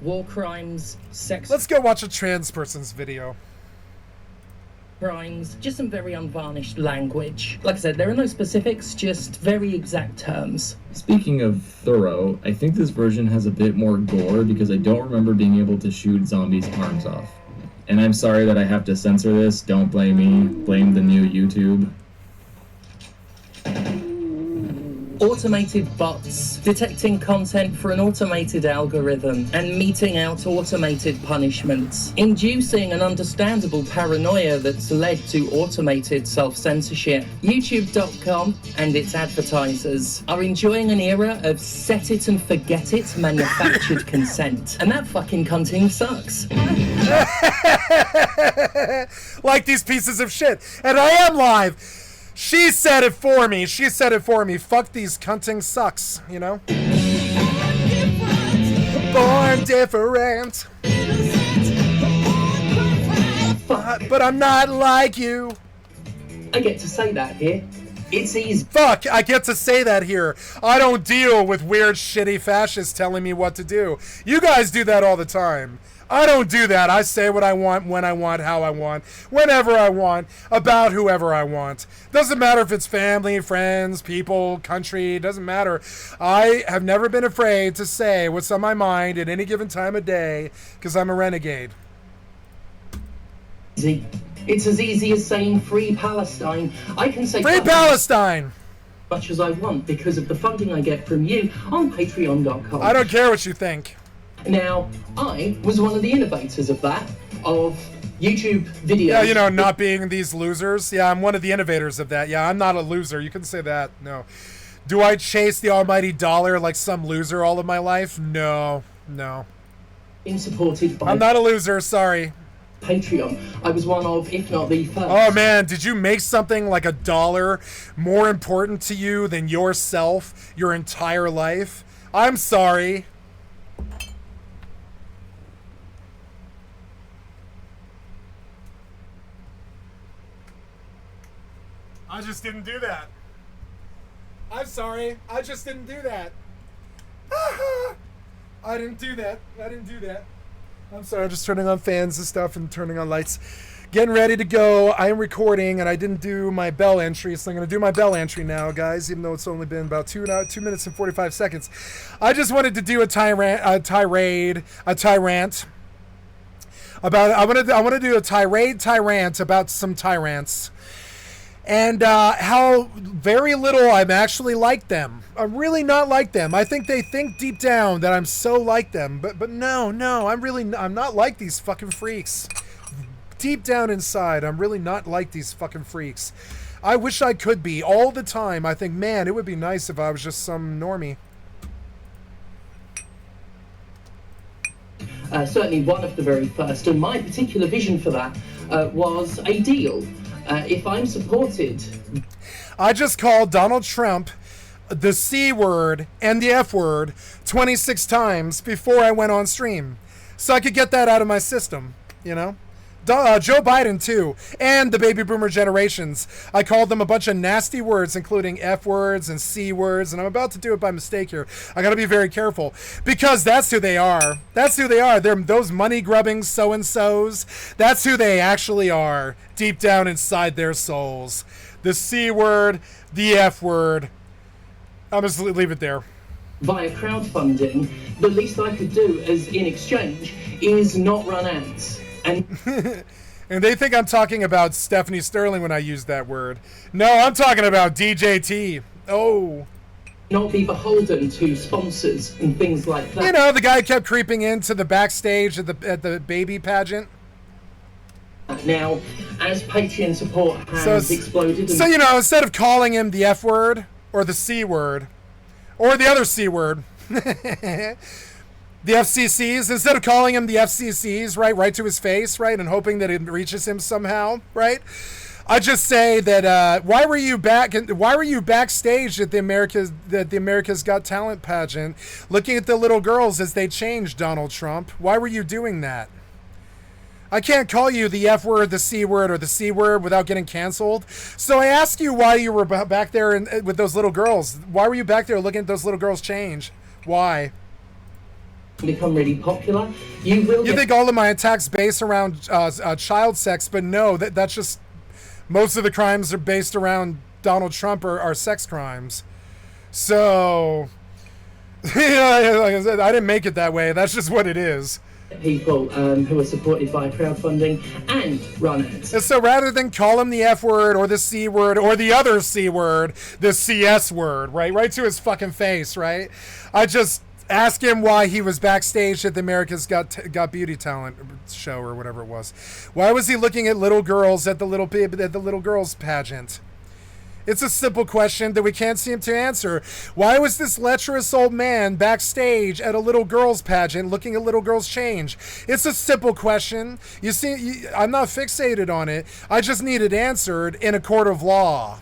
war crimes, sex Let's go watch a trans person's video. crimes, just some very unvarnished language. Like I said, there are no specifics, just very exact terms. Speaking of thorough, I think this version has a bit more gore because I don't remember being able to shoot zombies' arms off. And I'm sorry that I have to censor this. Don't blame me. Blame the new YouTube. Automated bots, detecting content for an automated algorithm, and meting out automated punishments, inducing an understandable paranoia that's led to automated self-censorship. YouTube.com and its advertisers are enjoying an era of set it and forget it manufactured consent. And that fucking cunting sucks. Like these pieces of shit. And I am live. She said it for me. She said it for me. Fuck these cunting sucks, you know? Born different. But I'm not like you. I get to say that here. It's easy. Fuck, I get to say that here. I don't deal with weird, shitty fascists telling me what to do. You guys do that all the time. I don't do that. I say what I want, when I want, how I want, whenever I want, about whoever I want. Doesn't matter if it's family, friends, people, country, doesn't matter. I have never been afraid to say what's on my mind at any given time of day because I'm a renegade. It's as easy as saying free Palestine. I can say Free Palestine! as much as I want because of the funding I get from you on patreon.com. I don't care what you think. Now, I was one of the innovators of that, of YouTube videos. Yeah, you know, not being these losers. Yeah, I'm one of the innovators of that. Yeah, I'm not a loser. You can say that. No. Do I chase the almighty dollar like some loser all of my life? No. No. Being supported by I'm not a loser, sorry. Patreon. I was one of, if not the first. Oh man, did you make something like $1 more important to you than yourself your entire life? I'm sorry. I just didn't do that. I'm sorry. I just didn't do that. I didn't do that. I didn't do that. I'm sorry. I'm just turning on fans and stuff and turning on lights. Getting ready to go. I am recording and I didn't do my bell entry, so I'm going to do my bell entry now, guys, even though it's only been about 2 minutes and 45 seconds. I just wanted to do a tirade about, I want to do a tyrant about some tyrants. And how very little I'm actually like them. I'm really not like them. I think they think deep down that I'm so like them. But no, I'm not like these fucking freaks. Deep down inside, I'm really not like these fucking freaks. I wish I could be all the time. I think, man, it would be nice if I was just some normie. Certainly one of the very first, and my particular vision for that was a deal. If I'm supported... I just called Donald Trump the C word and the F word 26 times before I went on stream. So I could get that out of my system, you know? Joe Biden, too, and the baby boomer generations. I called them a bunch of nasty words, including F words and C words, and I'm about to do it by mistake here. I gotta be very careful, because that's who they are. That's who they are. They're those money-grubbing so-and-sos. That's who they actually are, deep down inside their souls. The C word, the F word. I'll just leave it there. Via crowdfunding, the least I could do as in exchange is not run ads. And and they think I'm talking about Stephanie Sterling when I use that word. No, I'm talking about DJT. Oh. Not be beholden to sponsors and things like that. You know, the guy kept creeping into the backstage at the baby pageant. Now, as Patreon support has exploded... So, you know, instead of calling him the F word or the C word or the other C word... The FCCs, instead of calling him the FCCs, right to his face, right, and hoping that it reaches him somehow, right? I just say that why were you backstage at the America's Got Talent pageant, looking at the little girls as they changed, Donald Trump? Why were you doing that? I can't call you the F word, the C word, or the C word without getting canceled. So I ask you why you were back there with those little girls. Why were you back there looking at those little girls change? Why? become really popular, you will You get think all of my attacks based around child sex, but no, that's just most of the crimes are based around Donald Trump or are sex crimes. So, yeah, like I said, I didn't make it that way. That's just what it is. people who are supported via crowdfunding and run ads. And so rather than call him the F word or the C word or the other C word, the CS word, right to his fucking face, right? I just ask him why he was backstage at the America's Got Beauty Talent show or whatever it was. Why was he looking at little girls at the little girls pageant? It's a simple question that we can't seem to answer. Why was this lecherous old man backstage at a little girls pageant looking at little girls change? It's a simple question. You see, I'm not fixated on it. I just need it answered in a court of law.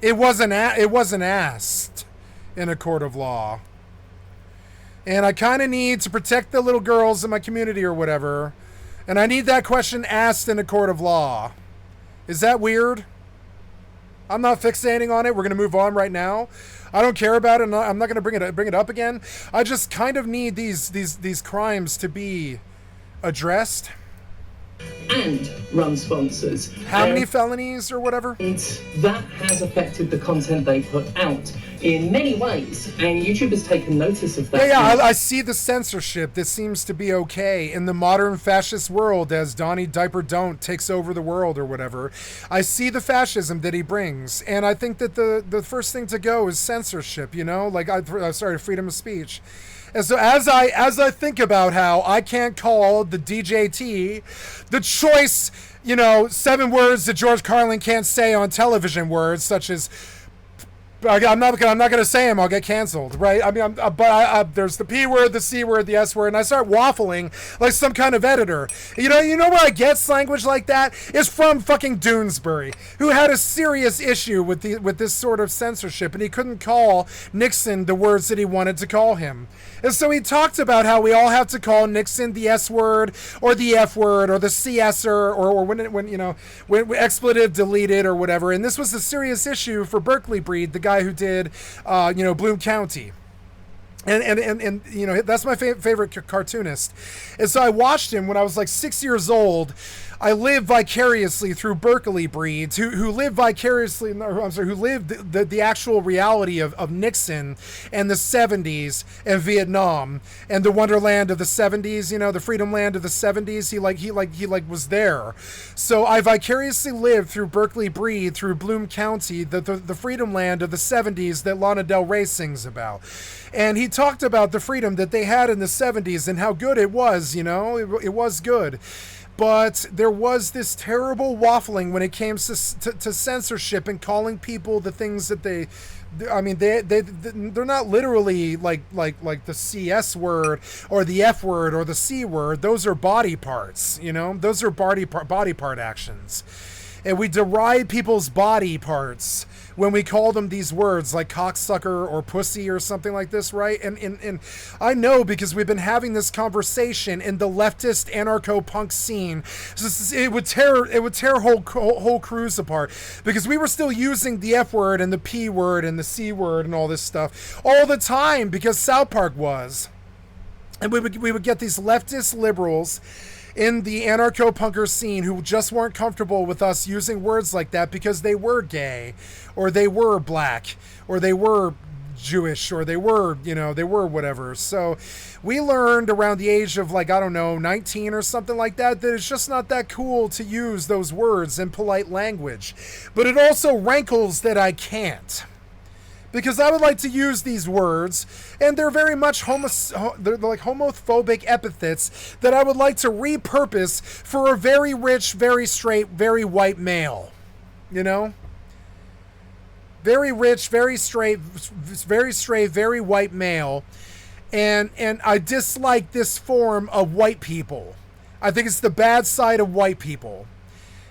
It wasn't asked in a court of law. And I kind of need to protect the little girls in my community or whatever. And I need that question asked in a court of law. Is that weird? I'm not fixating on it. We're going to move on right now. I don't care about it. I'm not going to bring it up again. I just kind of need these crimes to be addressed. And run sponsors. How many felonies or whatever? And that has affected the content they put out in many ways. And YouTube has taken notice of that. Yeah, I see the censorship that seems to be okay in the modern fascist world as Donnie Diaper Don't takes over the world or whatever. I see the fascism that he brings. And I think that the first thing to go is censorship, you know? Like, freedom of speech. And so as I think about how I can't call the DJT the choice, 7 words that George Carlin can't say on television, words such as, I'm not going to say them. I'll get canceled, right? I mean, there's the P word, the C word, the S word, and I start waffling like some kind of editor. You know where I get language like that? It's from fucking Doonesbury, who had a serious issue with this sort of censorship, and he couldn't call Nixon the words that he wanted to call him. And so he talked about how we all have to call Nixon the S word or the F word or the CSer or when expletive deleted or whatever. And this was a serious issue for Berkeley Breed, the guy who did, Bloom County. And that's my favorite cartoonist. And so I watched him when I was like 6 years old. I lived vicariously through Berkeley Breeds, who lived vicariously, who lived the actual reality of Nixon and the 70s and Vietnam and the wonderland of the 70s, the freedom land of the 70s. He was there. So I vicariously lived through Berkeley Breed, through Bloom County, the freedom land of the 70s that Lana Del Rey sings about. And he talked about the freedom that they had in the 70s and how good it was, it was good. But there was this terrible waffling when it came to censorship and calling people the things that they're not literally like the CS word or the F word or the C word. Those are body parts, those are body part actions. And we deride people's body parts when we call them these words like cocksucker or pussy or something like this, right? And I know because we've been having this conversation in the leftist anarcho-punk scene. So it would tear whole crews apart because we were still using the F word and the P word and the C word and all this stuff all the time because South Park was. And we would get these leftist liberals in the anarcho-punker scene who just weren't comfortable with us using words like that because they were gay or they were black or they were Jewish or they were whatever. So we learned around the age of 19 or something like that it's just not that cool to use those words in polite language. But it also rankles that I can't. Because I would like to use these words, and they're very much they're like homophobic epithets that I would like to repurpose for a very rich, very straight, very white male. Very rich, very straight, very white male. And I dislike this form of white people. I think it's the bad side of white people.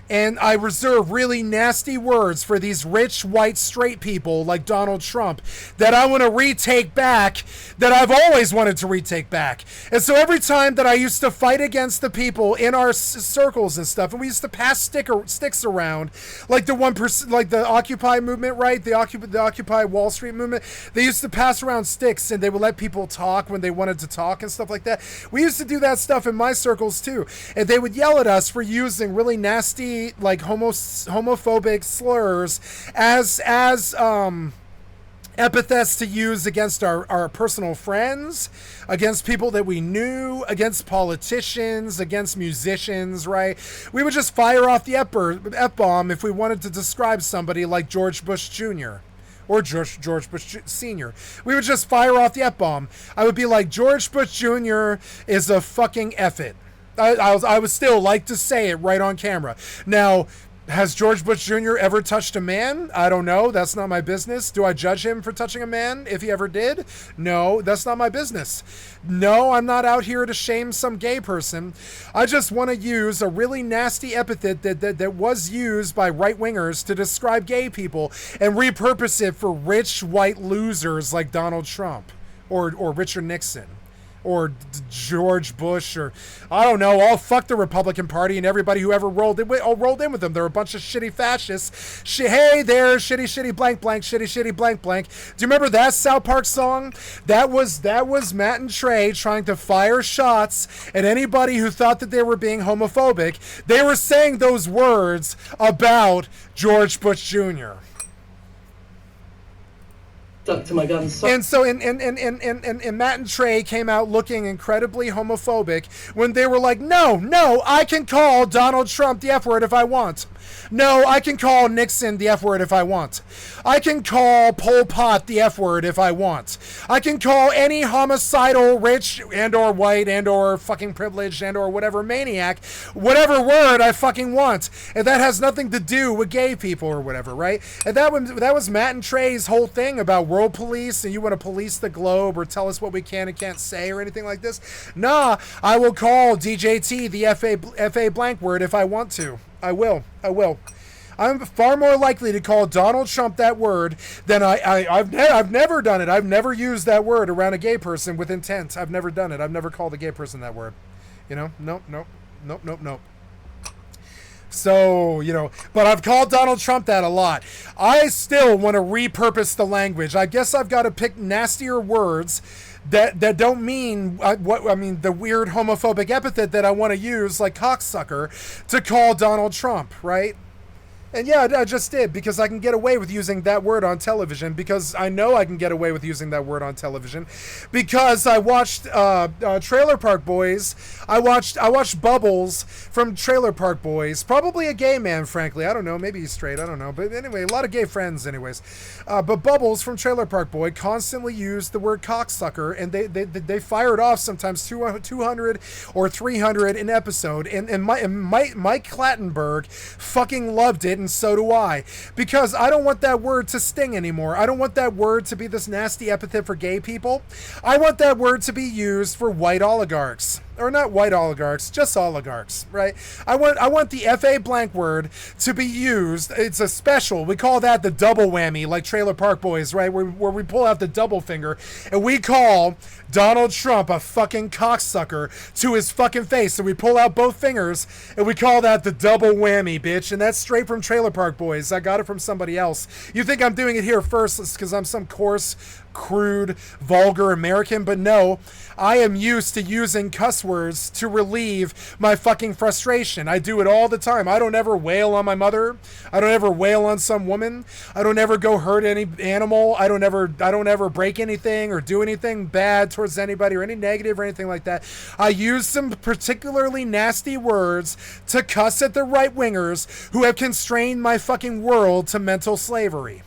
And I reserve really nasty words for these rich, white, straight people like Donald Trump that I want to retake back, that I've always wanted to retake back. And so every time that I used to fight against the people in our circles and stuff, and we used to pass sticks around, like like the Occupy movement, right? The Occupy Wall Street movement. They used to pass around sticks, and they would let people talk when they wanted to talk and stuff like that. We used to do that stuff in my circles too, and they would yell at us for using really nasty, like homophobic slurs as epithets to use against our personal friends, against people that we knew, against politicians, against musicians, right? We would just fire off the F-bomb if we wanted to describe somebody like George Bush Jr. or George Bush Sr. We would just fire off the F-bomb. I would be like, George Bush Jr. is a fucking F-it. I would still like to say it right on camera. Now, has George Bush Jr. ever touched a man? I don't know. That's not my business. Do I judge him for touching a man if he ever did? No, that's not my business. No, I'm not out here to shame some gay person. I just want to use a really nasty epithet that was used by right-wingers to describe gay people and repurpose it for rich white losers like Donald Trump or Richard Nixon. Or George Bush, or I don't know, all fuck the Republican Party and everybody who ever rolled in with them. They're a bunch of shitty fascists. Hey there, shitty blank blank, shitty blank blank. Do you remember that South Park song? That was Matt and Trey trying to fire shots at anybody who thought that they were being homophobic. They were saying those words about George Bush Jr. Stuck to my guns. And so and Matt and Trey came out looking incredibly homophobic when they were like, no, I can call Donald Trump the F word if I want. No, I can call Nixon the F word if I want. I can call Pol Pot the F word if I want. I can call any homicidal, rich, and or white, and or fucking privileged, and or whatever maniac, whatever word I fucking want. And that has nothing to do with gay people or whatever, right? And that was Matt and Trey's whole thing about world police, and you want to police the globe or tell us what we can and can't say or anything like this. Nah, I will call DJT the FA blank word if I want to. I will. I'm far more likely to call Donald Trump that word than I've never done it. I've never used that word around a gay person with intent. I've never done it. I've never called a gay person that word. You know? Nope. So, but I've called Donald Trump that a lot. I still want to repurpose the language. I guess I've got to pick nastier words that don't mean the weird homophobic epithet that I want to use, like cocksucker, to call Donald Trump, right? And yeah, I just did, because I can get away with using that word on television, because I know I can get away with using that word on television, because I watched Trailer Park Boys. I watched Bubbles from Trailer Park Boys. Probably a gay man, frankly. I don't know. Maybe he's straight. I don't know. But anyway, a lot of gay friends anyways. But Bubbles from Trailer Park Boy constantly used the word cocksucker, and they fired off sometimes 200 or 300 an episode. And Mike Clattenburg fucking loved it, and so do I, because I don't want that word to sting anymore. I don't want that word to be this nasty epithet for gay people. I want that word to be used for white oligarchs. Or not white oligarchs, just oligarchs, right? I want the FA blank word to be used. It's a special. We call that the double whammy, like Trailer Park Boys, right? Where we pull out the double finger and we call Donald Trump a fucking cocksucker to his fucking face. So we pull out both fingers and we call that the double whammy, bitch. And that's straight from Trailer Park Boys. I got it from somebody else. You think I'm doing it here first because I'm some coarse, crude, vulgar American, but no, I am used to using cuss words to relieve my fucking frustration. I do it all the time. I don't ever wail on my mother. I don't ever wail on some woman. I don't ever go hurt any animal. I don't ever break anything or do anything bad towards anybody or any negative or anything like that. I use some particularly nasty words to cuss at the right wingers who have constrained my fucking world to mental slavery.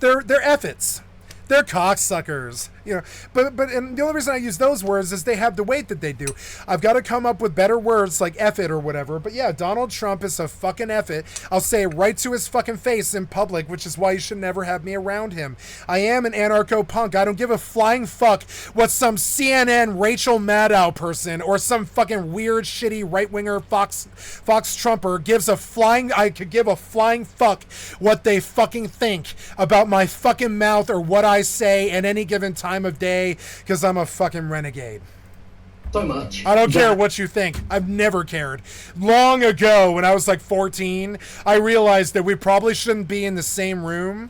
They're efforts. They're cocksuckers, you know. But and the only reason I use those words is they have the weight that they do. I've got to come up with better words like F it or whatever. But yeah, Donald Trump is a fucking F it. I'll say it right to his fucking face in public, which is why you should never have me around him. I am an anarcho-punk. I don't give a flying fuck what some CNN Rachel Maddow person or some fucking weird, shitty right-winger Fox Trumper gives a flying... I could give a flying fuck what they fucking think about my fucking mouth or what I say at any given time of day, because I'm a fucking renegade. So much. I don't care what you think. I've never cared. Long ago, when I was like 14, I realized that we probably shouldn't be in the same room.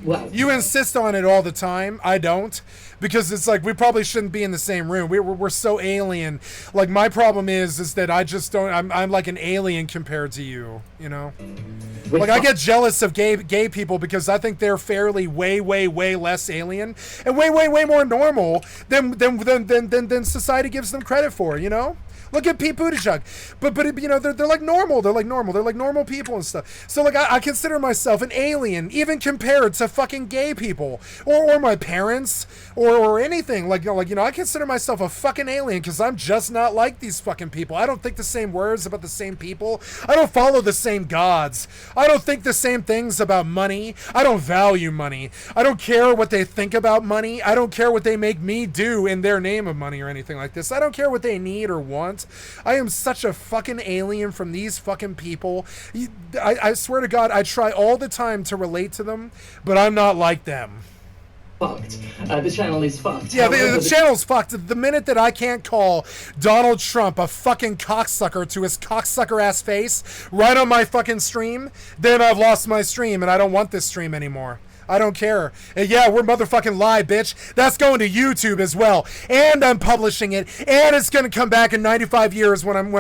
Well, you insist on it all the time. I don't, because it's like we probably shouldn't be in the same room. We're so alien. Like my problem is that I just don't. I'm like an alien compared to you. You know, like I get jealous of gay people because I think they're fairly way less alien and way more normal than society gives them credit for. You know. Look at Pete Buttigieg, but you know they're like normal. They're like normal people and stuff. So like I consider myself an alien, even compared to fucking gay people or my parents or anything. Like you know I consider myself a fucking alien because I'm just not like these fucking people. I don't think the same words about the same people. I don't follow the same gods. I don't think the same things about money. I don't value money. I don't care what they think about money. I don't care what they make me do in their name of money or anything like this. I don't care what they need or want. I am such a fucking alien from these fucking people. I swear to God, I try all the time to relate to them, but I'm not like them. Fucked. The channel is fucked. Yeah, the channel's fucked. The minute that I can't call Donald Trump a fucking cocksucker to his cocksucker-ass face right on my fucking stream, then I've lost my stream and I don't want this stream anymore. I don't care. And yeah, we're motherfucking live, bitch. That's going to YouTube as well. And I'm publishing it. And it's gonna come back in 95 years when I'm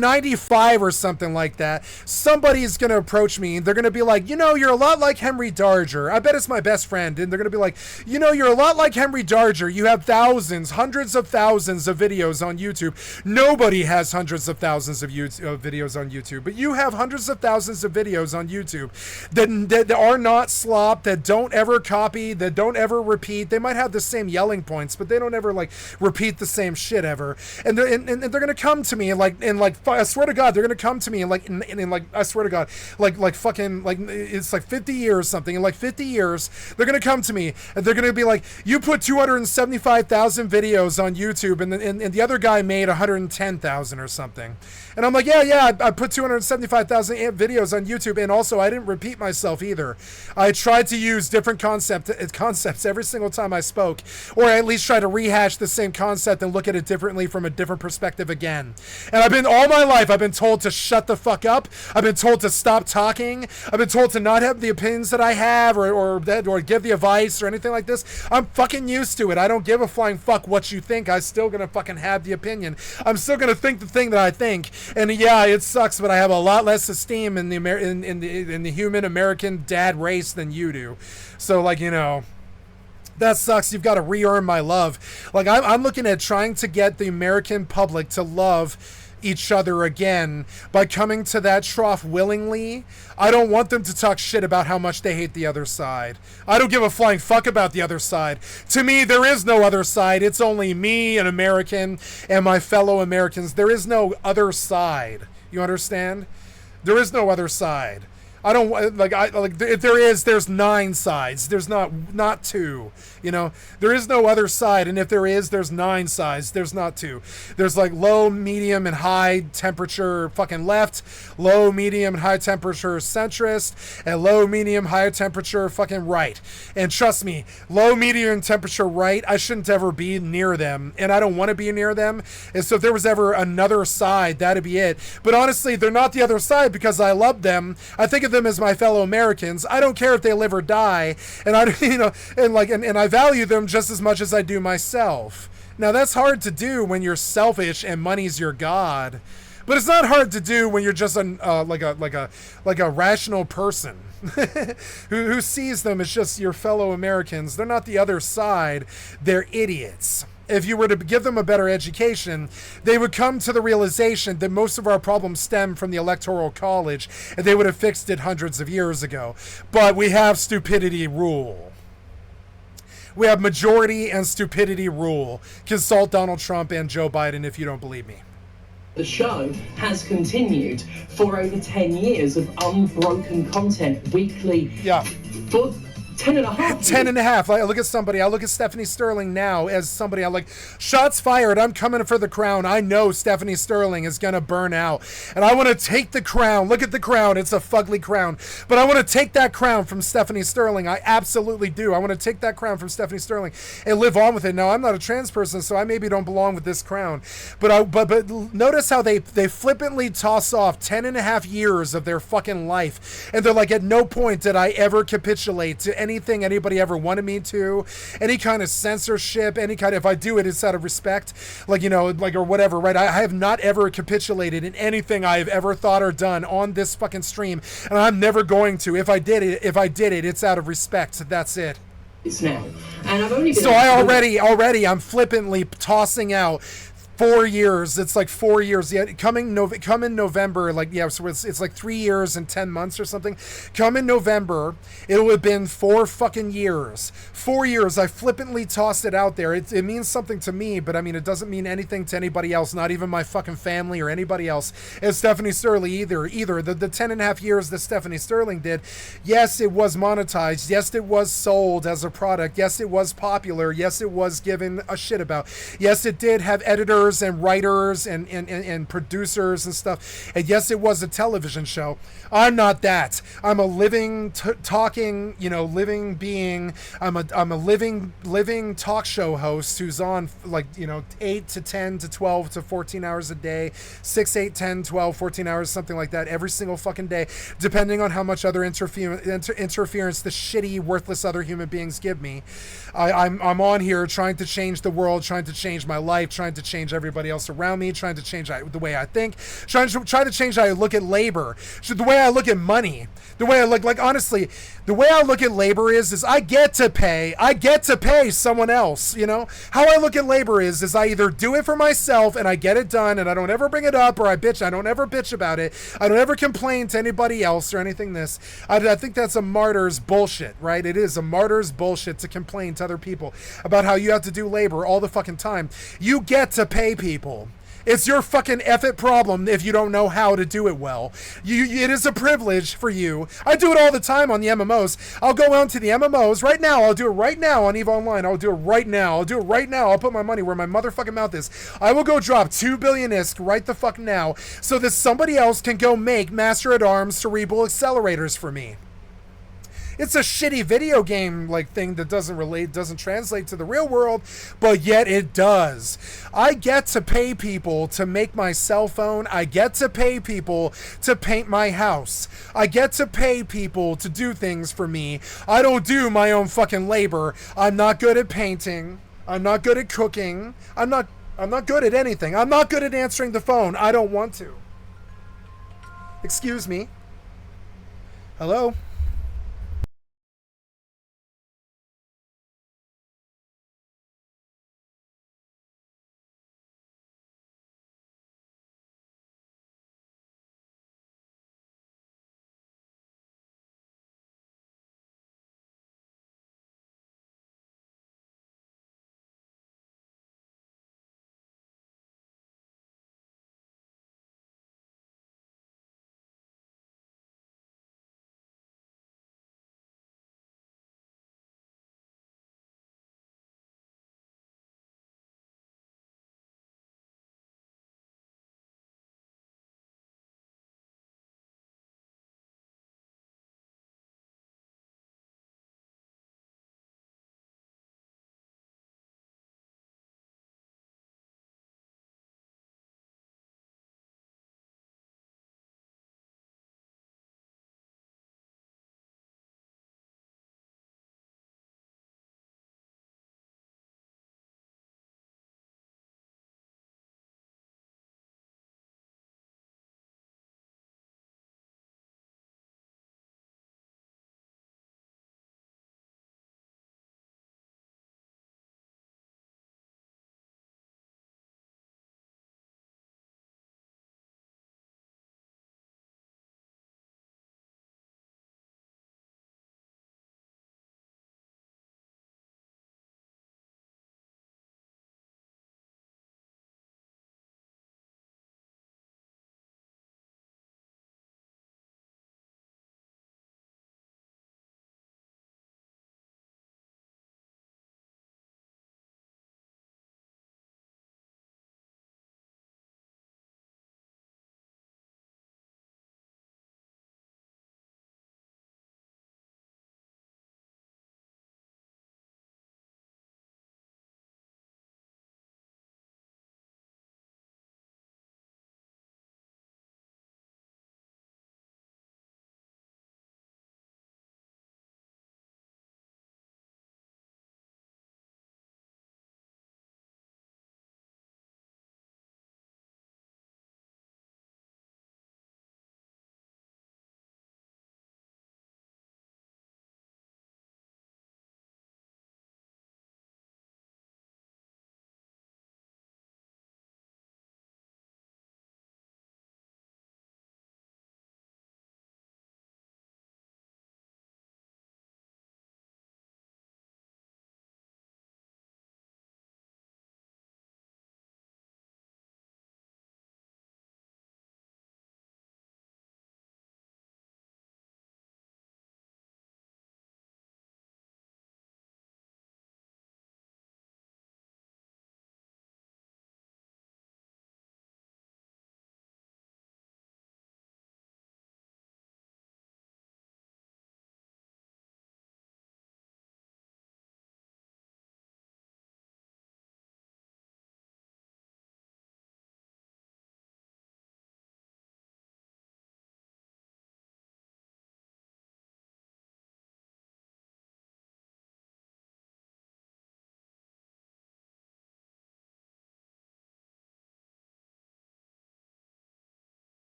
95 or something like that. Somebody's gonna approach me and they're gonna be like, you know, you're a lot like Henry Darger. I bet it's my best friend. And they're gonna be like, you know, you're a lot like Henry Darger. You have thousands, hundreds of thousands of videos on YouTube. Nobody has hundreds of thousands of videos on YouTube, but you have hundreds of thousands of videos on YouTube that are not slop, that don't ever copy, that don't ever repeat. They might have the same yelling points, but they don't ever like repeat the same shit ever. And they're gonna come to me and like I swear to God, they're gonna come to me and like I swear to God, like fucking like it's like 50 years something. In like 50 years, they're gonna come to me and they're gonna be like, you put 275,000 videos on YouTube, and the other guy made 110,000 or something. And I'm like, yeah, I put 275,000 videos on YouTube, and also I didn't repeat myself either. I tried to use different concepts every single time I spoke, or at least try to rehash the same concept and look at it differently from a different perspective again. And all my life, I've been told to shut the fuck up. I've been told to stop talking. I've been told to not have the opinions that I have, or give the advice or anything like this. I'm fucking used to it. I don't give a flying fuck what you think. I'm still gonna fucking have the opinion. I'm still gonna think the thing that I think. And yeah, it sucks, but I have a lot less esteem in the human American dad race than you do. So like, you know, that sucks. You've got to re-earn my love. Like I'm looking at trying to get the American public to love each other again by coming to that trough willingly. I don't want them to talk shit about how much they hate the other side. I don't give a flying fuck about the other side. To me, there is no other side. It's only me, an American, and my fellow Americans. There is no other side. You understand? There is no other side. I don't like if there is, there's 9 sides. There's not 2. You know, there is no other side, and if there is, there's 9 sides. There's not 2. There's like low, medium, and high temperature fucking left, low, medium, and high temperature centrist, and low, medium, high temperature fucking right. And trust me, low, medium temperature right, I shouldn't ever be near them, and I don't want to be near them. And so if there was ever another side, that'd be it. But honestly, they're not the other side because I love them. I think of them as my fellow Americans. I don't care if they live or die, and I, you know, and I value them just as much as I do myself. Now that's hard to do when you're selfish and money's your god, but it's not hard to do when you're just like a rational person who sees them as just your fellow Americans. They're not the other side. They're idiots. if you were to give them a better education, they would come to the realization that most of our problems stem from the Electoral College, and they would have fixed it hundreds of years ago. But we have stupidity rule. We have majority and stupidity rule. Consult Donald Trump and Joe Biden if you don't believe me. The show has continued for over 10 years of unbroken content weekly. Yeah. For 10 and a half years. 10 and a half. I look at Stephanie Sterling now as somebody I'm like, shots fired. I'm coming for the crown. I know Stephanie Sterling is going to burn out. And I want to take the crown. Look at the crown. It's a fugly crown. But I want to take that crown from Stephanie Sterling. I absolutely do. I want to take that crown from Stephanie Sterling and live on with it. Now, I'm not a trans person, so I maybe don't belong with this crown. But notice how they flippantly toss off 10 and a half years of their fucking life. And they're like, at no point did I ever capitulate to anything anybody ever wanted me to, any kind of censorship, any kind of, if I do it, it's out of respect, like, you know, like, or whatever, right? I have not ever capitulated in anything I've ever thought or done on this fucking stream, and I'm never going to. If I did it, it's out of respect. That's it. It's now. And I've only been so I I'm flippantly tossing out 4 years. It's like 4 years. Yeah, come in November. Like, yeah, so it's like 3 years and 10 months or something. Come in November, it'll have been 4 fucking years. 4 years. I flippantly tossed it out there. It means something to me, but I mean, it doesn't mean anything to anybody else. Not even my fucking family or anybody else. As Stephanie Sterling either. The 10 and a half years that Stephanie Sterling did. Yes, it was monetized. Yes, it was sold as a product. Yes, it was popular. Yes, it was given a shit about. Yes, it did have editors and writers and producers and stuff. And yes, it was a television show. I'm not that. I'm a living, talking, you know, living being. I'm a living talk show host who's on, like, you know, 8 to 10 to 12 to 14 hours a day, 6, 8, 10, 12, 14 hours, something like that, every single fucking day, depending on how much other interference the shitty, worthless other human beings give me. I'm on here trying to change the world, trying to change my life, trying to change everybody else around me, trying to change the way I think, trying to change how I look at labor, the way I look at money, the way I look, like, honestly, the way I look at labor is I get to pay someone else, you know? How I look at labor is I either do it for myself and I get it done and I don't ever bring it up, or I don't ever bitch about it. I don't ever complain to anybody else or anything this. I think that's a martyr's bullshit, right? It is a martyr's bullshit to complain to other people about how you have to do labor all the fucking time. You get to pay people. It's your fucking effort problem if you don't know how to do it well. It is a privilege for you. I do it all the time on the MMOs. I'll go on to the MMOs right now. I'll do it right now on EVE Online. I'll do it right now. I'll put my money where my motherfucking mouth is. I will go drop 2 billion ISK right the fuck now so that somebody else can go make Master at Arms cerebral accelerators for me. It's a shitty video game like thing that doesn't translate to the real world, but yet it does. I get to pay people to make my cell phone. I get to pay people to paint my house. I get to pay people to do things for me. I don't do my own fucking labor. I'm not good at painting. I'm not good at cooking. I'm not good at anything. I'm not good at answering the phone. I don't want to. Excuse me. Hello?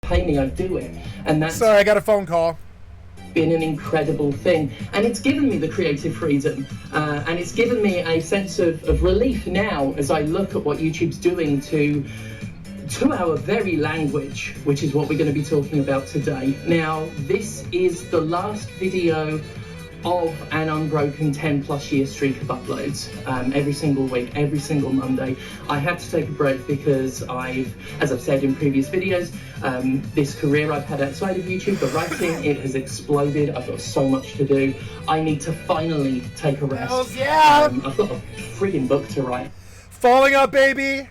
pay me, I do it. And that's Sorry, I got a phone call. been an incredible thing. And it's given me the creative freedom. And it's given me a sense of relief now as I look at what YouTube's doing to our very language, which is what we're going to be talking about today. Now, this is the last video of an unbroken 10+ year streak of uploads, every single week, every single Monday. I had to take a break because as I've said in previous videos, this career I've had outside of YouTube, the writing, it has exploded. I've got so much to do. I need to finally take a rest. Hells yeah! I've got a friggin' book to write. Falling up, baby!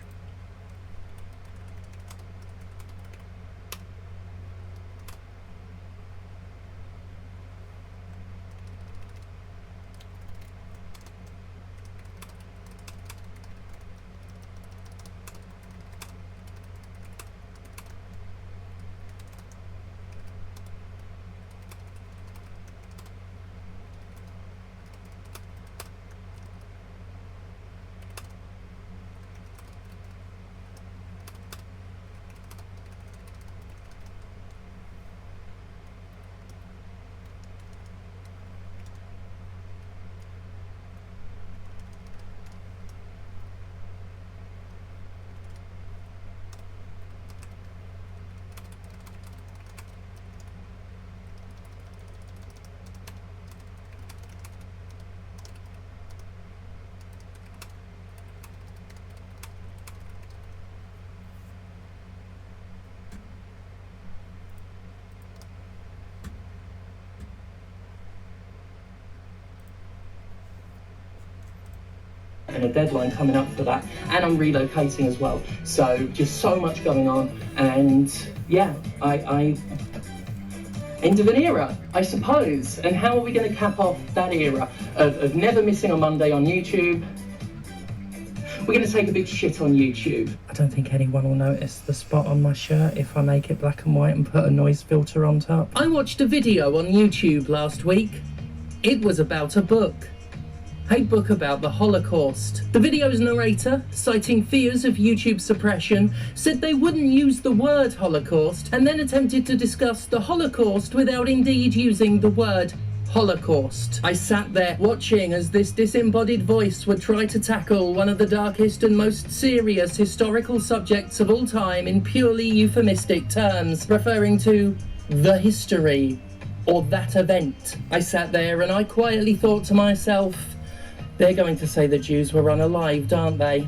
And a deadline coming up for that, and I'm relocating as well, so just so much going on. And yeah, I end of an era, I suppose. And how are we going to cap off that era of never missing a Monday on YouTube? We're going to take a big shit on YouTube. I don't think anyone will notice the spot on my shirt if I make it black and white and put a noise filter on top. I watched a video on YouTube last week. It was about a book. A book about the Holocaust. The video's narrator, citing fears of YouTube suppression, said they wouldn't use the word Holocaust, and then attempted to discuss the Holocaust without indeed using the word Holocaust. I sat there watching as this disembodied voice would try to tackle one of the darkest and most serious historical subjects of all time in purely euphemistic terms, referring to the history or that event. I sat there and I quietly thought to myself, they're going to say the Jews were unalived, aren't they?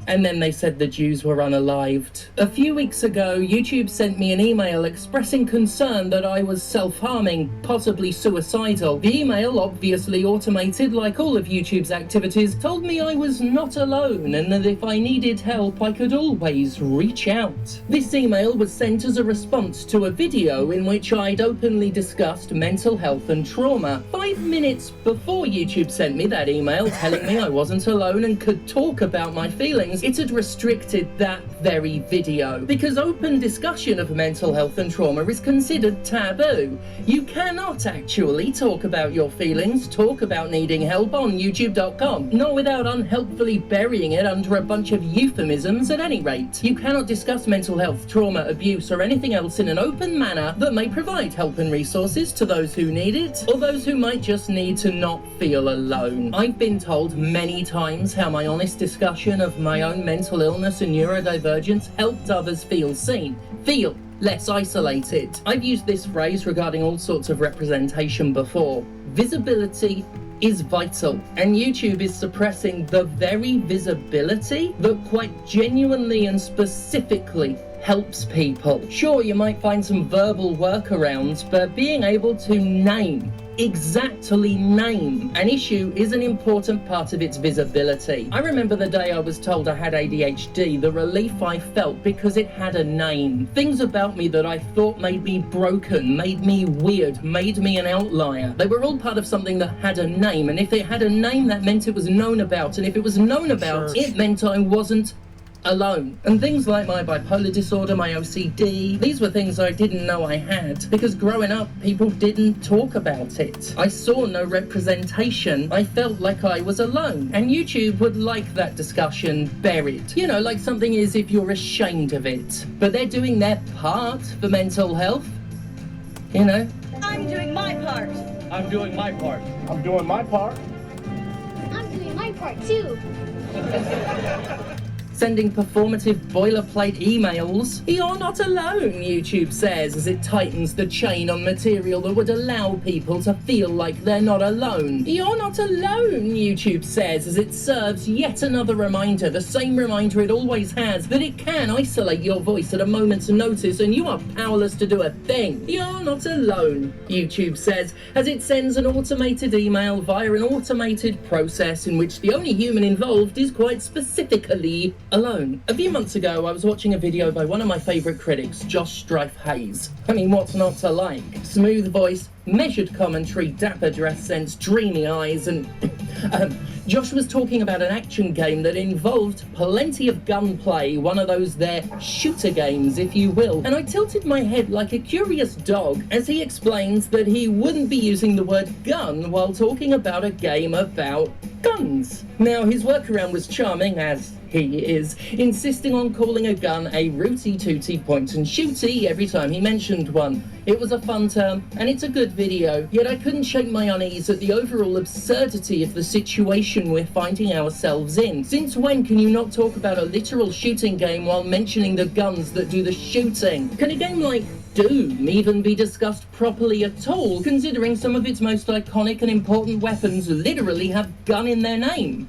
And then they said the Jews were unalived. A few weeks ago, YouTube sent me an email expressing concern that I was self-harming, possibly suicidal. The email, obviously automated like all of YouTube's activities, told me I was not alone and that if I needed help, I could always reach out. This email was sent as a response to a video in which I'd openly discussed mental health and trauma. 5 minutes before YouTube sent me that email telling me I wasn't alone and could talk about my feelings, it had restricted that very video because open discussion of mental health and trauma is considered taboo. You cannot actually talk about your feelings, talk about needing help on youtube.com, not without unhelpfully burying it under a bunch of euphemisms at any rate. You cannot discuss mental health, trauma, abuse, or anything else in an open manner that may provide help and resources to those who need it, or those who might just need to not feel alone. I've been told many times how my honest discussion of my own mental illness and neurodivergence helped others feel seen, feel less isolated. I've used this phrase regarding all sorts of representation before. Visibility is vital, and YouTube is suppressing the very visibility that quite genuinely and specifically helps people. Sure, you might find some verbal workarounds, but being able to exactly name an issue is an important part of its visibility. I remember the day I was told I had ADHD, the relief I felt because it had a name. Things about me that I thought made me broken, made me weird, made me an outlier. They were all part of something that had a name, and if it had a name, that meant it was known about, and if it was known about, it meant I wasn't alone. And things like my bipolar disorder, my OCD, these were things I didn't know I had, because growing up, people didn't talk about it. I saw no representation. I felt like I was alone. And YouTube would like that discussion buried. You know, like something is if you're ashamed of it. But they're doing their part for mental health. You know? I'm doing my part. I'm doing my part. I'm doing my part. I'm doing my part too. Sending performative boilerplate emails. You're not alone, YouTube says, as it tightens the chain on material that would allow people to feel like they're not alone. You're not alone, YouTube says, as it serves yet another reminder, the same reminder it always has, that it can isolate your voice at a moment's notice and you are powerless to do a thing. You're not alone, YouTube says, as it sends an automated email via an automated process in which the only human involved is quite specifically alone. A few months ago, I was watching a video by one of my favourite critics, Josh Strife-Hayes. I mean, what's not to like? Smooth voice, measured commentary, dapper dress sense, dreamy eyes, and Josh was talking about an action game that involved plenty of gunplay, one of those there shooter games, if you will. And I tilted my head like a curious dog as he explains that he wouldn't be using the word gun while talking about a game about guns. Now, his workaround was charming, as he is, insisting on calling a gun a rooty-tooty point-and-shooty every time he mentioned one. It was a fun term, and it's a good video, yet I couldn't shake my unease at the overall absurdity of the situation we're finding ourselves in. Since when can you not talk about a literal shooting game while mentioning the guns that do the shooting? Can a game like Doom even be discussed properly at all, considering some of its most iconic and important weapons literally have gun in their name?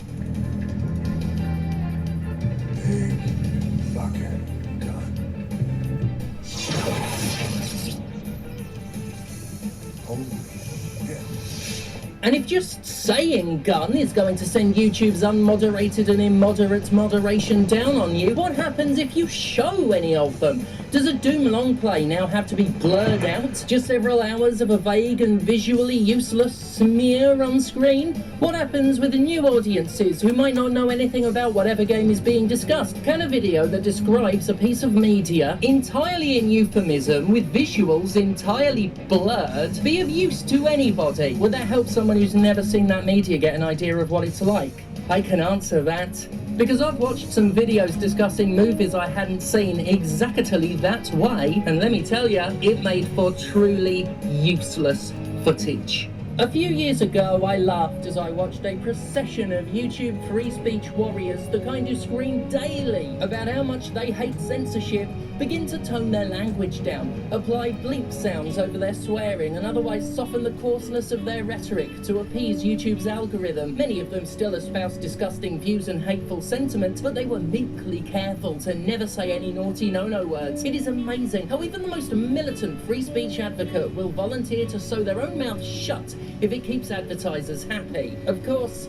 And if just saying gun is going to send YouTube's unmoderated and immoderate moderation down on you, what happens if you show any of them? Does a Doom long play now have to be blurred out? Just several hours of a vague and visually useless smear on screen? What happens with the new audiences who might not know anything about whatever game is being discussed? Can a video that describes a piece of media entirely in euphemism with visuals entirely blurred be of use to anybody? Would that help someone who's never seen that media get an idea of what it's like? I can answer that, because I've watched some videos discussing movies I hadn't seen exactly that way, and let me tell you, it made for truly useless footage. A few years ago, I laughed as I watched a procession of YouTube free speech warriors, the kind who scream daily about how much they hate censorship, begin to tone their language down, apply bleep sounds over their swearing, and otherwise soften the coarseness of their rhetoric to appease YouTube's algorithm. Many of them still espouse disgusting views and hateful sentiments, but they were meekly careful to never say any naughty no-no words. It is amazing how even the most militant free speech advocate will volunteer to sew their own mouth shut if it keeps advertisers happy. Of course,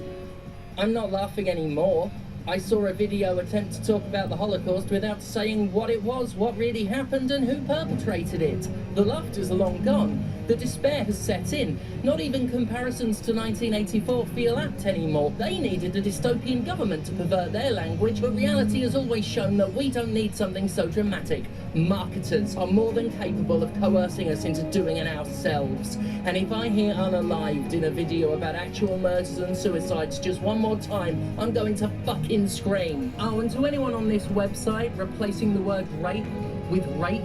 I'm not laughing anymore. I saw a video attempt to talk about the Holocaust without saying what it was, what really happened, and who perpetrated it. The laughter's long gone. The despair has set in. Not even comparisons to 1984 feel apt anymore. They needed a dystopian government to pervert their language, but reality has always shown that we don't need something so dramatic. Marketers are more than capable of coercing us into doing it ourselves. And if I hear unalived in a video about actual murders and suicides just one more time, I'm going to fucking scream. Oh, and to anyone on this website replacing the word rape with rake,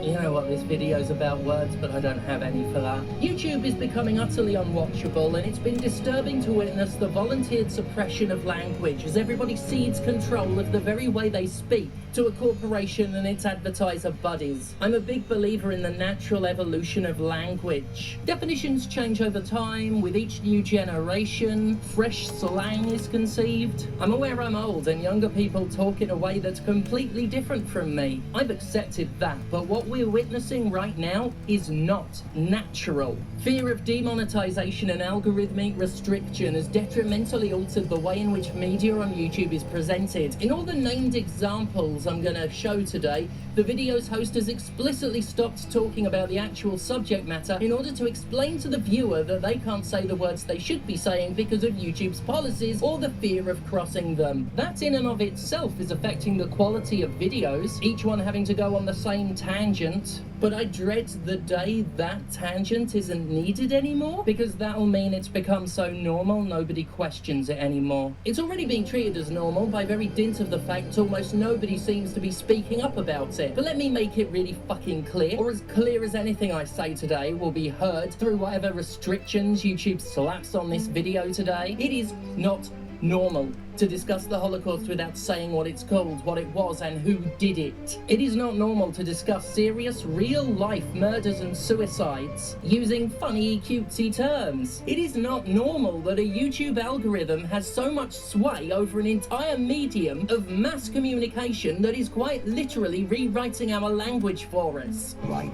you know what, this video's about words, but I don't have any for that. YouTube is becoming utterly unwatchable, and it's been disturbing to witness the volunteered suppression of language as everybody cedes control of the very way they speak to a corporation and its advertiser buddies. I'm a big believer in the natural evolution of language. Definitions change over time, with each new generation, fresh slang is conceived. I'm aware I'm old and younger people talk in a way that's completely different from me. I've accepted that, but what we're witnessing right now is not natural. Fear of demonetization and algorithmic restriction has detrimentally altered the way in which media on YouTube is presented. In all the named examples I'm going to show today, the video's host has explicitly stopped talking about the actual subject matter in order to explain to the viewer that they can't say the words they should be saying because of YouTube's policies or the fear of crossing them. That in and of itself is affecting the quality of videos, each one having to go on the same tangent. But I dread the day that tangent isn't needed anymore, because that'll mean it's become so normal nobody questions it anymore. It's already being treated as normal by very dint of the fact almost nobody seems to be speaking up about it. But let me make it really fucking clear, or as clear as anything I say today will be heard through whatever restrictions YouTube slaps on this video today. It is not normal to discuss the Holocaust without saying what it's called, what it was, and who did it. It is not normal to discuss serious, real-life murders and suicides using funny, cutesy terms. It is not normal that a YouTube algorithm has so much sway over an entire medium of mass communication that is quite literally rewriting our language for us. Right.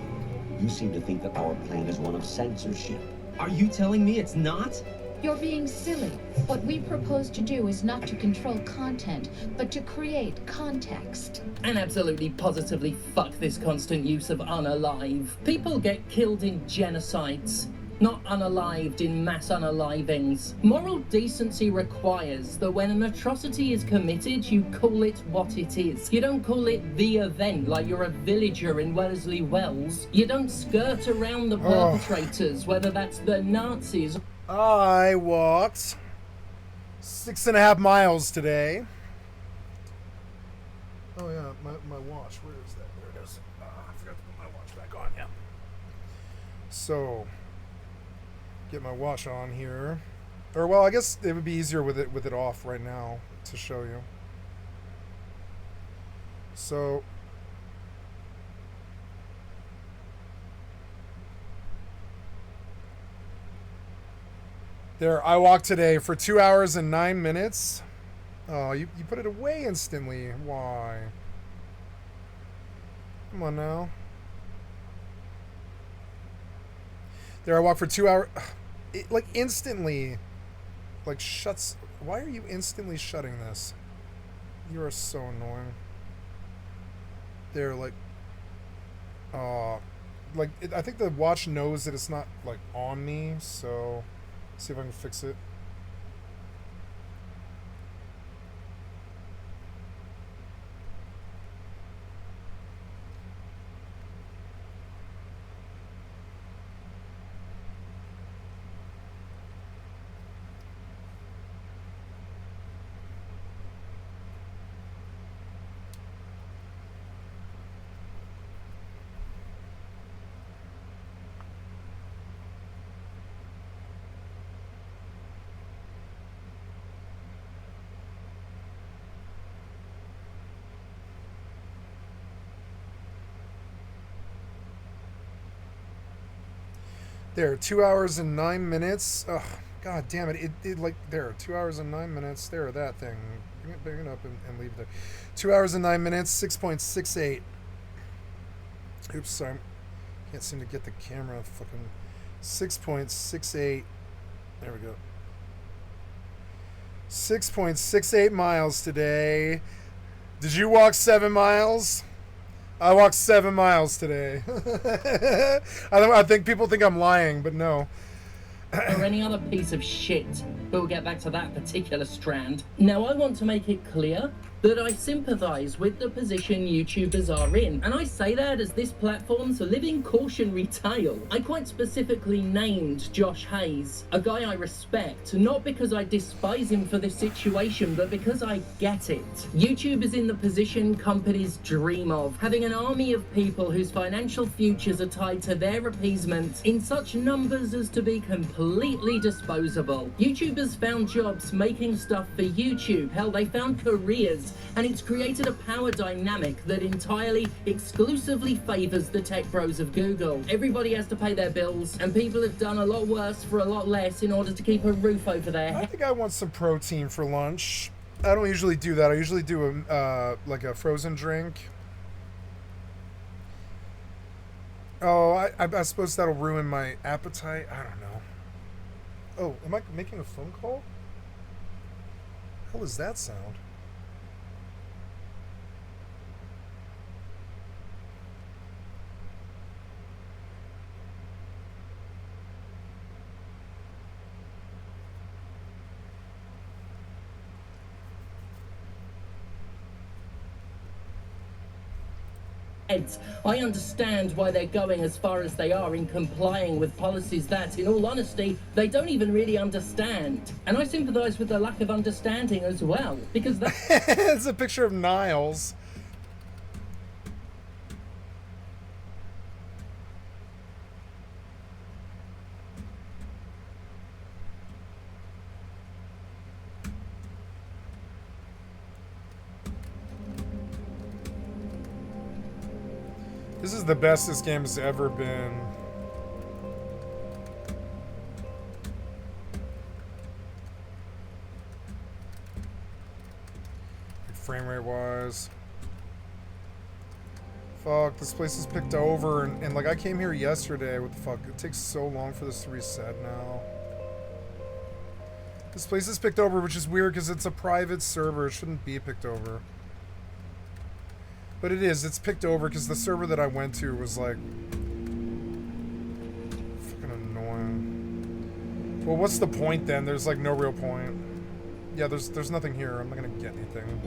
You seem to think that our plan is one of censorship. Are you telling me it's not? You're being silly. What we propose to do is not to control content, but to create context. And absolutely positively fuck this constant use of unalive. People get killed in genocides, not unalived in mass unalivings. Moral decency requires that when an atrocity is committed, you call it what it is. You don't call it the event like you're a villager in Wellesley Wells. You don't skirt around the perpetrators, whether that's the Nazis. I walked 6.5 miles today. Oh yeah, my watch. Where is that? There it is. I forgot to put my watch back on. Yeah. So, get my watch on here. Or well, I guess it would be easier with it off right now to show you. So. There, I walked today for 2 hours and 9 minutes. Oh, you put it away instantly. Why? Come on now. There, I walked for 2 hours. Like, instantly. Like, shuts. Why are you instantly shutting this? You are so annoying. There, like. Like, I think the watch knows that it's not, like, on me, so. See if I can fix it. There, 2 hours and 9 minutes. Ugh, god damn it. It like, there, 2 hours and 9 minutes. There, that thing. Bring it up and leave it there. 2 hours and 9 minutes, 6.68. Oops, sorry. Can't seem to get the camera fucking. 6.68. There we go. 6.68 miles today. Did you walk 7 miles? I walked 7 miles today. I think people think I'm lying, but no. Or any other piece of shit. But we'll get back to that particular strand. Now, I want to make it clear that I sympathise with the position YouTubers are in. And I say that as this platform's a living cautionary tale. I quite specifically named Josh Hayes, a guy I respect, not because I despise him for this situation, but because I get it. YouTube is in the position companies dream of, having an army of people whose financial futures are tied to their appeasement in such numbers as to be completely disposable. YouTubers found jobs making stuff for YouTube. Hell, they found careers, and it's created a power dynamic that entirely, exclusively favors the tech bros of Google. Everybody has to pay their bills, and people have done a lot worse for a lot less in order to keep a roof over their head. I think I want some protein for lunch. I don't usually do that. I usually do like a frozen drink. Oh, I suppose that'll ruin my appetite. I don't know. Oh, am I making a phone call? How does that sound? I understand why they're going as far as they are in complying with policies that, in all honesty, they don't even really understand. And I sympathise with the lack of understanding as well, because that... It's a picture of Niles. This is the best this game has ever been. Frame rate wise. Fuck, this place is picked over and like I came here yesterday. What the fuck? It takes so long for this to reset now. This place is picked over, which is weird because it's a private server. It shouldn't be picked over. But it is. It's picked over because the server that I went to was like fucking annoying. Well, what's the point then? There's like no real point. Yeah, there's nothing here. I'm not gonna get anything.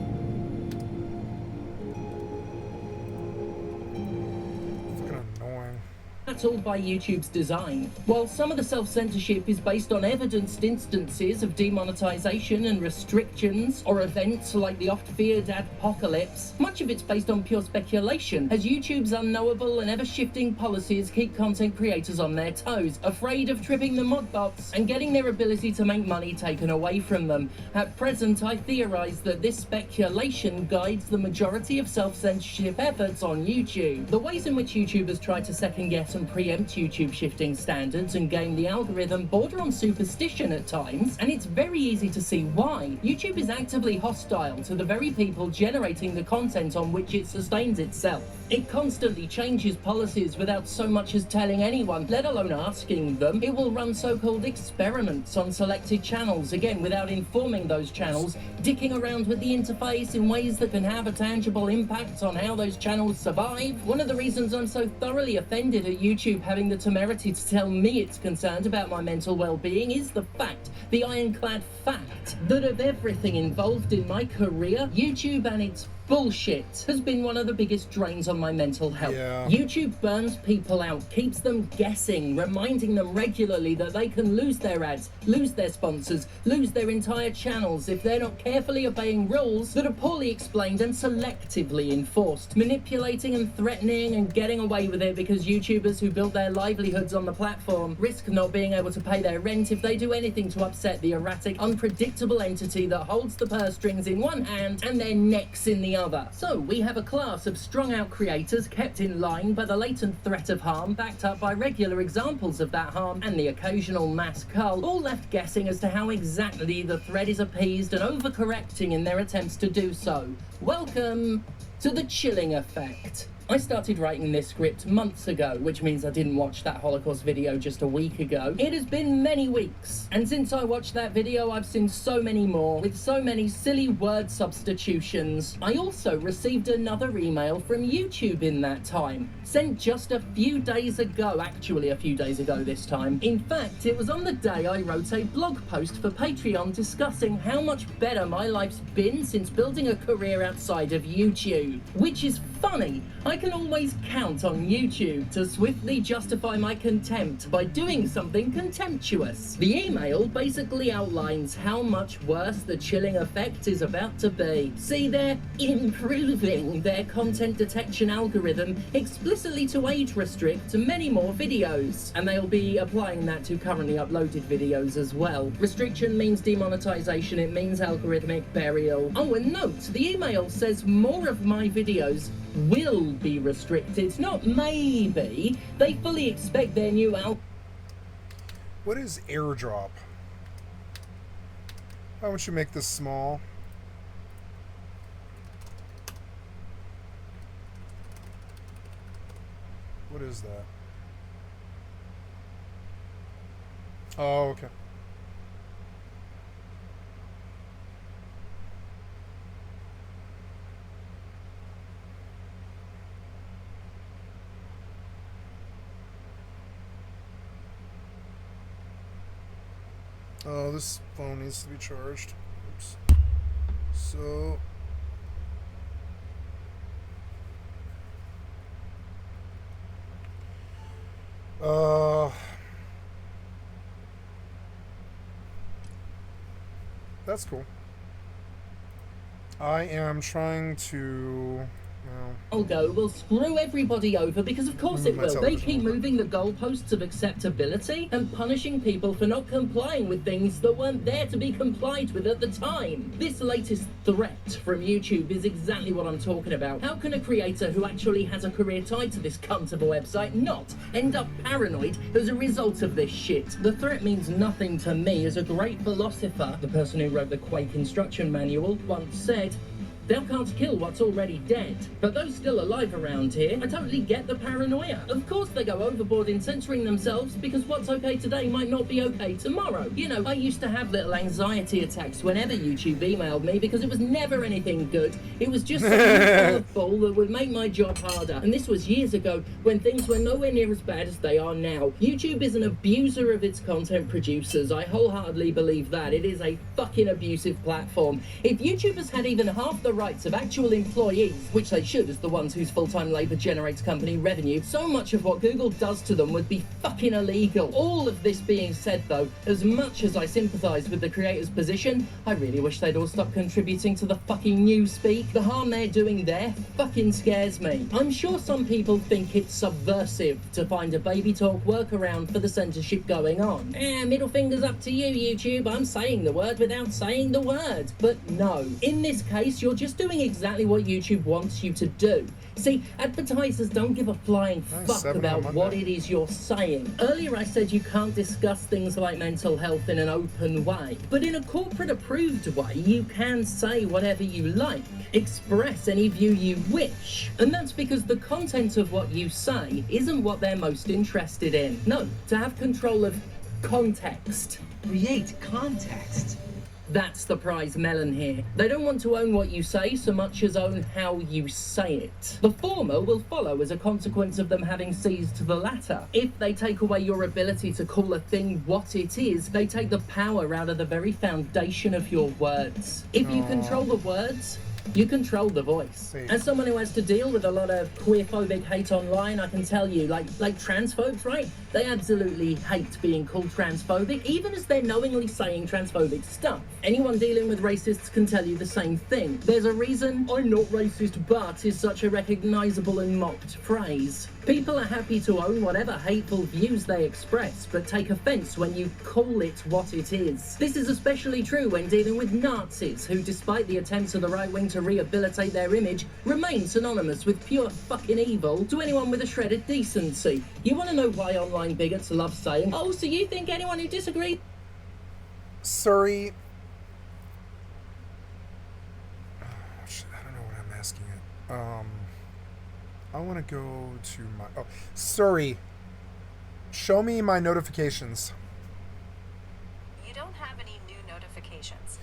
Fucking annoying. That's all by YouTube's design. While some of the self-censorship is based on evidenced instances of demonetization and restrictions, or events like the oft-feared adpocalypse, much of it's based on pure speculation, as YouTube's unknowable and ever-shifting policies keep content creators on their toes, afraid of tripping the mod bots and getting their ability to make money taken away from them. At present, I theorize that this speculation guides the majority of self-censorship efforts on YouTube. The ways in which YouTubers try to second-guess and preempt YouTube shifting standards and game the algorithm border on superstition at times, and it's very easy to see why. YouTube is actively hostile to the very people generating the content on which it sustains itself. It constantly changes policies without so much as telling anyone, let alone asking them. It will run so-called experiments on selected channels, again without informing those channels, dicking around with the interface in ways that can have a tangible impact on how those channels survive. One of the reasons I'm so thoroughly offended at YouTube having the temerity to tell me it's concerned about my mental well-being is the fact, the ironclad fact, that of everything involved in my career, YouTube and its bullshit has been one of the biggest drains on my mental health. Yeah. YouTube burns people out, keeps them guessing, reminding them regularly that they can lose their ads, lose their sponsors, lose their entire channels if they're not carefully obeying rules that are poorly explained and selectively enforced, manipulating and threatening and getting away with it because YouTubers who build their livelihoods on the platform risk not being able to pay their rent if they do anything to upset the erratic, unpredictable entity that holds the purse strings in one hand and their necks in the other. So we have a class of strung-out creators kept in line by the latent threat of harm, backed up by regular examples of that harm and the occasional mass cull, all left guessing as to how exactly the threat is appeased and overcorrecting in their attempts to do so. Welcome to the chilling effect. I started writing this script months ago, which means I didn't watch that Holocaust video just a week ago. It has been many weeks, and since I watched that video, I've seen so many more, with so many silly word substitutions. I also received another email from YouTube in that time, sent just a few days ago, actually a few days ago this time. In fact, it was on the day I wrote a blog post for Patreon discussing how much better my life's been since building a career outside of YouTube. Which is funny. I can always count on YouTube to swiftly justify my contempt by doing something contemptuous. The email basically outlines how much worse the chilling effect is about to be. See, they're improving their content detection algorithm explicitly to age restrict many more videos, and they'll be applying that to currently uploaded videos as well. Restriction means demonetization, it means algorithmic burial. Oh, and note, the email says more of my videos will be restricted, not maybe. They fully expect their new What is airdrop? Why don't you make this small? What is that? Oh, okay. Oh, this phone needs to be charged. Oops. So... That's cool. I am trying to... Algo will screw everybody over because of course it My will. They television. keep moving the goalposts of acceptability and punishing people for not complying with things that weren't there to be complied with at the time. This latest threat from YouTube is exactly what I'm talking about. How can a creator who actually has a career tied to this cunt of a website not end up paranoid as a result of this shit? The threat means nothing to me. As a great philosopher, the person who wrote the Quake instruction manual, once said, "Thou can't kill what's already dead." But those still alive around here, I totally get the paranoia. Of course they go overboard in censoring themselves because what's okay today might not be okay tomorrow. You know, I used to have little anxiety attacks whenever YouTube emailed me because it was never anything good. It was just something full that would make my job harder. And this was years ago when things were nowhere near as bad as they are now. YouTube is an abuser of its content producers. I wholeheartedly believe that. It is a fucking abusive platform. If YouTubers had even half the rights of actual employees, which they should as the ones whose full-time labour generates company revenue, so much of what Google does to them would be fucking illegal. All of this being said though, as much as I sympathise with the creators' position, I really wish they'd all stop contributing to the fucking newspeak. The harm they're doing there fucking scares me. I'm sure some people think it's subversive to find a baby talk workaround for the censorship going on. Middle fingers up to you, YouTube. I'm saying the word without saying the word. But no. In this case, you're just doing exactly what YouTube wants you to do. See, advertisers don't give a flying fuck about what it is you're saying. Earlier I said you can't discuss things like mental health in an open way, but in a corporate approved way you can say whatever you like, express any view you wish. And that's because the content of what you say isn't what they're most interested in. No, to have control of context. Create context. That's the prize melon here. They don't want to own what you say so much as own how you say it. The former will follow as a consequence of them having seized the latter. If they take away your ability to call a thing what it is, they take the power out of the very foundation of your words. If you control the words, you control the voice. As someone who has to deal with a lot of queerphobic hate online, I can tell you, like transphobes, right? They absolutely hate being called transphobic, even as they're knowingly saying transphobic stuff. Anyone dealing with racists can tell you the same thing. There's a reason "I'm not racist but" is such a recognizable and mocked phrase. People are happy to own whatever hateful views they express, but take offense when you call it what it is. This is especially true when dealing with Nazis, who, despite the attempts of the right wing to rehabilitate their image, remain synonymous with pure fucking evil to anyone with a shred of decency. You want to know why online bigots love saying, "Oh, so you think anyone who disagrees..." Surrey. Oh, shit, I don't know what I'm asking it. I want to go to my... Oh, Surrey. Show me my notifications. You don't have any new notifications.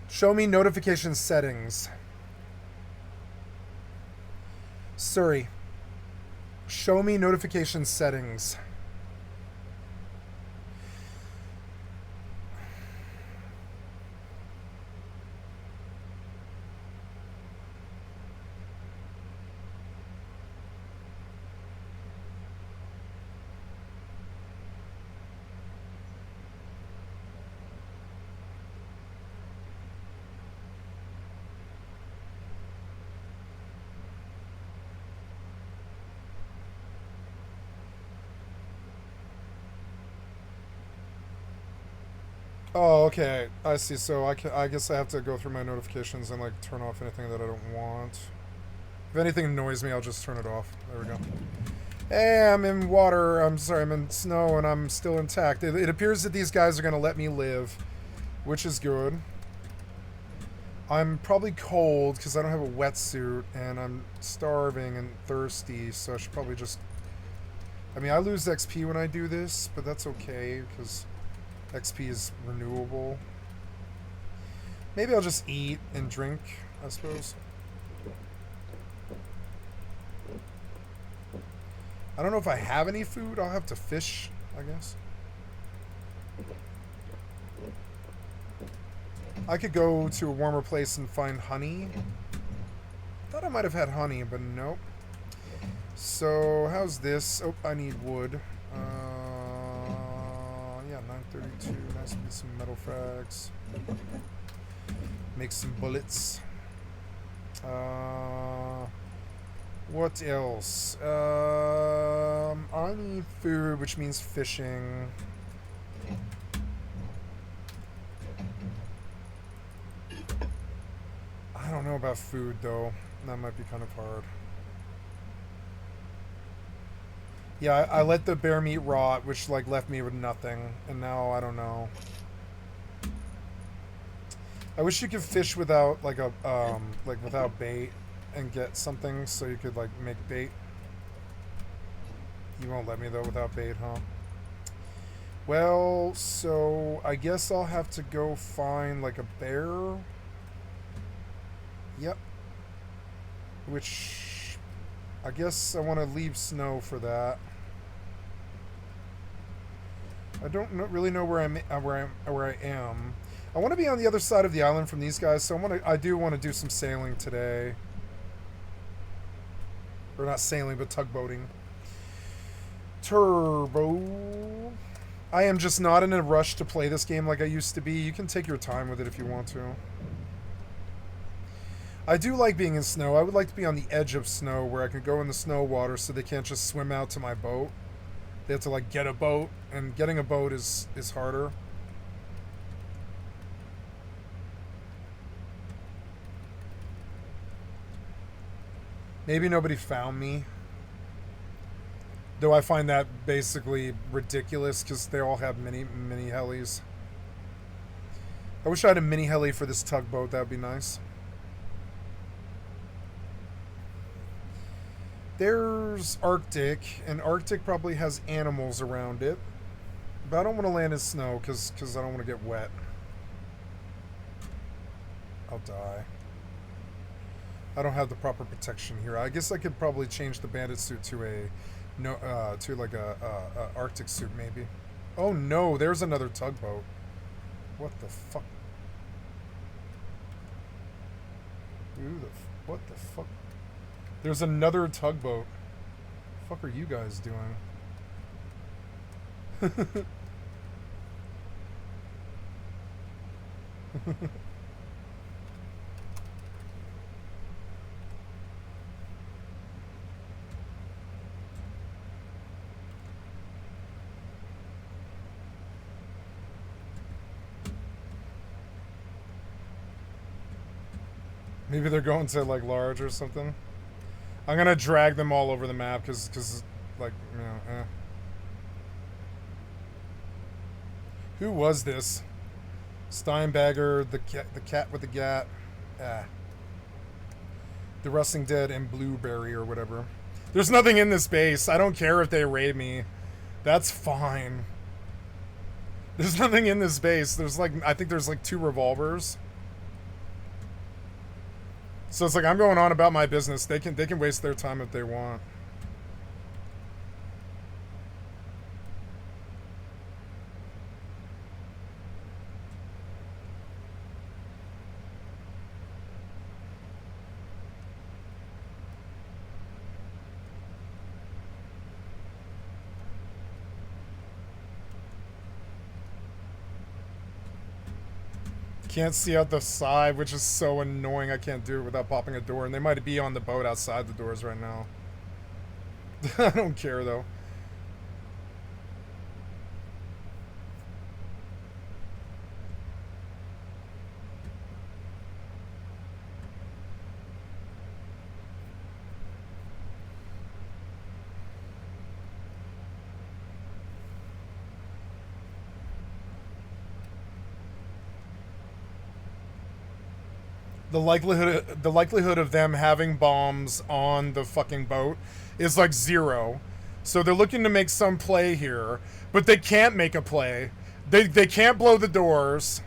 Show me notification settings. Surrey. Show me notification settings. Oh, okay. I see. So I guess I have to go through my notifications and like turn off anything that I don't want. If anything annoys me, I'll just turn it off. There we go. Hey, I'm in water. I'm sorry, I'm in snow and I'm still intact. It appears that these guys are going to let me live, which is good. I'm probably cold because I don't have a wetsuit and I'm starving and thirsty, so I should probably just... I mean, I lose XP when I do this, but that's okay because XP is renewable. Maybe I'll just eat and drink, I suppose. I don't know if I have any food. I'll have to fish, I guess. I could go to a warmer place and find honey. Thought I might have had honey, but nope. So, how's this? Oh, I need wood. Yeah, 932. Nice to get some metal frags. Make some bullets. What else? I need food, which means fishing. I don't know about food, though. That might be kind of hard. Yeah, I let the bear meat rot, which like left me with nothing, and now I don't know. I wish you could fish without like a like without bait and get something so you could like make bait. You won't let me though without bait, huh? Well, so I guess I'll have to go find like a bear. Yep. Which I guess I want to leave snow for that. I don't really know where I am. I want to be on the other side of the island from these guys, so I do want to do some sailing today. Or not sailing, but tugboating. Turbo. I am just not in a rush to play this game like I used to be. You can take your time with it if you want to. I do like being in snow. I would like to be on the edge of snow where I can go in the snow water so they can't just swim out to my boat. They have to like get a boat, and getting a boat is harder. Maybe nobody found me. Though I find that basically ridiculous because they all have mini helis. I wish I had a mini heli for this tugboat. That would be nice. There's Arctic, and Arctic probably has animals around it. But I don't want to land in snow because I don't want to get wet. I'll die. I don't have the proper protection here. I guess I could probably change the bandit suit to a to like a Arctic suit maybe. Oh no, there's another tugboat. What the fuck? What the fuck? There's another tugboat. The fuck are you guys doing? Maybe they're going to like large or something. I'm gonna drag them all over the map because like, you know, Who was this? Steinbagger, the cat with the gat. The Rustling Dead and Blueberry or whatever. There's nothing in this base. I don't care if they raid me. That's fine. There's nothing in this base. There's like, I think there's like 2 revolvers. So it's like I'm going on about my business. They can waste their time if they want. Can't see out the side, which is so annoying. I can't do it without popping a door, and they might be on the boat outside the doors right now. I don't care though. The likelihood of them having bombs on the fucking boat is like 0. So they're looking to make some play here, but they can't make a play They can't blow the doors.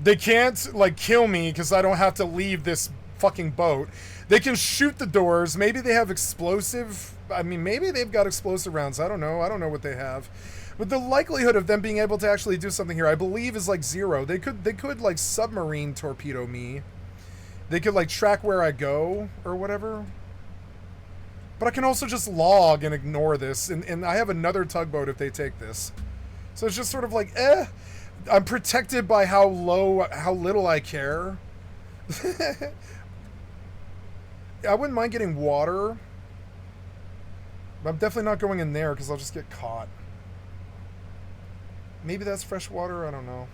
They can't, like, kill me because I don't have to leave this fucking boat. They can shoot the doors. Maybe they have explosive... I mean, maybe they've got explosive rounds. I don't know. I don't know what they have. But the likelihood of them being able to actually do something here, I believe, is, like, 0. They could, like, submarine torpedo me. They could, like, track where I go or whatever. But I can also just log and ignore this. And I have another tugboat if they take this. So it's just sort of like, I'm protected by how little I care. I wouldn't mind getting water. But I'm definitely not going in there because I'll just get caught. Maybe that's fresh water. I don't know.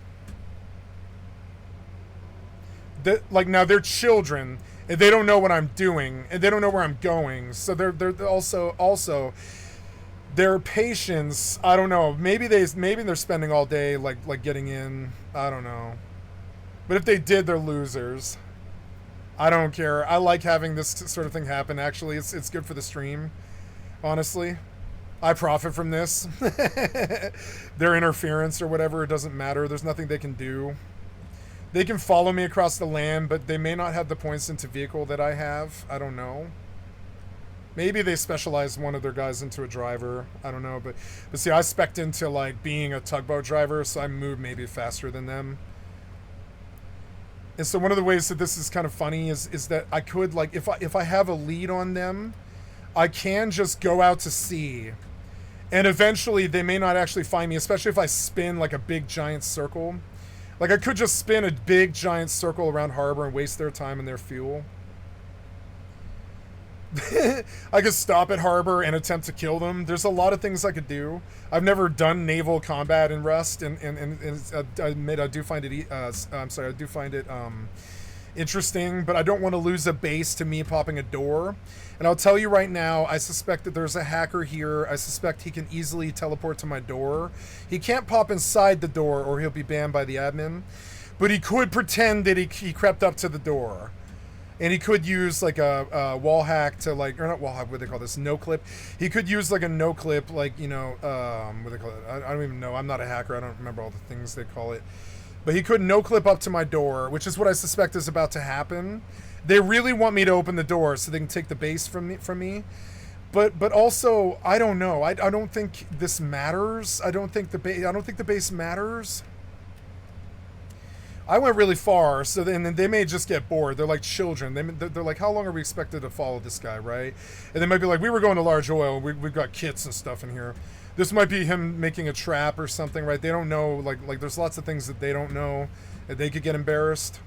Like, now they're children and they don't know what I'm doing and they don't know where I'm going. So they're also their patience. I don't know. Maybe they're spending all day like getting in. I don't know. But if they did, they're losers. I don't care. I like having this sort of thing happen. Actually, it's good for the stream. Honestly, I profit from this. Their interference or whatever, it doesn't matter. There's nothing they can do. They can follow me across the land, but they may not have the points into vehicle that I have. I don't know. Maybe they specialize one of their guys into a driver. I don't know, but see, I spec'd into like being a tugboat driver, so I move maybe faster than them. And so one of the ways that this is kind of funny is that I could, like, if I have a lead on them, I can just go out to sea. And eventually they may not actually find me, especially if I spin like a big giant circle. Like, I could just spin a big giant circle around harbor and waste their time and their fuel. I could stop at harbor and attempt to kill them. There's a lot of things I could do. I've never done naval combat in Rust, and I admit I do find it. I do find it interesting, but I don't want to lose a base to me popping a door. And I'll tell you right now, I suspect that there's a hacker here. I suspect he can easily teleport to my door. He can't pop inside the door, or he'll be banned by the admin. But he could pretend that he crept up to the door. And he could use like a wall hack to, like, or not wall hack, what do they call this? No clip. He could use like a no clip, like, you know, what do they call it? I don't even know. I'm not a hacker. I don't remember all the things they call it. But he could no clip up to my door, which is what I suspect is about to happen. They really want me to open the door so they can take the base from me. But also, I don't know. I don't think this matters. I don't think the base matters. I went really far, so then they may just get bored. They're like children. They're like, how long are we expected to follow this guy, right? And they might be like, we were going to large oil. We've got kits and stuff in here. This might be him making a trap or something, right? They don't know. Like there's lots of things that they don't know. That they could get embarrassed.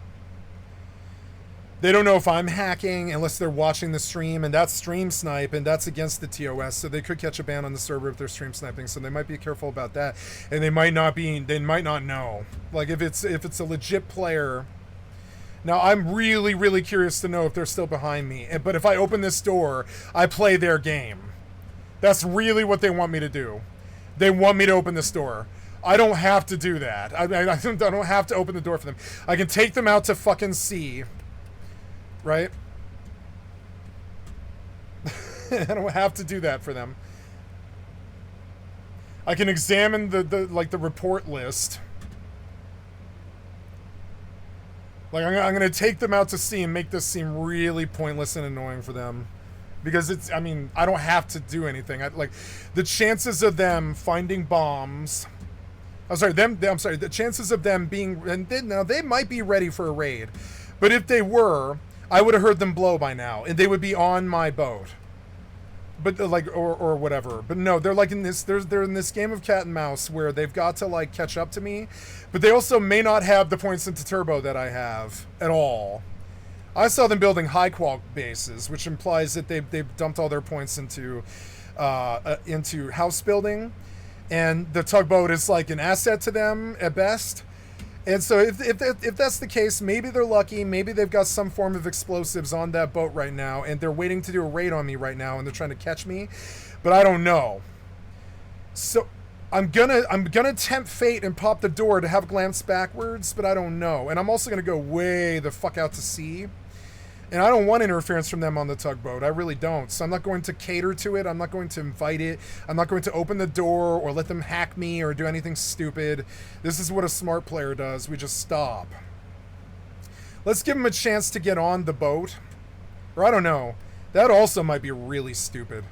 They don't know if I'm hacking unless they're watching the stream, and that's stream snipe, and that's against the TOS, so they could catch a ban on the server if they're stream sniping, so they might be careful about that. And they might not know. Like, if it's a legit player. Now, I'm really, really curious to know if they're still behind me. But if I open this door, I play their game. That's really what they want me to do. They want me to open this door. I don't have to do that. I don't have to open the door for them. I can take them out to fucking sea. Right? I don't have to do that for them. I can examine the report list. Like, I'm gonna take them out to sea and make this seem really pointless and annoying for them. Because it's, I mean, I don't have to do anything. Like, the chances of them finding bombs... the chances of them being... now, they might be ready for a raid. But if they were... I would have heard them blow by now, and they would be on my boat. But like, or whatever. But no, they're like in this. They're in this game of cat and mouse where they've got to like catch up to me, but they also may not have the points into turbo that I have at all. I saw them building high qual bases, which implies that they've dumped all their points into house building, and the tugboat is like an asset to them at best. And so if that's the case, maybe they're lucky. Maybe they've got some form of explosives on that boat right now, and they're waiting to do a raid on me right now, and they're trying to catch me. But I don't know. So I'm gonna tempt fate and pop the door to have glance backwards, but I don't know. And I'm also gonna go way the fuck out to sea. And I don't want interference from them on the tugboat. I really don't. So I'm not going to cater to it. I'm not going to invite it. I'm not going to open the door or let them hack me or do anything stupid. This is what a smart player does. We just stop. Let's give them a chance to get on the boat. Or I don't know. That also might be really stupid.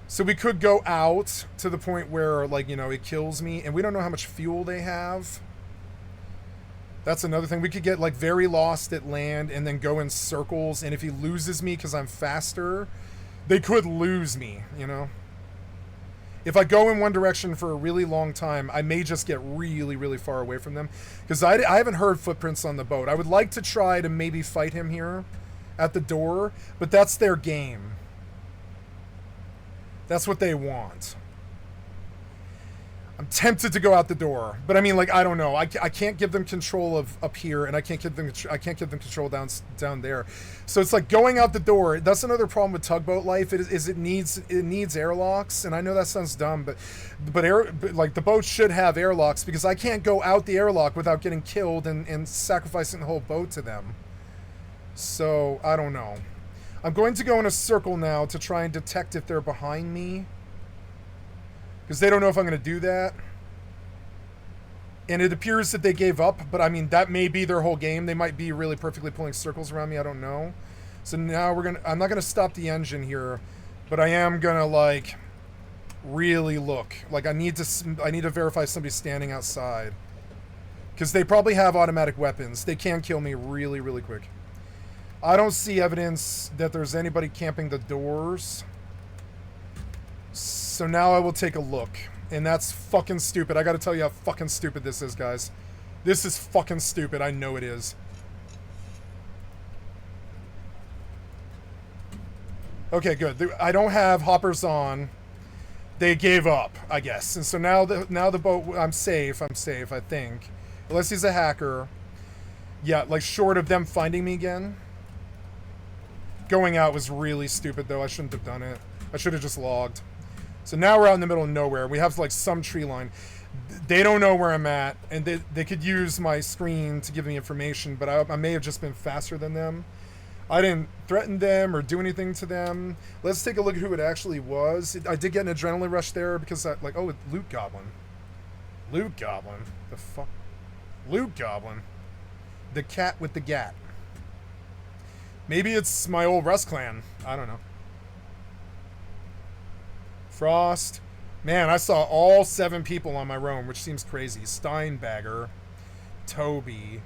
So we could go out to the point where, like, you know, it kills me. And we don't know how much fuel they have. That's another thing. We could get, like, very lost at land and then go in circles. And if he loses me because I'm faster, they could lose me, you know? If I go in one direction for a really long time, I may just get really, really far away from them. Because I haven't heard footprints on the boat. I would like to try to maybe fight him here at the door, but that's their game. That's what they want. I'm tempted to go out the door, but I mean, like, I don't know. I can't give them control of up here, and I can't give them control down there. So it's like going out the door. That's another problem with tugboat life. It needs airlocks, and I know that sounds dumb, but like the boat should have airlocks because I can't go out the airlock without getting killed and sacrificing the whole boat to them. So I don't know. I'm going to go in a circle now to try and detect if they're behind me. Because they don't know if I'm going to do that. And it appears that they gave up, but I mean, that may be their whole game. They might be really perfectly pulling circles around me, I don't know. So now I'm not going to stop the engine here, but I am going to, like, really look. Like, I need to verify somebody's standing outside. Because they probably have automatic weapons. They can kill me really, really quick. I don't see evidence that there's anybody camping the doors. So now I will take a look. And that's fucking stupid. I gotta tell you how fucking stupid this is, guys. This is fucking stupid. I know it is. Okay, good. I don't have hoppers on. They gave up, I guess. And so now the boat... I'm safe, I think. Unless he's a hacker. Yeah, like, short of them finding me again. Going out was really stupid, though. I shouldn't have done it. I should have just logged. So now we're out in the middle of nowhere. We have, like, some tree line. They don't know where I'm at, and they could use my screen to give me information, but I may have just been faster than them. I didn't threaten them or do anything to them. Let's take a look at who it actually was. I did get an adrenaline rush there because, oh, Loot Goblin. Loot Goblin. The fuck? Loot Goblin. The cat with the gat. Maybe it's my old Rust clan. I don't know. Frost. Man, I saw all 7 people on my roam, which seems crazy. Steinbagger, Toby,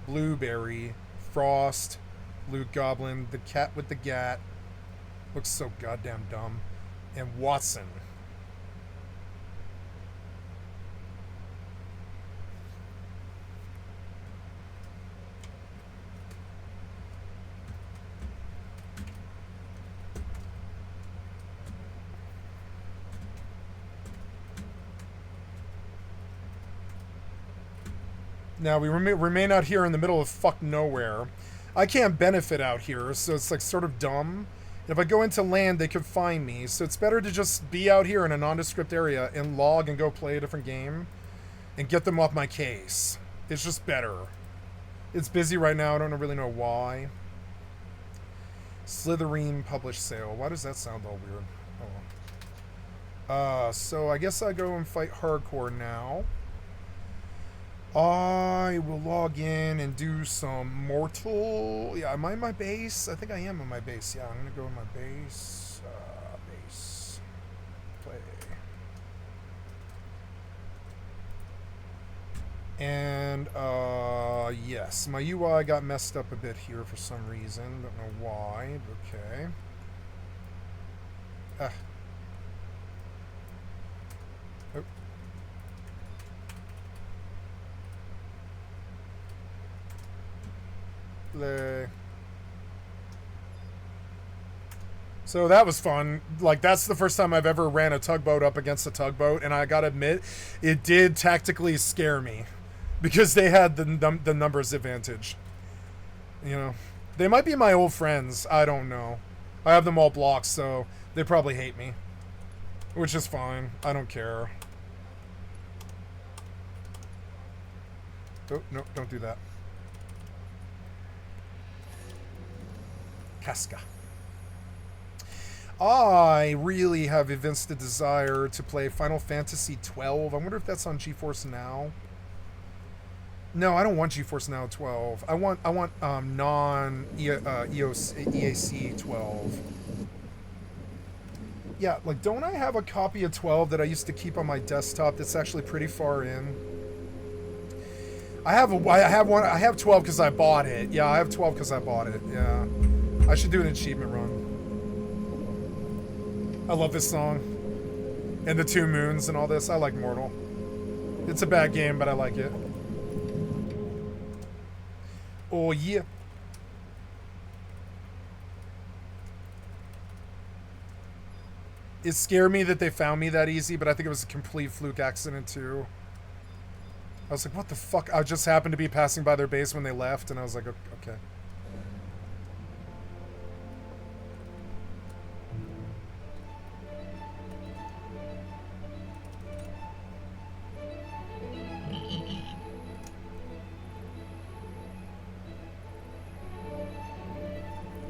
Blueberry, Frost, Loot Goblin, the cat with the gat. Looks so goddamn dumb. And Watson. Now, we remain out here in the middle of fuck nowhere. I can't benefit out here, so it's, like, sort of dumb. If I go into land, they could find me. So it's better to just be out here in a nondescript area and log and go play a different game and get them off my case. It's just better. It's busy right now. I don't really know why. Slytherin published sale. Why does that sound all weird? Oh. So I guess I go and fight hardcore now. I will log in and do some mortal... Yeah, am I in my base? I think I am in my base. Yeah, I'm going to go in my base. Base. Play. And, yes. My UI got messed up a bit here for some reason. Don't know why. Okay. Ah. Oh. So that was fun. Like, that's the first time I've ever ran a tugboat up against a tugboat, and I gotta admit, it did tactically scare me because they had the numbers advantage. You know, they might be my old friends. I don't know. I have them all blocked, so they probably hate me, which is fine. I don't care. Oh, no, don't do that. Casca. I really have evinced a desire to play Final Fantasy 12. I wonder if that's on GeForce Now. No, I don't want GeForce Now 12. I want non EAC 12. Yeah, like, don't I have a copy of 12 that I used to keep on my desktop that's actually pretty far in? I have 12 because I bought it. Yeah, I have 12 because I bought it. Yeah. I should do an achievement run. I love this song. And the 2 moons and all this. I like Mortal. It's a bad game, but I like it. Oh, yeah. It scared me that they found me that easy, but I think it was a complete fluke accident, too. I was like, what the fuck? I just happened to be passing by their base when they left, and I was like, okay.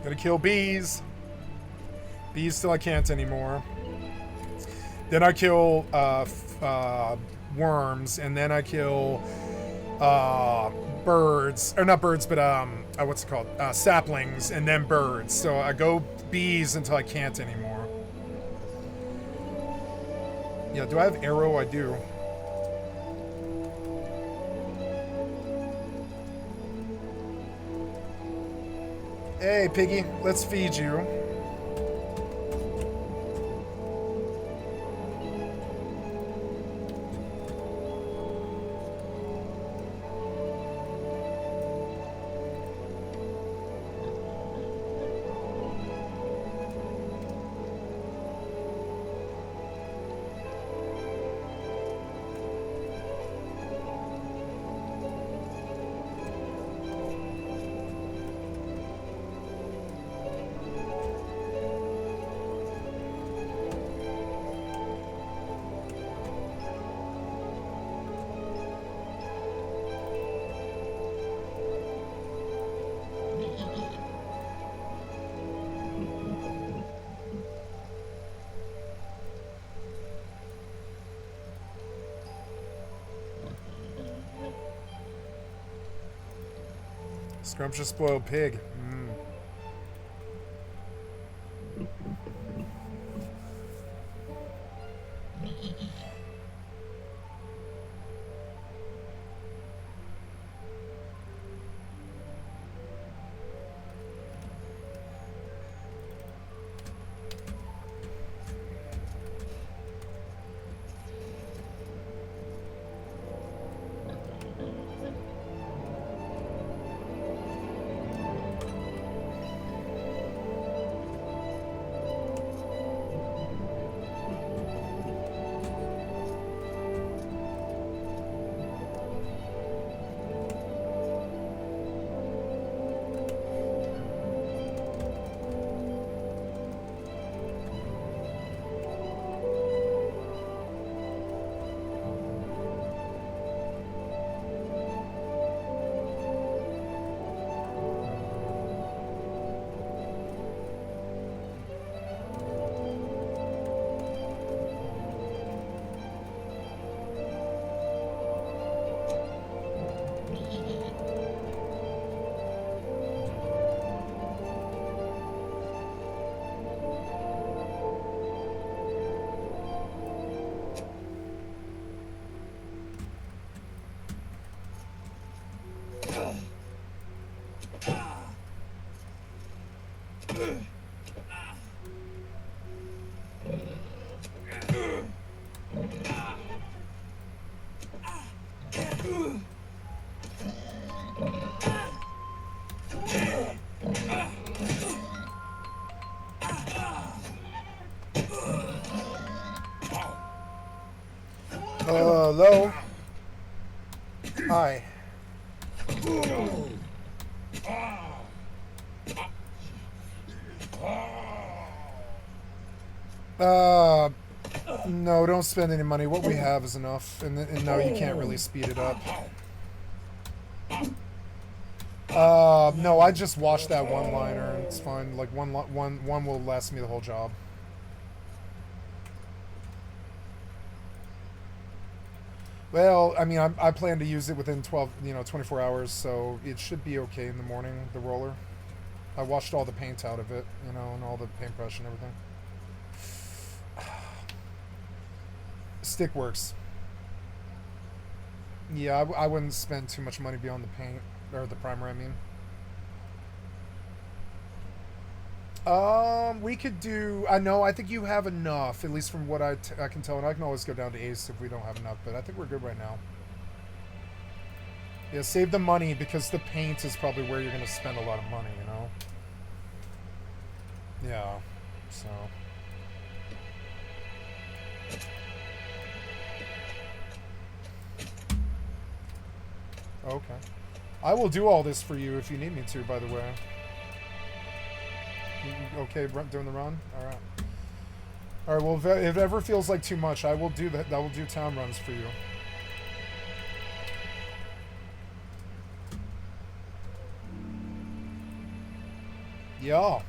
Gotta kill bees. Bees till I can't anymore. Then I kill worms, and then I kill birds, or not birds, but what's it called? Saplings, and then birds. So I go bees until I can't anymore. Yeah, do I have arrow? I do. Hey, piggy, let's feed you. Scrumptious spoiled pig. Hello? Hi. No, don't spend any money. What we have is enough. And no, you can't really speed it up. No, I just watched that one-liner. It's fine. Like, one will last me the whole job. Well, I mean, I plan to use it within 24 hours, so it should be okay in the morning, the roller. I washed all the paint out of it, and all the paintbrush and everything. Stick works. Yeah, I wouldn't spend too much money beyond the paint, or the primer, I mean. We could do... I think you have enough, at least from what I can tell, and I can always go down to Ace if we don't have enough, but I think we're good right now. Yeah, save the money, because the paint is probably where you're going to spend a lot of money, Yeah, so... Okay. I will do all this for you if you need me to, by the way. Okay, doing the run? Alright. Alright, well, if it ever feels like too much, I will do that. I will do town runs for you. Yeah.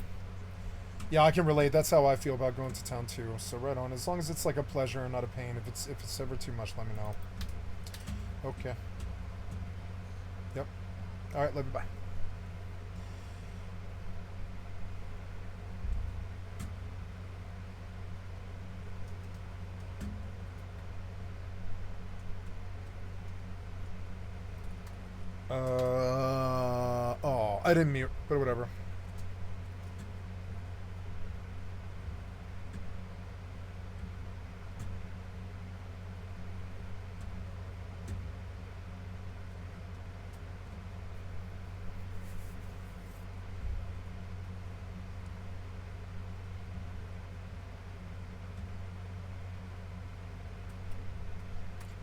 Yeah, I can relate. That's how I feel about going to town, too. So, right on. As long as it's like a pleasure and not a pain. If it's ever too much, let me know. Okay. Yep. Alright, love you, bye. Oh, I didn't mute, but whatever.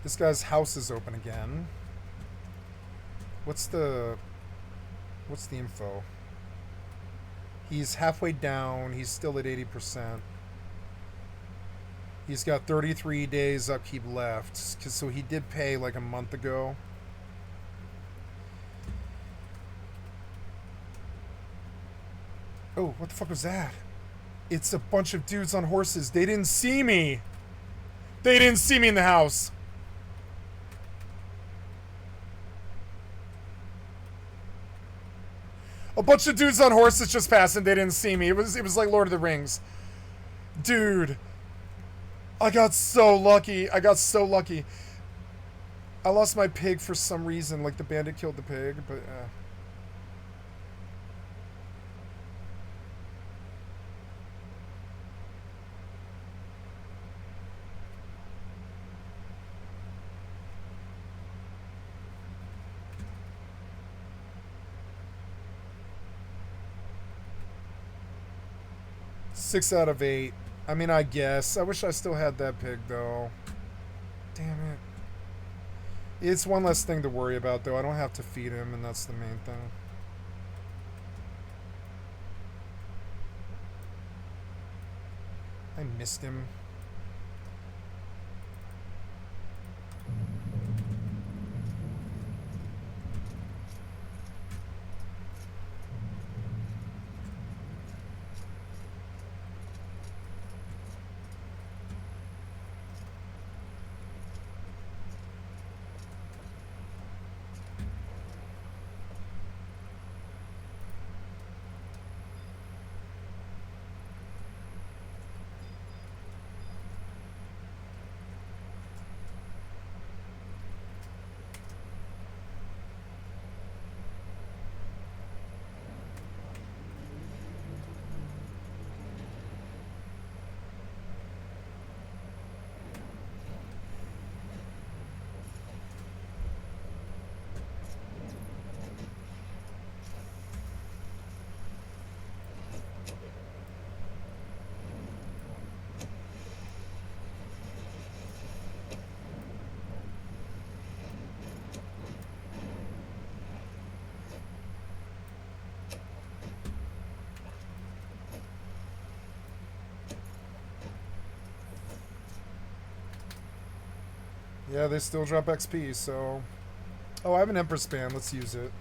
This guy's house is open again. What's the info? He's halfway down. He's still at 80%. He's got 33 days upkeep left. So he did pay like a month ago. Oh, what the fuck was that? It's a bunch of dudes on horses. They didn't see me. They didn't see me in the house. A bunch of dudes on horses just passed and they didn't see me. It was like Lord of the Rings. Dude. I got so lucky. I got so lucky. I lost my pig for some reason. Like the bandit killed the pig, but... 6 out of 8. I mean, I guess. I wish I still had that pig, though. Damn it. It's one less thing to worry about, though. I don't have to feed him, and that's the main thing. I missed him. Yeah, they still drop XP, so... Oh, I have an Empress band. Let's use it.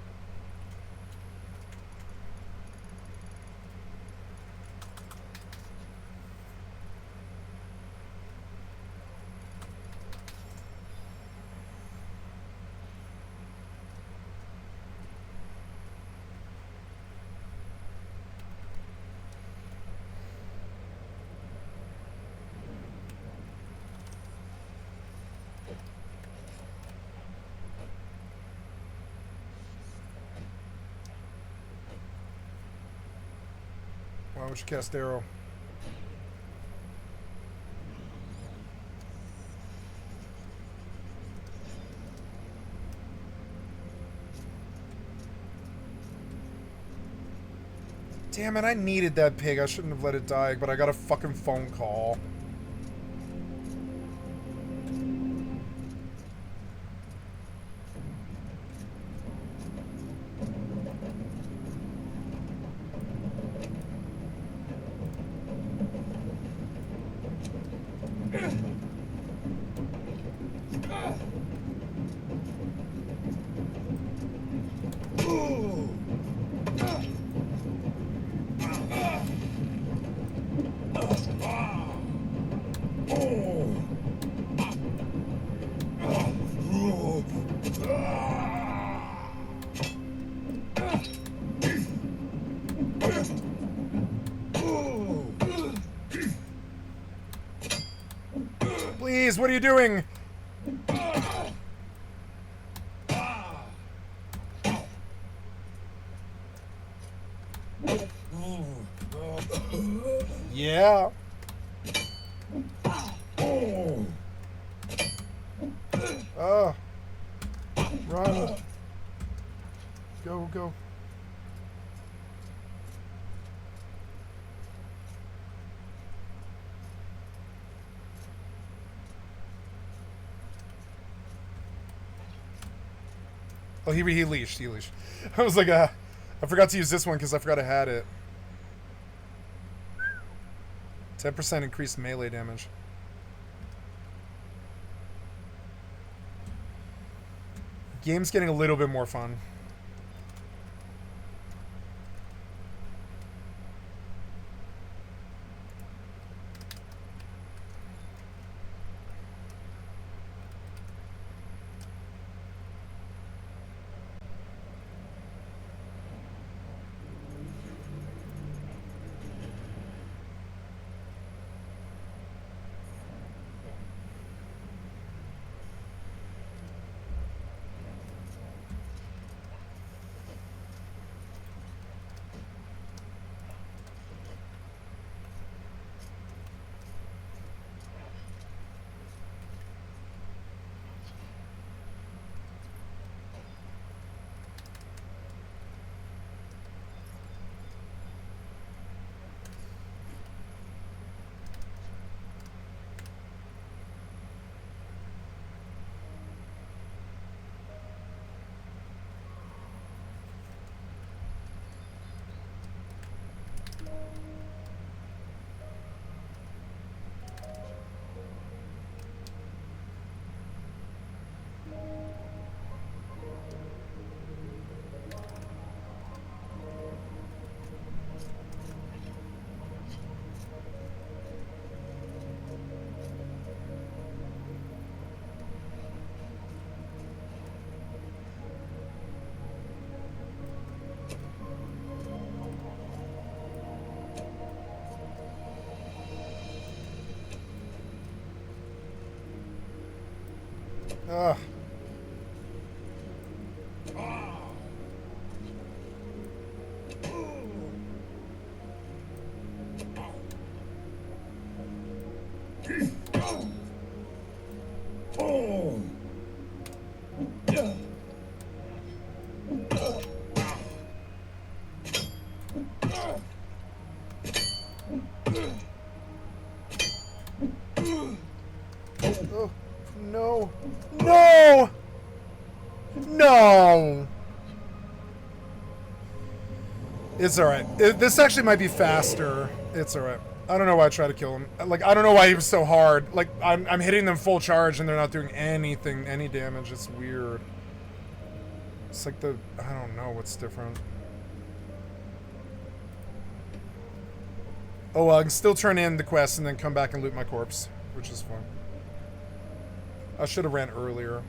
we should cast arrow. Damn it, I needed that pig. I shouldn't have let it die, but I got a fucking phone call. Please, what are you doing? Yeah. Oh. Run. Go, go. Oh, he leashed. He leashed. I was like, I forgot to use this one because I forgot I had it. 10% increased melee damage. Game's getting a little bit more fun. Ugh. Oh, no. No! No! It's alright. This actually might be faster. It's alright. I don't know why I tried to kill him. Like, I don't know why he was so hard. Like, I'm hitting them full charge and they're not doing anything, any damage. It's weird. It's like I don't know what's different. Oh, well, I can still turn in the quest and then come back and loot my corpse, which is fun. I should have ran earlier.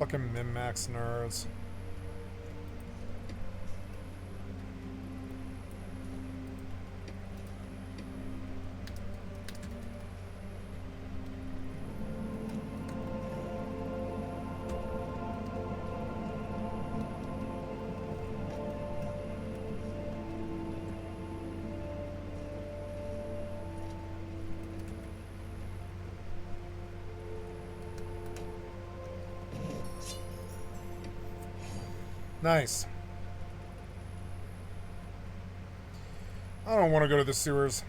Fucking min-max nerds. Nice. I don't want to go to the sewers.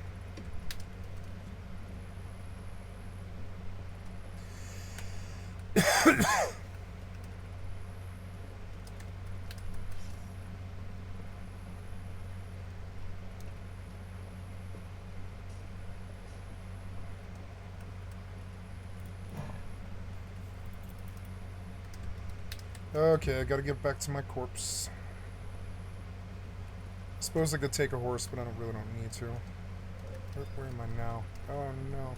Okay, I gotta get back to my corpse. I suppose I could take a horse, but I really don't need to. Where am I now? Oh no.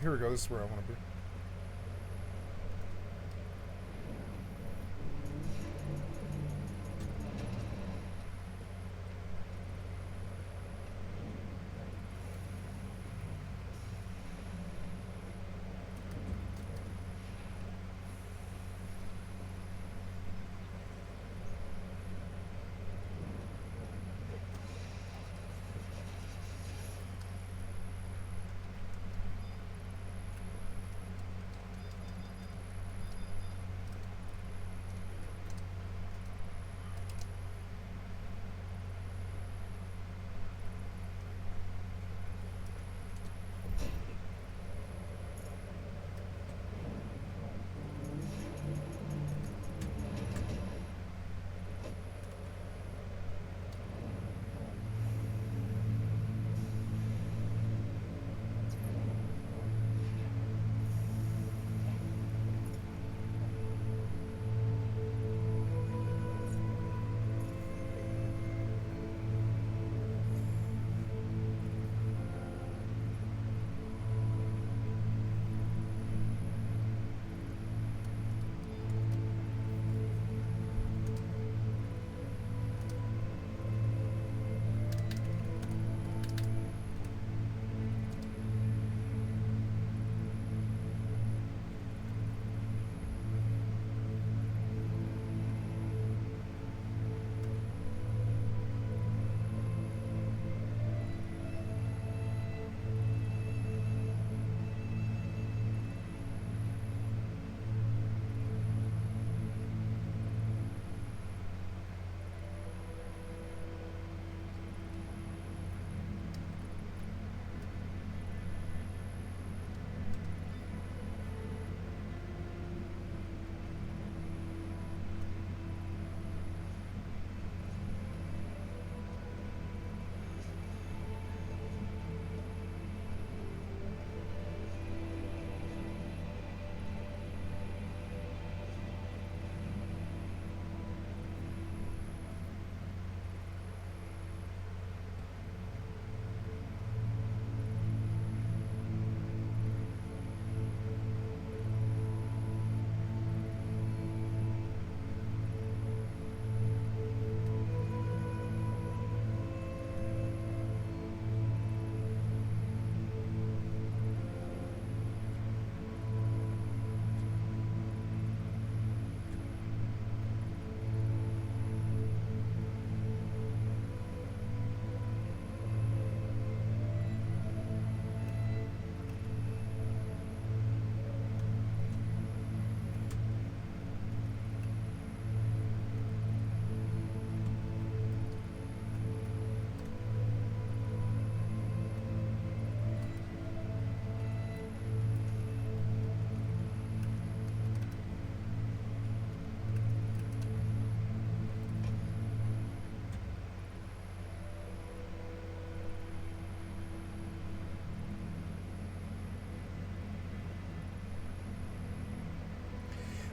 Here we go, this is where I want to be.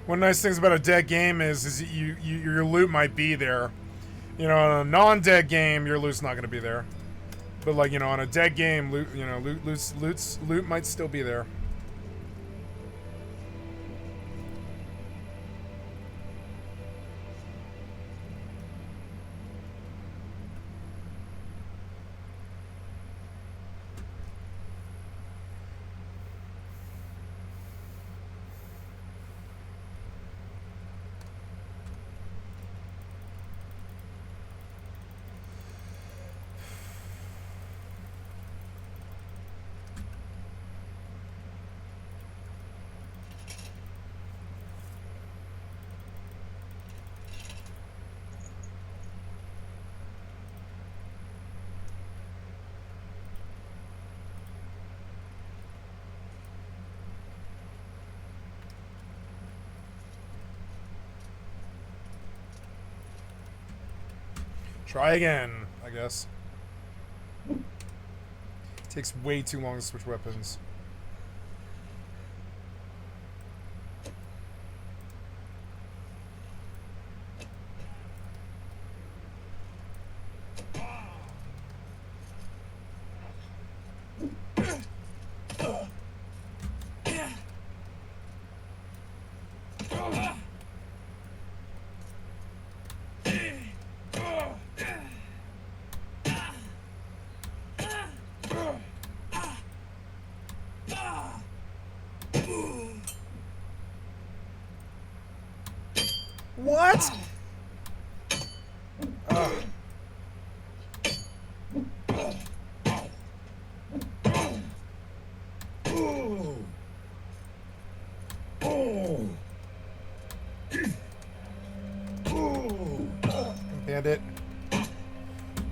One nice thing about a dead game is your loot might be there. You know, on a non-dead game, your loot's not going to be there. But like, you know, on a dead game, loot might still be there. Try again, I guess. Takes way too long to switch weapons. What? Bandit.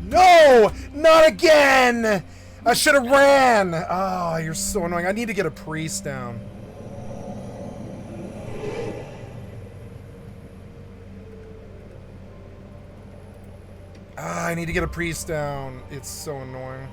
No! Not again! I should have ran! Oh, you're so annoying. I need to get a priest down. I need to get a priest down. It's so annoying.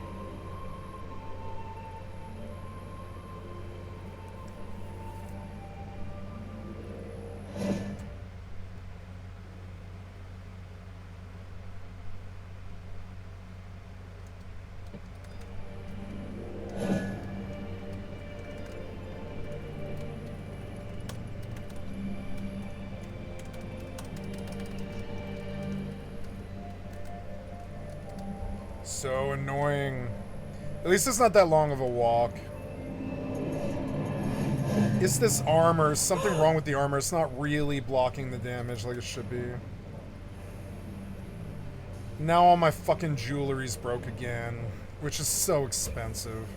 So annoying. At least it's not that long of a walk. It's this armor. Something wrong with the armor. It's not really blocking the damage like it should be. Now all my fucking jewelry's broke again, which is so expensive.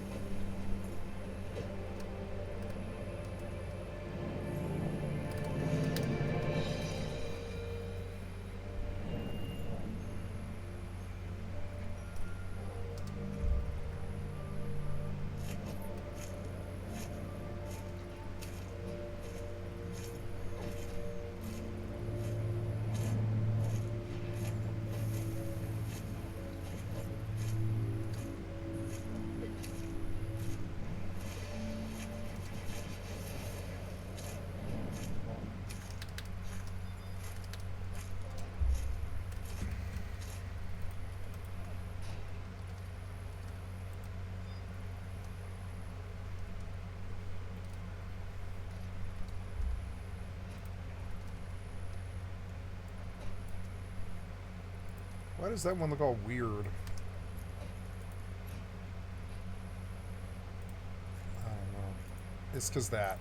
Why does that one look all weird? I don't know. It's because that.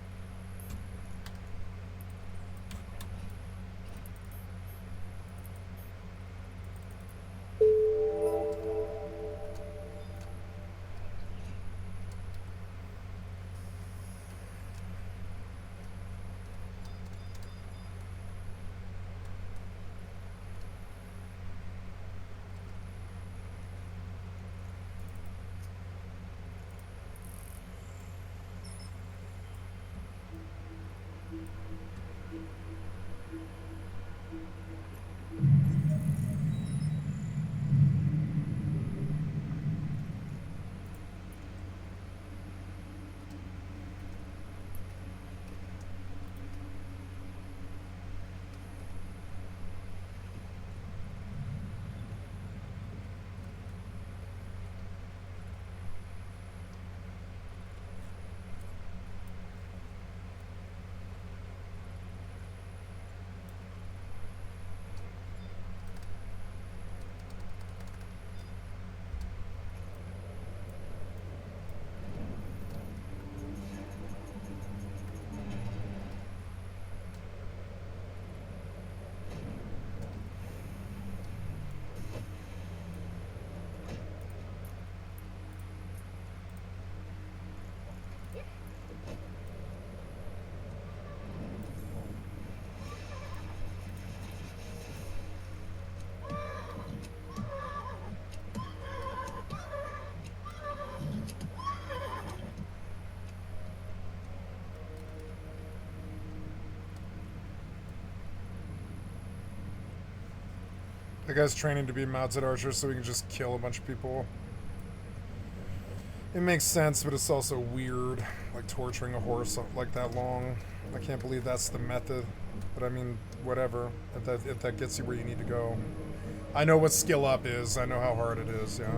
The guy's training to be mounted archer so he can just kill a bunch of people. It makes sense, but it's also weird, like torturing a horse like that long. I can't believe that's the method. But I mean, whatever. If that gets you where you need to go. I know what skill up is. I know how hard it is, yeah.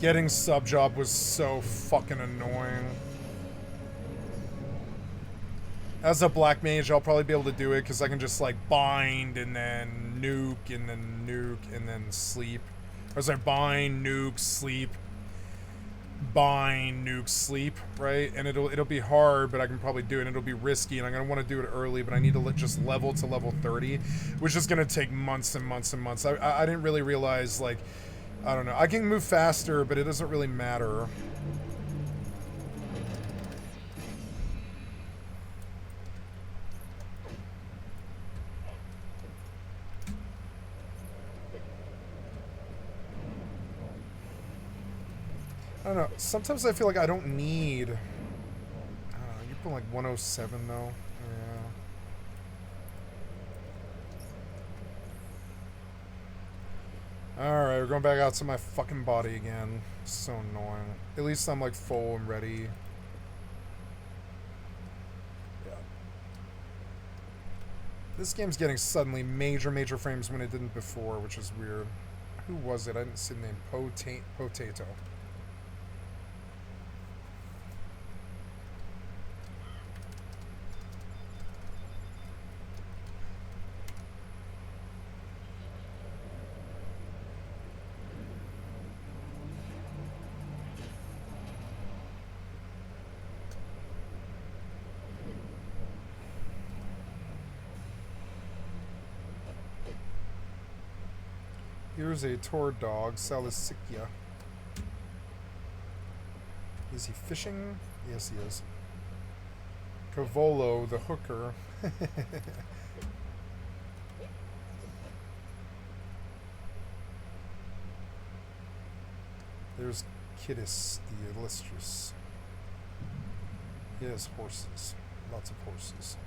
Getting sub job was so fucking annoying. As a black mage, I'll probably be able to do it because I can just like bind and then nuke and then nuke and then sleep. Or is I bind, nuke, sleep, bind, nuke, sleep, right? And it'll be hard, but I can probably do it. And it'll be risky, and I'm gonna want to do it early, but I need to just level to level 30, which is gonna take months and months and months. I didn't really realize, like, I don't know. I can move faster, but it doesn't really matter. I don't know. Sometimes I feel like I don't need... you put like 107 though. Yeah. Alright, we're going back out to my fucking body again. So annoying. At least I'm like full and ready. Yeah. This game's getting suddenly major frames when it didn't before, which is weird. Who was it? I didn't see the name. Potato. Here's a tour dog, Salicicia. Is he fishing? Yes, he is. Cavolo, the hooker. There's Kittis, the illustrious. He has horses. Lots of horses.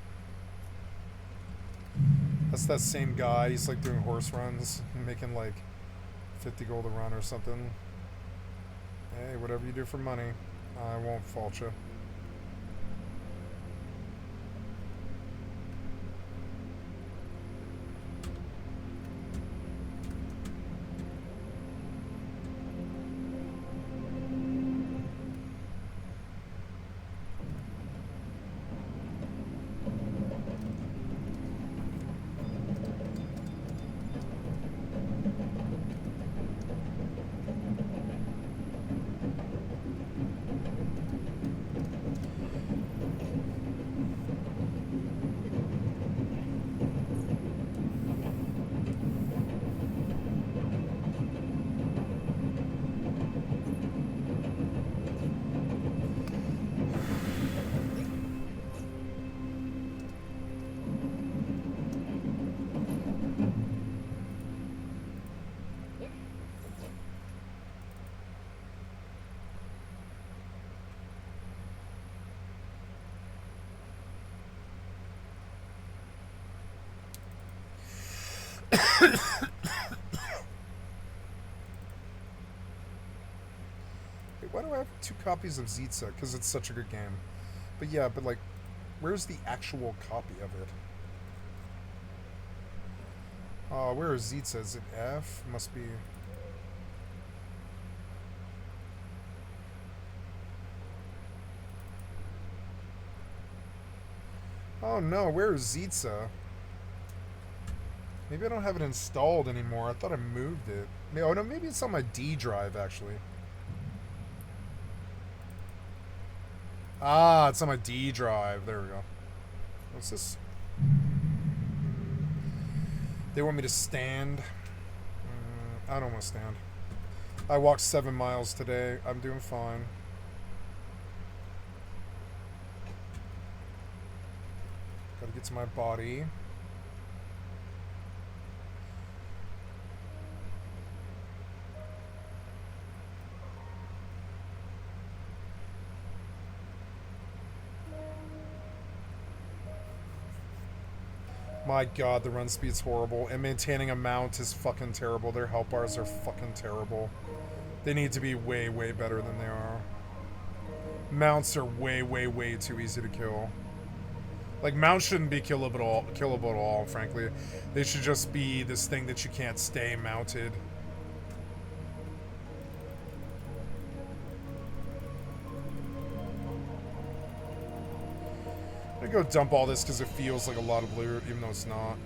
That's that same guy. He's like doing horse runs, making like 50 gold a run or something. Hey, whatever you do for money, I won't fault you. Wait, why do I have 2 copies of Zitza? Because it's such a good game. But yeah, but like, where's the actual copy of it? Where is Zitza? Is it F? Must be... Oh no, where is Zitza? Maybe I don't have it installed anymore. I thought I moved it. Oh no, maybe it's on my D drive actually. Ah, it's on my D drive. There we go. What's this? They want me to stand. I don't want to stand. I walked 7 miles today. I'm doing fine. Gotta get to my body. My god, the run speed's horrible, and maintaining a mount is fucking terrible. Their health bars are fucking terrible. They need to be way, way better than they are. Mounts are way, way, way too easy to kill. Like, mounts shouldn't be killable at all, frankly. They should just be this thing that you can't stay mounted. I'm gonna go dump all this because it feels like a lot of loot, even though it's not.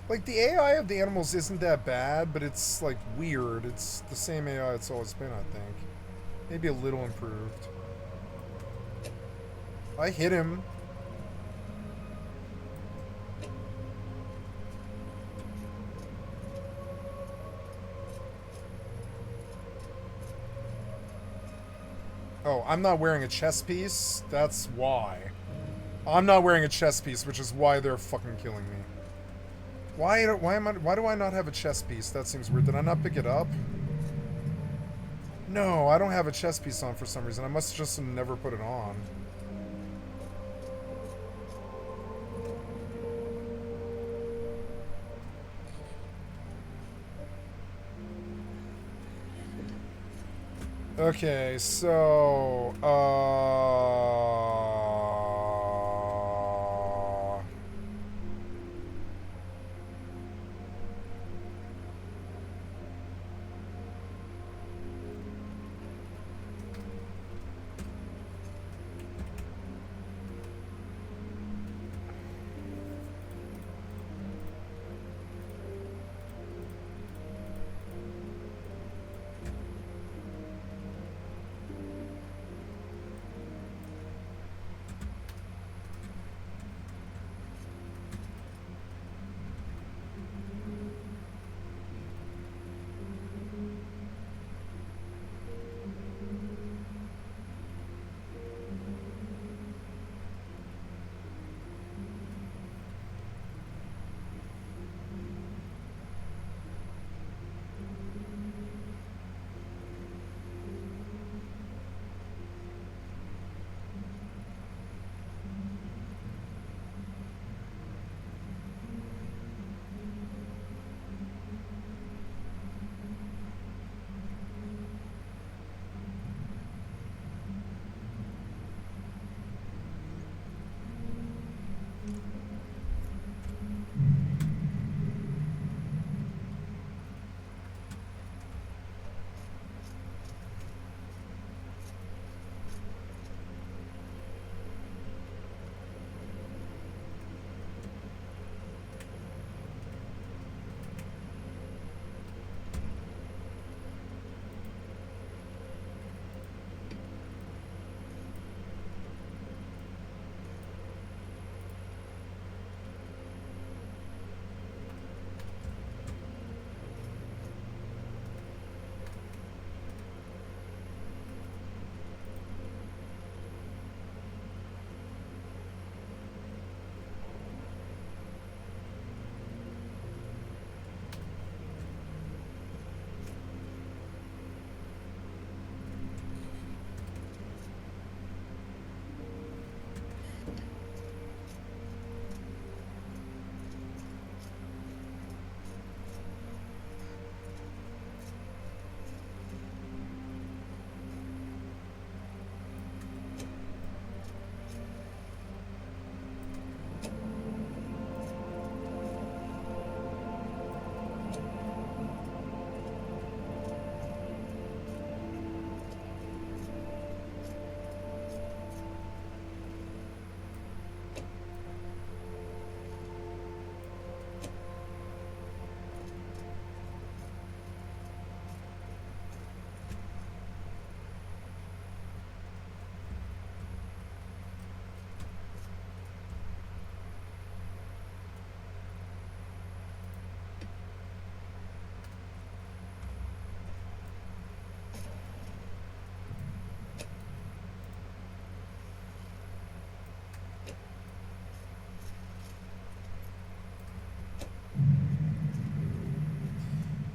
Like, the AI of the animals isn't that bad, but it's, like, weird. It's the same AI it's always been, I think. Maybe a little improved. I hit him. Oh, I'm not wearing a chest piece? That's why. I'm not wearing a chest piece, which is why they're fucking killing me. Why do I not have a chest piece? That seems weird. Did I not pick it up? No, I don't have a chest piece on for some reason. I must just never put it on. Okay, so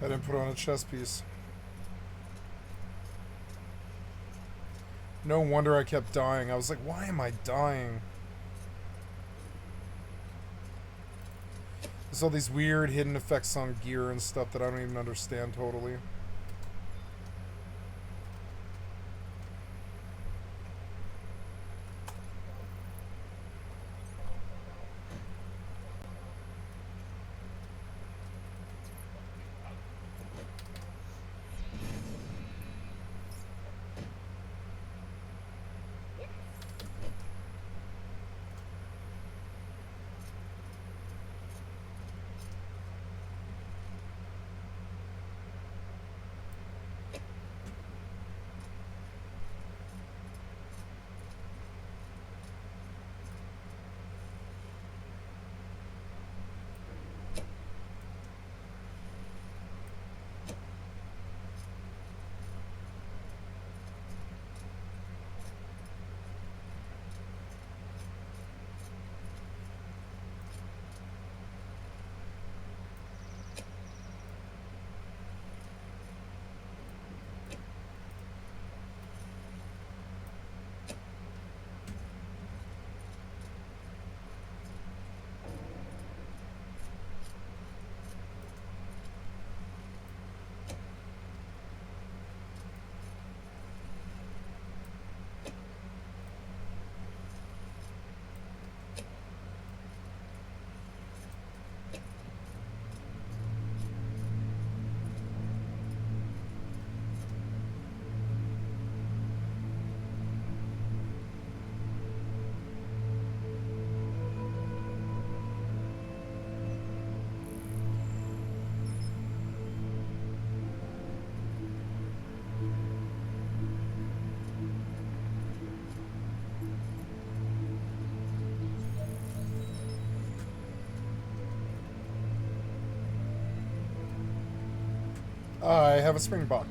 I didn't put on a chess piece. No wonder I kept dying. I was like, why am I dying? There's all these weird hidden effects on gear and stuff that I don't even understand totally. I have a springbuck.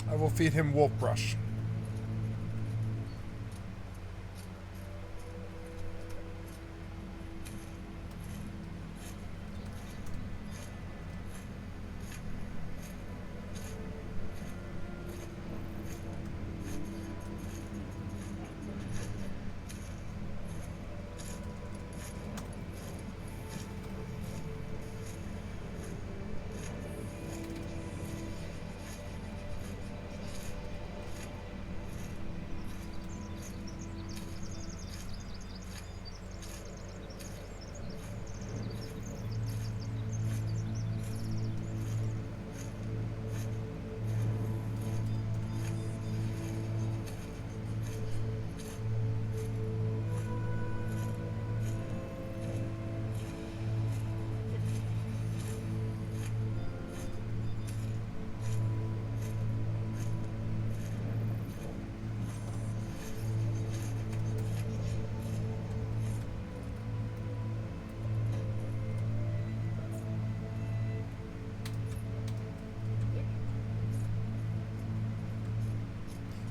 I will feed him wolf brush.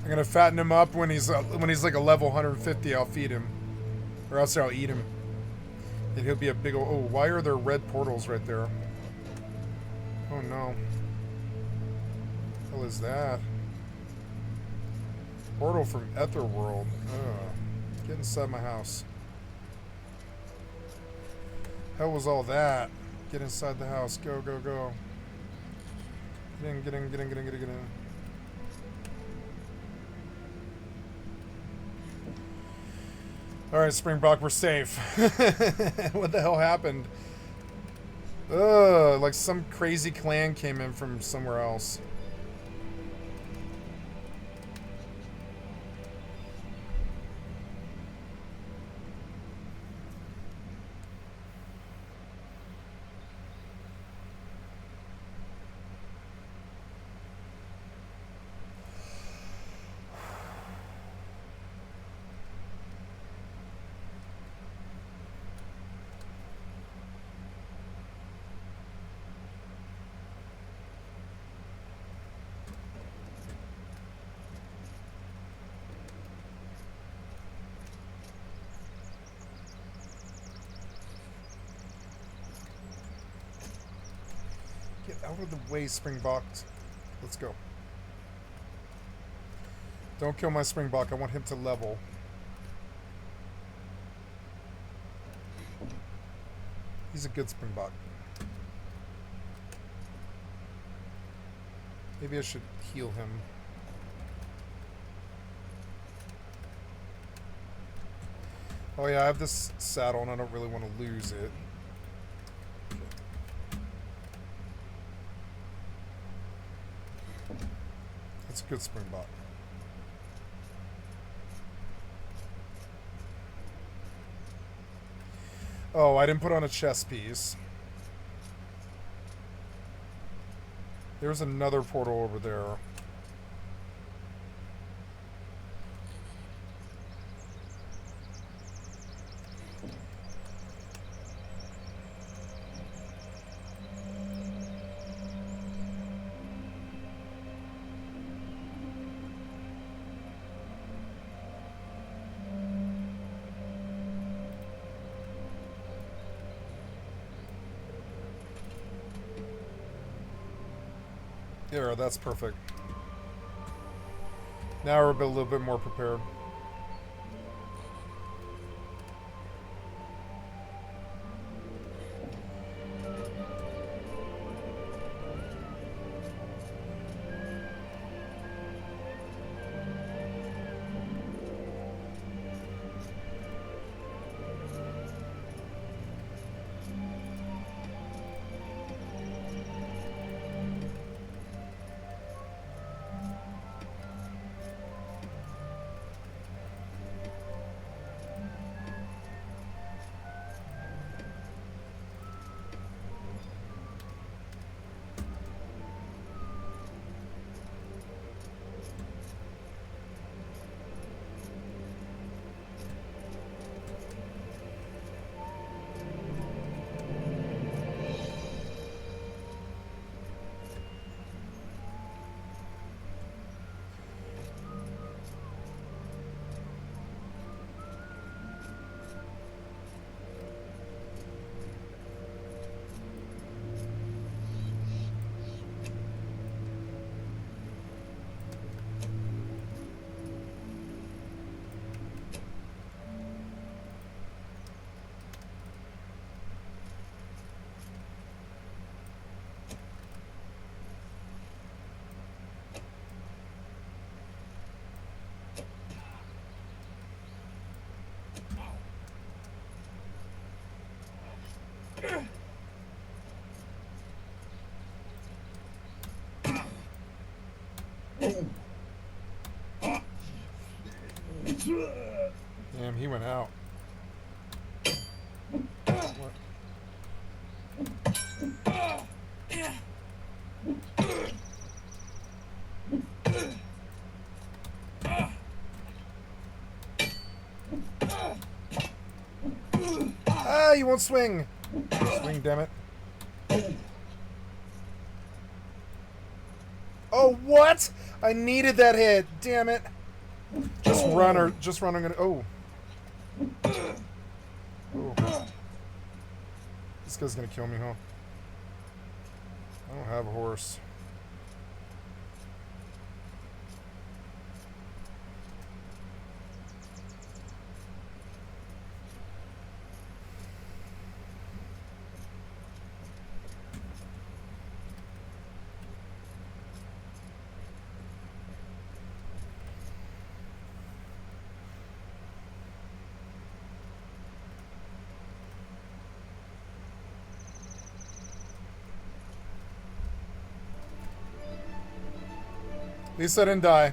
I'm gonna fatten him up when he's like a level 150. I'll feed him, or else I'll eat him, and he'll be a big old. Oh, why are there red portals right there? Oh no! What the hell is that? Portal from Etherworld. Ugh. Get inside my house. Hell was all that? Get inside the house. Go, go, go. Get in, get in, get in, get in, get in, get in. Alright, Springbok, we're safe. What the hell happened? Ugh, like some crazy clan came in from somewhere else. Out of the way, Springbok. Let's go. Don't kill my Springbok. I want him to level. He's a good Springbok. Maybe I should heal him. Oh yeah, I have this saddle and I don't really want to lose it. That's a good Springbok. Oh, I didn't put on a chess piece. There's another portal over there. There, that's perfect. Now we're a little bit more prepared. Damn, he went out. What? Ah, you won't swing. Swing, damn it. Oh, what? I needed that hit. Damn it. Just run or just run. I'm gonna. Oh. Oh. This guy's gonna kill me, huh? I don't have a horse. At least I didn't die.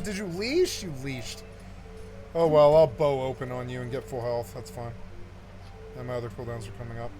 Did you leash? You leashed. Oh well, I'll bow open on you and get full health. That's fine. And my other cooldowns are coming up.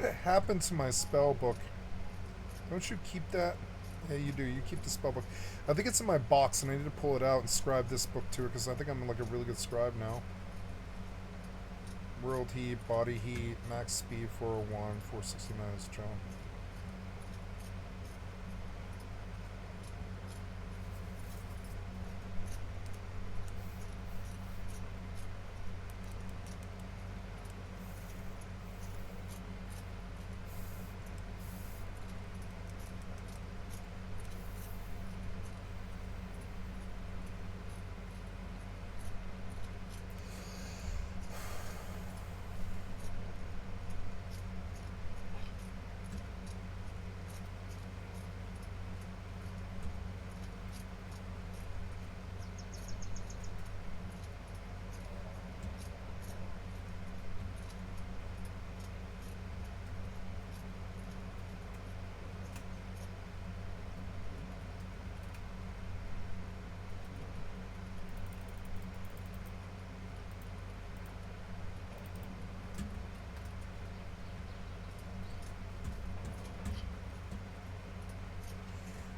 What happened to my spell book? Don't you keep that? Yeah, you do. You keep the spell book. I think it's in my box, and I need to pull it out and scribe this book to it, because I think I'm like a really good scribe now. World heat, body heat, max speed 401, 469 is John.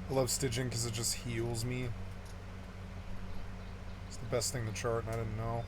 I love stitching because it just heals me. It's the best thing to chart, and I didn't know.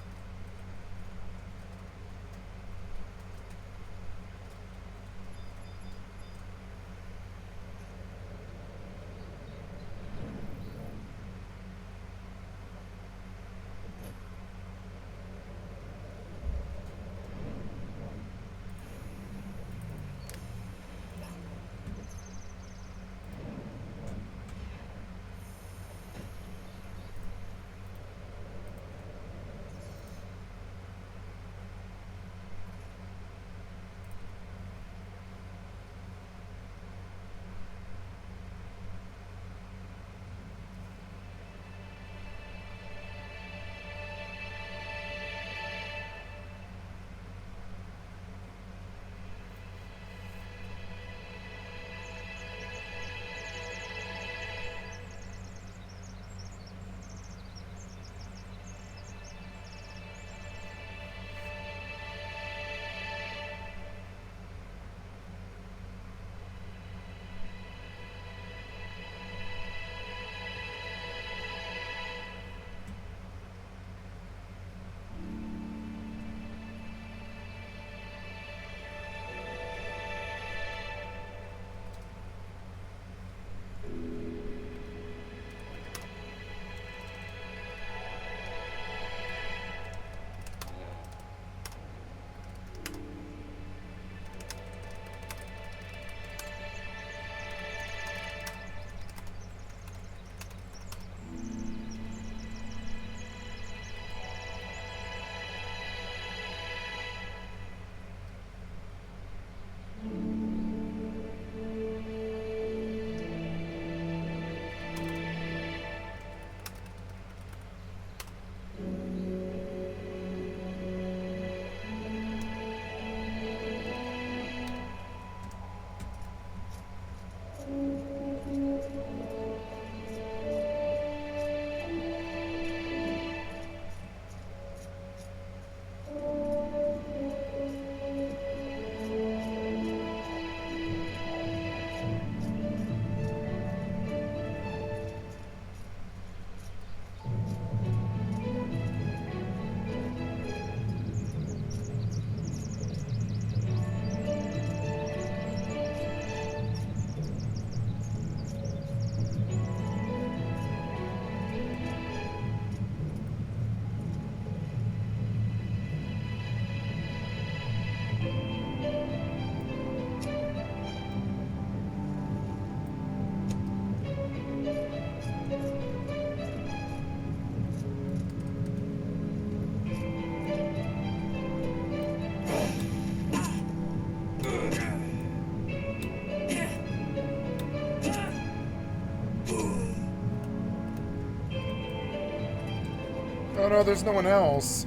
no, there's no one else.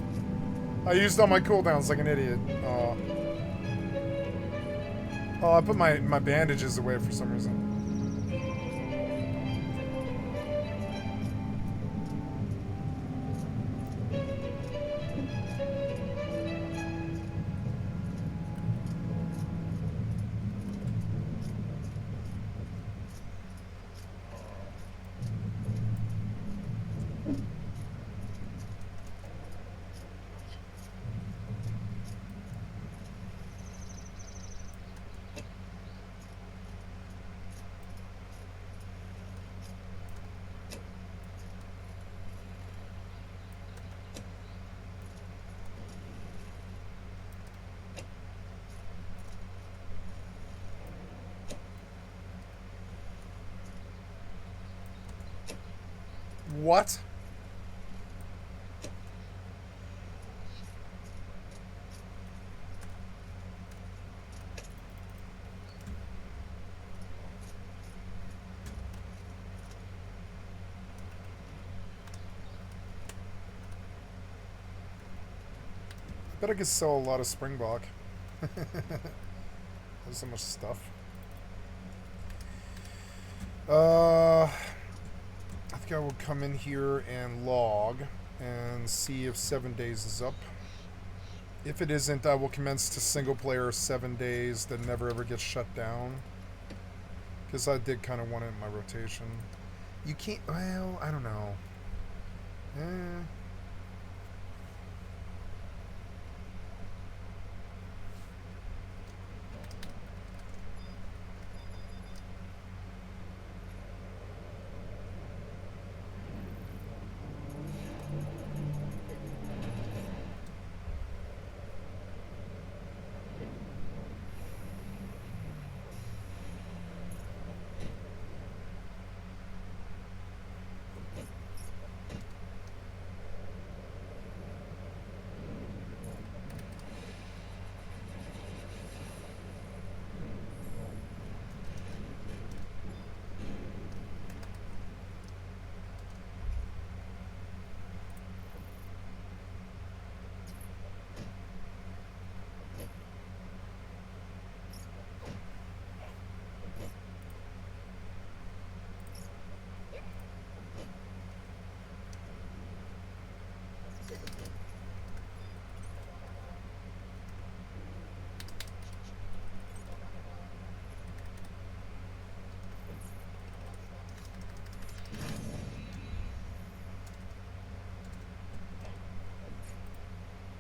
I used all my cooldowns like an idiot. Oh, I put my bandages away for some reason. What? Bet I could sell a lot of Springbok. There's so much stuff. I think I will come in here and log and see if 7 days is up. If it isn't, I will commence to single player 7 days that never ever gets shut down. Because I did kind of want it in my rotation. You can't, well, I don't know.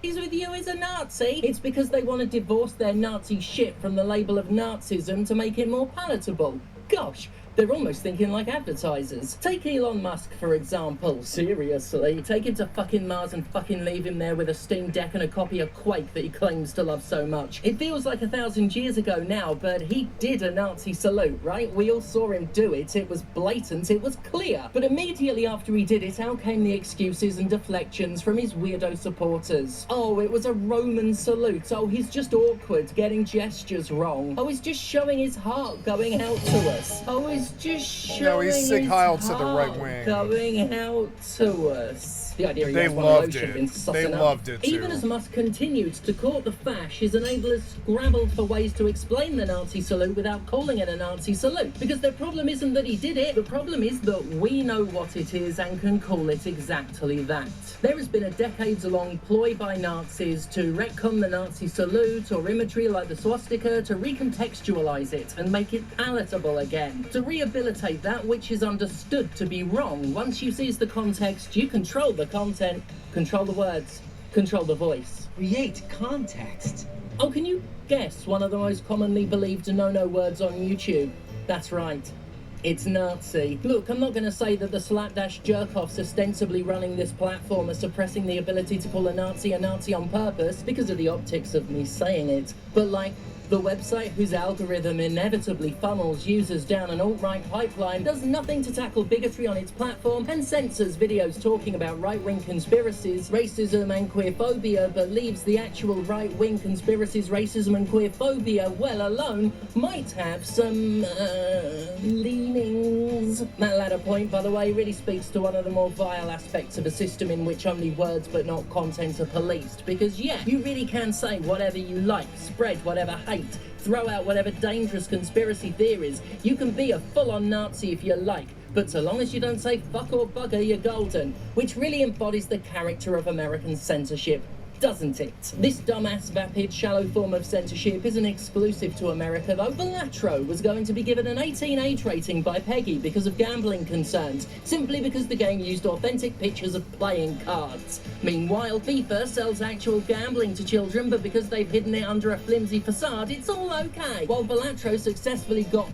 With you is a Nazi, it's because they want to divorce their Nazi shit from the label of Nazism to make it more palatable. Gosh, they're almost thinking like advertisers. Take Elon Musk, for example. Seriously, take him to fucking Mars and fucking leave him there with a Steam Deck and a copy of Quake that he claims to love so much. It feels like 1,000 years ago now, but he did a Nazi salute, right? We all saw him do it. It was blatant, it was clear. But immediately after he did it, out came the excuses and deflections from his weirdo supporters. Oh, it was a Roman salute. Oh, he's just awkward, getting gestures wrong. Oh, he's just showing his heart going out to us. Oh, he's just showing No, he's his Sig Heil to the heart right wing. going out to us. The idea They he won loved lotion it. been They sussing up. loved it, too. Even as Musk continued to court the fash, his enablers scrabbled for ways to explain the Nazi salute without calling it a Nazi salute. Because their problem isn't that he did it, the problem is that we know what it is and can call it exactly that. There has been a decades-long ploy by Nazis to retcon the Nazi salute or imagery like the swastika to recontextualize it and make it palatable again. To rehabilitate that which is understood to be wrong. Once you seize the context, you control the content, control the words, control the voice. Create context. Oh, can you guess one of the most commonly believed no-no words on YouTube? That's right. It's Nazi. Look, I'm not going to say that the slapdash jerk-offs ostensibly running this platform are suppressing the ability to call a Nazi on purpose because of the optics of me saying it. But, like, The website whose algorithm inevitably funnels users down an alt-right pipeline does nothing to tackle bigotry on its platform and censors videos talking about right-wing conspiracies, racism and queerphobia, but leaves the actual right-wing conspiracies, racism and queerphobia well alone, might have some, leanings. That latter point, by the way, really speaks to one of the more vile aspects of a system in which only words but not content are policed. Because yeah, you really can say whatever you like, spread whatever hate, throw out whatever dangerous conspiracy theories. You can be a full-on Nazi if you like, but so long as you don't say fuck or bugger, you're golden, which really embodies the character of American censorship, doesn't it? This dumbass, vapid, shallow form of censorship isn't exclusive to America, though. Balatro was going to be given an 18 age rating by Peggy because of gambling concerns, simply because the game used authentic pictures of playing cards. Meanwhile, FIFA sells actual gambling to children, but because they've hidden it under a flimsy facade, it's all okay. While Balatro successfully got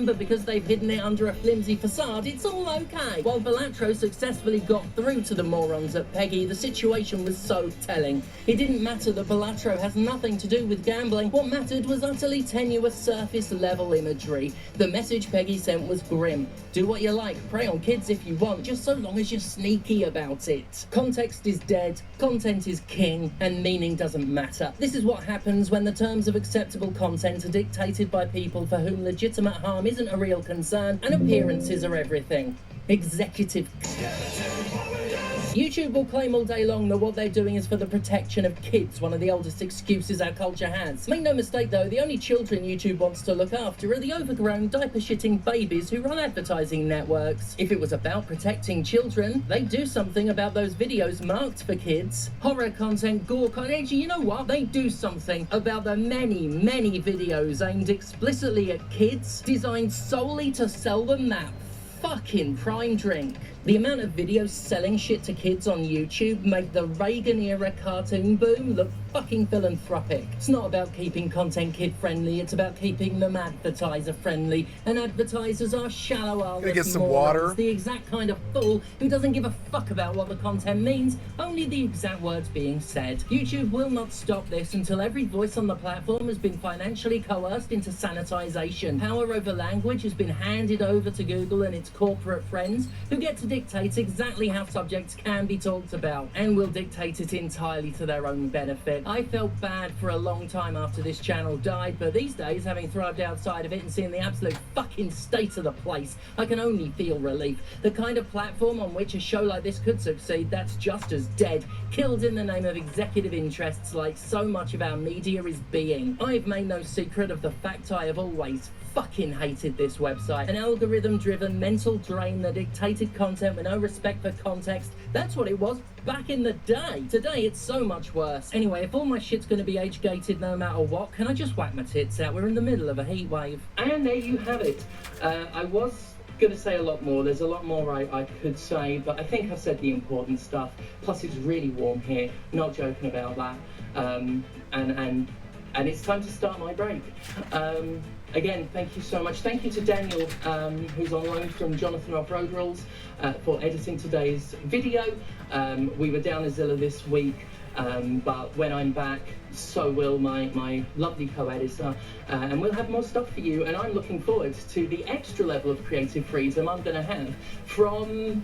but because they've hidden it under a flimsy facade, it's all okay. While Balatro successfully got through to the morons at Peggy, the situation was so telling. It didn't matter that Balatro has nothing to do with gambling. What mattered was utterly tenuous surface-level imagery. The message Peggy sent was grim. Do what you like, prey on kids if you want, just so long as you're sneaky about it. Context is dead, content is king, and meaning doesn't matter. This is what happens when the terms of acceptable content are dictated by people for whom legitimate harm isn't a real concern, and appearances are everything. Executive. YouTube will claim all day long that what they're doing is for the protection of kids, one of the oldest excuses our culture has. Make no mistake though, the only children YouTube wants to look after are the overgrown, diaper-shitting babies who run advertising networks. If it was about protecting children, they'd do something about those videos marked for kids. Horror content, gore content, you know what? They do something about the many, many videos aimed explicitly at kids, designed solely to sell them that fucking prime drink. The amount of videos selling shit to kids on YouTube make the Reagan-era cartoon boom look fucking philanthropic. It's not about keeping content kid-friendly, it's about keeping them advertiser-friendly. And advertisers are shallow, Gonna get some morons, water. the exact kind of fool who doesn't give a fuck about what the content means, only the exact words being said. YouTube will not stop this until every voice on the platform has been financially coerced into sanitization. Power over language has been handed over to Google and its corporate friends, who get to dictate exactly how subjects can be talked about, and will dictate it entirely to their own benefit. I felt bad for a long time after this channel died, but these days, having thrived outside of it and seeing the absolute fucking state of the place, I can only feel relief. The kind of platform on which a show like this could succeed, that's just as dead, killed in the name of executive interests like so much of our media is being. I've made no secret of the fact I have always fucking hated this website. An algorithm-driven mental drain that dictated content with no respect for context. That's what it was back in the day. Today, it's so much worse. Anyway, if all my shit's gonna be age-gated no matter what, can I just whack my tits out? We're in the middle of a heat wave. And there you have it. I was gonna say a lot more. There's a lot more I could say, but I think I've said the important stuff. Plus, it's really warm here. Not joking about that. And it's time to start my break. Again, thank you so much. Thank you to Daniel, who's on loan from Jonathan Off-Road Rules, for editing today's video. We were down at Zilla this week, but when I'm back, so will my lovely co-editor, and we'll have more stuff for you, and I'm looking forward to the extra level of creative freedom I'm going to have from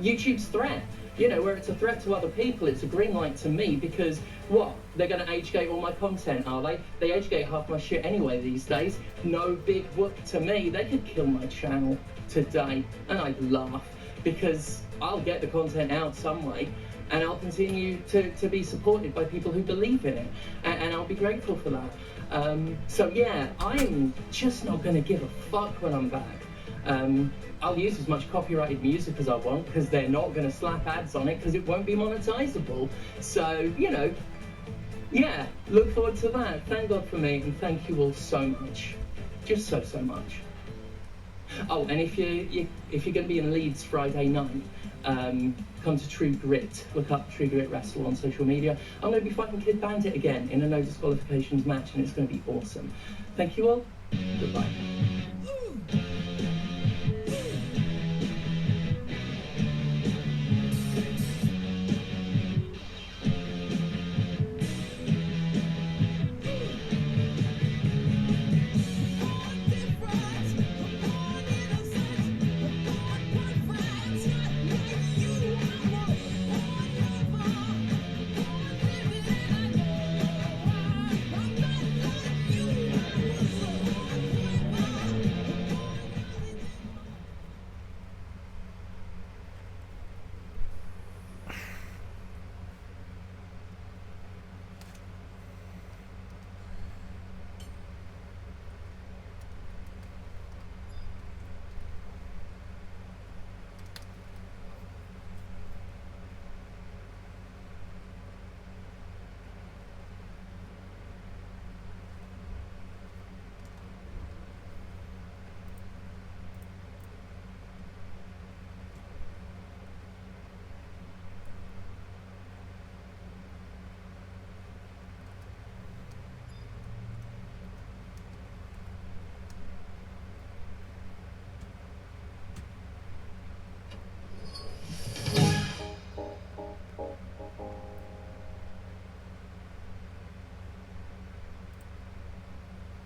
YouTube's threat. You know, where it's a threat to other people, it's a green light to me, because what? They're going to age-gate all my content, are they? They age-gate half my shit anyway these days. No big whoop to me. They could kill my channel today, and I'd laugh, because I'll get the content out some way, and I'll continue to be supported by people who believe in it, and I'll be grateful for that. So yeah, I'm just not going to give a fuck when I'm back. I'll use as much copyrighted music as I want, because they're not going to slap ads on it, because it won't be monetizable. So, you know, yeah, look forward to that. Thank God for me, and thank you all so much. Just so much. Oh, and if you're going to be in Leeds Friday night, come to True Grit. Look up True Grit Wrestle on social media. I'm going to be fighting Kid Bandit again in a no disqualifications match, and it's going to be awesome. Thank you all. Goodbye.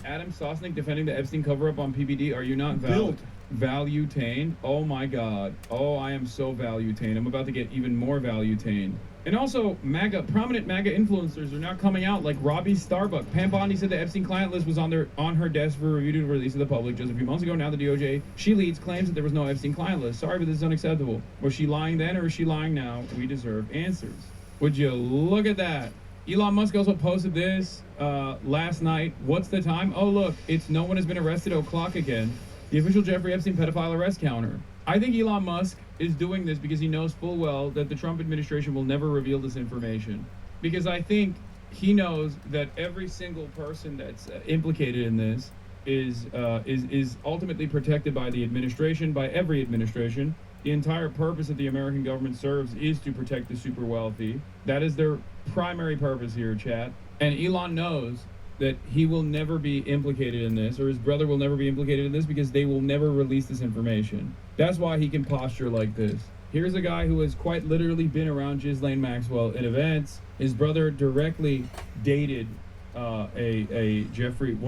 Adam Sosnick defending the Epstein cover-up on PBD. Are you not Build. value-tained? Oh my god. Oh, I am so value-tained. I'm about to get even more value-tained. And also, prominent MAGA influencers are now coming out, like Robbie Starbuck. Pam Bondi said the Epstein client list was on her desk for review to release to the public just a few months ago. Now the DOJ she leads claims that there was no Epstein client list. Sorry, but this is unacceptable. Was she lying then or is she lying now? We deserve answers. Would you look at that? Elon Musk also posted this last night. What's the time? Oh, look, it's no one has been arrested o'clock again. The official Jeffrey Epstein pedophile arrest counter. I think Elon Musk is doing this because he knows full well that the Trump administration will never reveal this information. Because I think he knows that every single person that's implicated in this is ultimately protected by the administration, by every administration. The entire purpose that the American government serves is to protect the super wealthy. That is their primary purpose here, chat. And Elon knows that he will never be implicated in this, or his brother will never be implicated in this, because they will never release this information. That's why he can posture like this. Here's a guy who has quite literally been around Ghislaine Maxwell in events. His brother directly dated one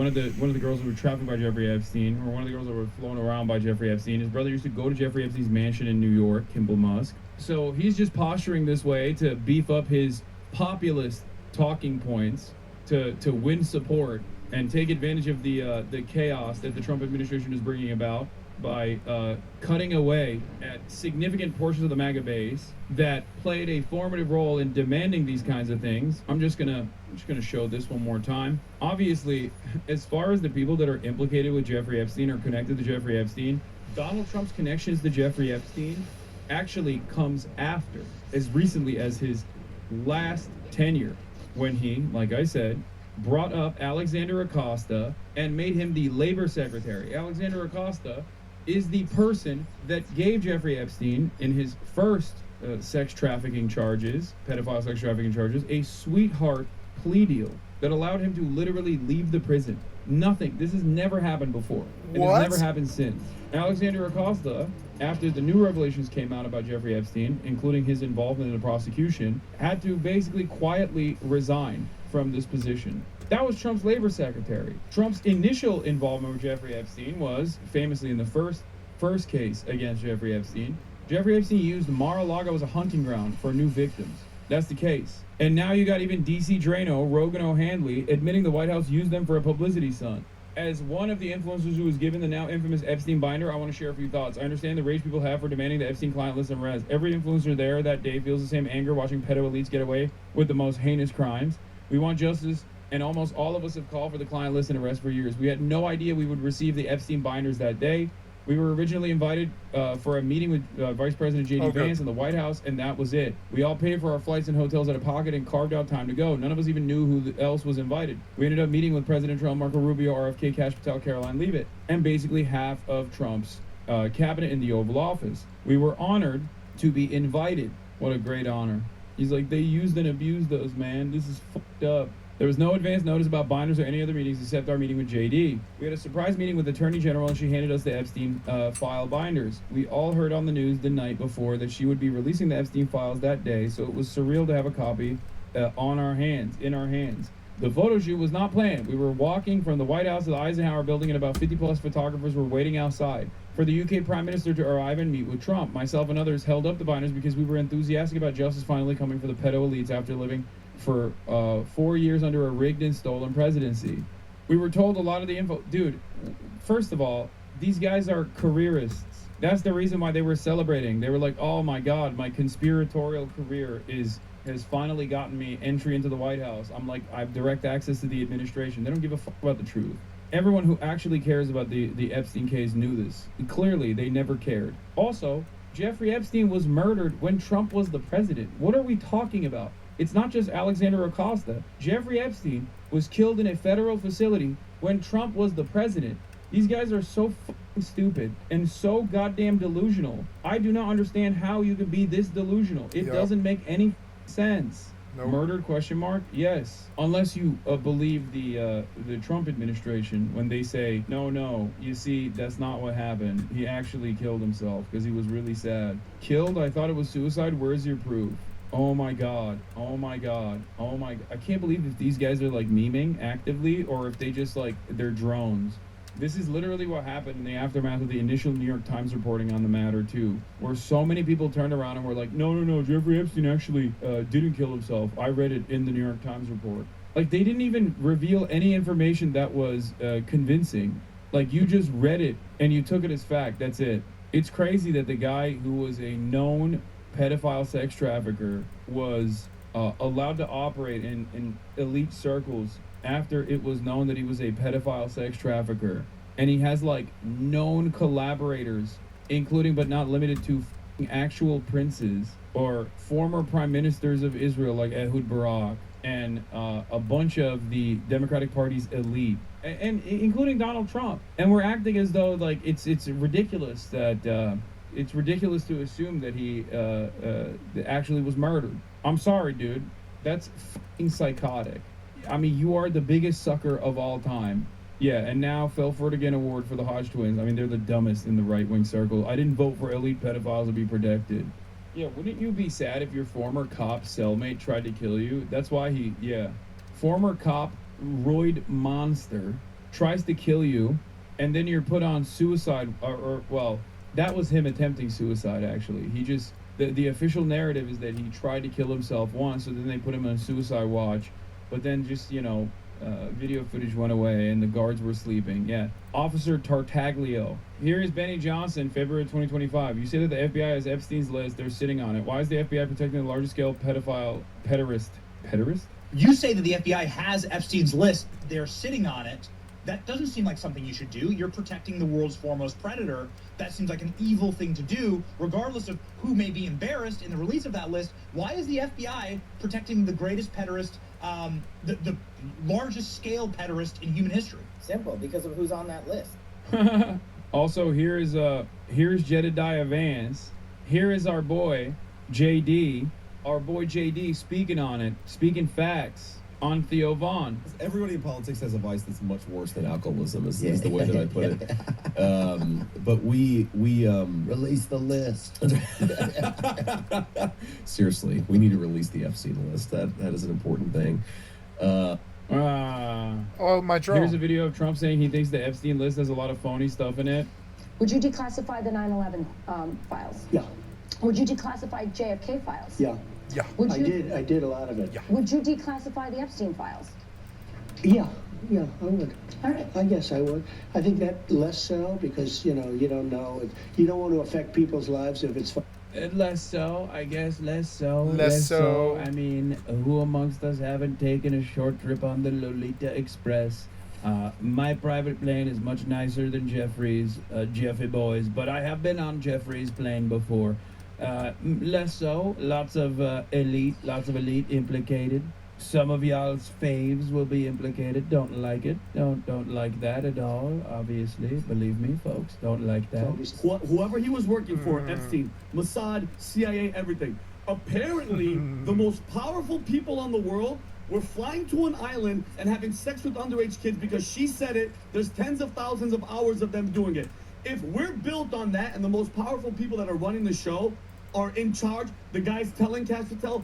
of the girls who were trafficked by Jeffrey Epstein, or one of the girls that were flown around by Jeffrey Epstein. His brother used to go to Jeffrey Epstein's mansion in New York, Kimball Musk. So he's just posturing this way to beef up his populist talking points, to win support and take advantage of the chaos that the Trump administration is bringing about by cutting away at significant portions of the MAGA base that played a formative role in demanding these kinds of things. I'm just gonna show this one more time. Obviously, as far as the people that are implicated with Jeffrey Epstein or connected to Jeffrey Epstein, Donald Trump's connections to Jeffrey Epstein actually comes after, as recently as his last tenure, when he, like I said, brought up Alexander Acosta and made him the labor secretary. Alexander Acosta is the person that gave Jeffrey Epstein, in his first sex trafficking charges, pedophile sex trafficking charges, a sweetheart plea deal that allowed him to literally leave the prison. Nothing. This has never happened before. It has never happened since. Alexander Acosta, after the new revelations came out about Jeffrey Epstein, including his involvement in the prosecution, had to basically quietly resign from this position. That was Trump's labor secretary. Trump's initial involvement with Jeffrey Epstein was famously in the first case against Jeffrey Epstein. Jeffrey Epstein used Mar-a-Lago as a hunting ground for new victims. That's the case. And now you got even DC Drano, Rogan O'Handley, admitting the White House used them for a publicity stunt. As one of the influencers who was given the now infamous Epstein binder, I want to share a few thoughts. I understand the rage people have for demanding the Epstein client list and arrest. Every influencer there that day feels the same anger watching pedo elites get away with the most heinous crimes. We want justice, and almost all of us have called for the client list and arrest for years. We had no idea we would receive the Epstein binders that day. We were originally invited for a meeting with Vice President J.D. Vance in the White House, and that was it. We all paid for our flights and hotels out of pocket and carved out time to go. None of us even knew who else was invited. We ended up meeting with President Trump, Marco Rubio, RFK, Kash Patel, Caroline Leavitt, and basically half of Trump's cabinet in the Oval Office. We were honored to be invited. What a great honor. He's like, they used and abused us, man. This is fucked up. There was no advance notice about binders or any other meetings except our meeting with JD. We had a surprise meeting with the Attorney General, and she handed us the Epstein file binders. We all heard on the news the night before that she would be releasing the Epstein files that day, so it was surreal to have a copy in our hands. The photo shoot was not planned. We were walking from the White House to the Eisenhower building, and about 50-plus photographers were waiting outside for the UK Prime Minister to arrive and meet with Trump. Myself and others held up the binders because we were enthusiastic about justice finally coming for the pedo elites after living for 4 years under a rigged and stolen presidency. We were told a lot of the info. Dude, first of all, these guys are careerists. That's the reason why they were celebrating. They were like, oh my God, my conspiratorial career has finally gotten me entry into the White House. I'm like, I have direct access to the administration. They don't give a fuck about the truth. Everyone who actually cares about the Epstein case knew this. Clearly, they never cared. Also, Jeffrey Epstein was murdered when Trump was the president. What are we talking about? It's not just Alexander Acosta. Jeffrey Epstein was killed in a federal facility when Trump was the president. These guys are so fucking stupid and so goddamn delusional. I do not understand how you can be this delusional. It doesn't make any sense. Nope. Murdered? Question mark? Yes. Unless you believe the Trump administration when they say, no, you see, that's not what happened. He actually killed himself because he was really sad. Killed? I thought it was suicide. Where's your proof? Oh my god. Oh my god. Oh my. I can't believe if these guys are like memeing actively or if they just like they're drones. This is literally what happened in the aftermath of the initial New York Times reporting on the matter too, where so many people turned around and were like, no, Jeffrey Epstein actually didn't kill himself. I read it in the New York Times report. Like, they didn't even reveal any information that was convincing. Like, you just read it and you took it as fact. That's it. It's crazy that the guy who was a known pedophile sex trafficker was allowed to operate in elite circles after it was known that he was a pedophile sex trafficker. And he has, like, known collaborators, including but not limited to actual princes or former prime ministers of Israel like Ehud Barak and a bunch of the Democratic Party's elite, and including Donald Trump. And we're acting as though, like, it's ridiculous that it's ridiculous to assume that he actually was murdered. I'm sorry, dude. That's fucking psychotic. I mean, you are the biggest sucker of all time. Yeah, and now fell for it again award for the Hodge twins. I mean, they're the dumbest in the right-wing circle. I didn't vote for elite pedophiles to be protected. Yeah, wouldn't you be sad if your former cop cellmate tried to kill you? That's why former cop roid monster tries to kill you, and then you're put on suicide, well, that was him attempting suicide, actually. He just, the official narrative is that he tried to kill himself once, so then they put him on suicide watch, but then just, video footage went away and the guards were sleeping. Yeah. Officer Tartaglio. Here is Benny Johnson, February 2025. You say that the FBI has Epstein's list. They're sitting on it. Why is the FBI protecting the largest scale pederast? You say that the FBI has Epstein's list. They're sitting on it. That doesn't seem like something you should do. You're protecting the world's foremost predator. That seems like an evil thing to do, regardless of who may be embarrassed in the release of that list. Why is the FBI protecting the greatest pederast, the largest scale pederast in human history? Simple, because of who's on that list. Also, here's Jedediah Vance. Here is our boy JD. Our boy JD speaking on it, speaking facts on Theo Vaughn. Everybody in politics has a vice that's much worse than alcoholism, is the way that I put it. But we Release the list. Seriously, we need to release the Epstein list. That is an important thing. Oh, my drone. Here's a video of Trump saying he thinks the Epstein list has a lot of phony stuff in it. Would you declassify the 9/11 files? Yeah. Would you declassify JFK files? Yeah. Yeah. Would you, I did a lot of it. Yeah. Would you declassify the Epstein files? Yeah, I would. All right. I guess I would. I think that less so because, you don't know. You don't want to affect people's lives if it's... Less so, I guess, less so. Less so. I mean, who amongst us haven't taken a short trip on the Lolita Express? My private plane is much nicer than Jeffrey's, Jeffy boys, but I have been on Jeffrey's plane before. Less so, lots of elite implicated. Some of y'all's faves will be implicated. Don't like it. Don't like that at all, obviously. Believe me, folks, don't like that. Whoever he was working for, Epstein, Mossad, CIA, everything. Apparently, the most powerful people on the world were flying to an island and having sex with underage kids because she said it. There's tens of thousands of hours of them doing it. If we're built on that and the most powerful people that are running the show are in charge, the guys telling Cash to tell,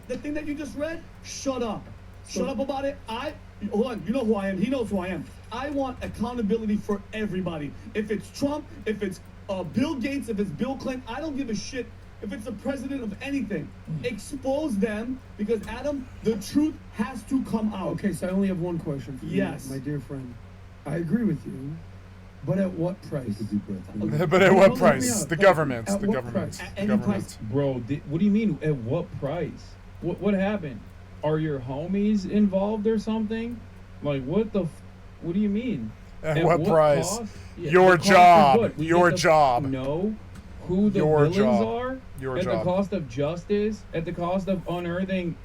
the thing that you just read, shut up. Shut up about it. Hold on, you know who I am. He knows who I am. I want accountability for everybody. If it's Trump, if it's Bill Gates, if it's Bill Clinton, I don't give a shit. If it's the president of anything, expose them, because Adam, the truth has to come out. Okay, so I only have one question for you, my dear friend. I agree with you, but at what price? But at what price? The government. At The what government. price? The government. Bro, what do you mean, at what price? What happened? Are your homies involved or something? Like, what do you mean? At what price? Cost? Yeah, Your the cost of job. what? We Your get to job. know who the Your villains job. are? Your at job. the cost of justice? At the cost of unearthing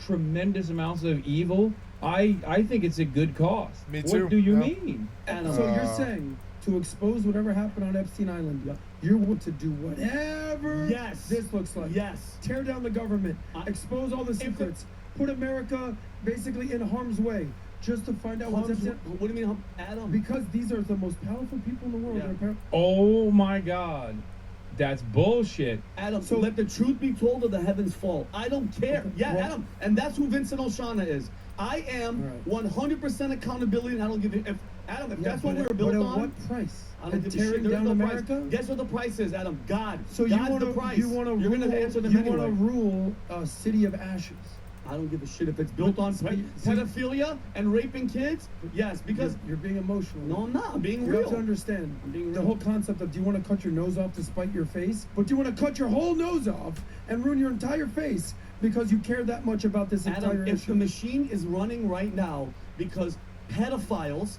tremendous amounts of evil? I think it's a good cost. Me too. What do you mean? So you're saying to expose whatever happened on Epstein Island, you're willing to do whatever this looks like. Yes. Tear down the government, expose all the secrets, put America basically in harm's way, just to find out what's Epstein. What do you mean, Adam? Because these are the most powerful people in the world. Oh my God. That's bullshit. Adam, so let the truth be told or the heavens fall. I don't care. Yeah, Adam. And that's who Vincent Oshana is. I am 100% accountability, and I don't give a... Adam, if that's what we were built on... What price? I don't give a shit. Tearing There's down no America? price. Guess what the price is, Adam? God. So God's the price. You're going to answer them You anyway. want to rule a city of ashes. I don't give a shit if it's built on pedophilia and raping kids. Yes, because you're being emotional. No, I'm not. I'm being you real. have to understand I'm being the real. whole concept of do you want to cut your nose off to spite your face, but do you want to cut your whole nose off and ruin your entire face because you care that much about this entire Adam, if issue? the machine is running right now because pedophiles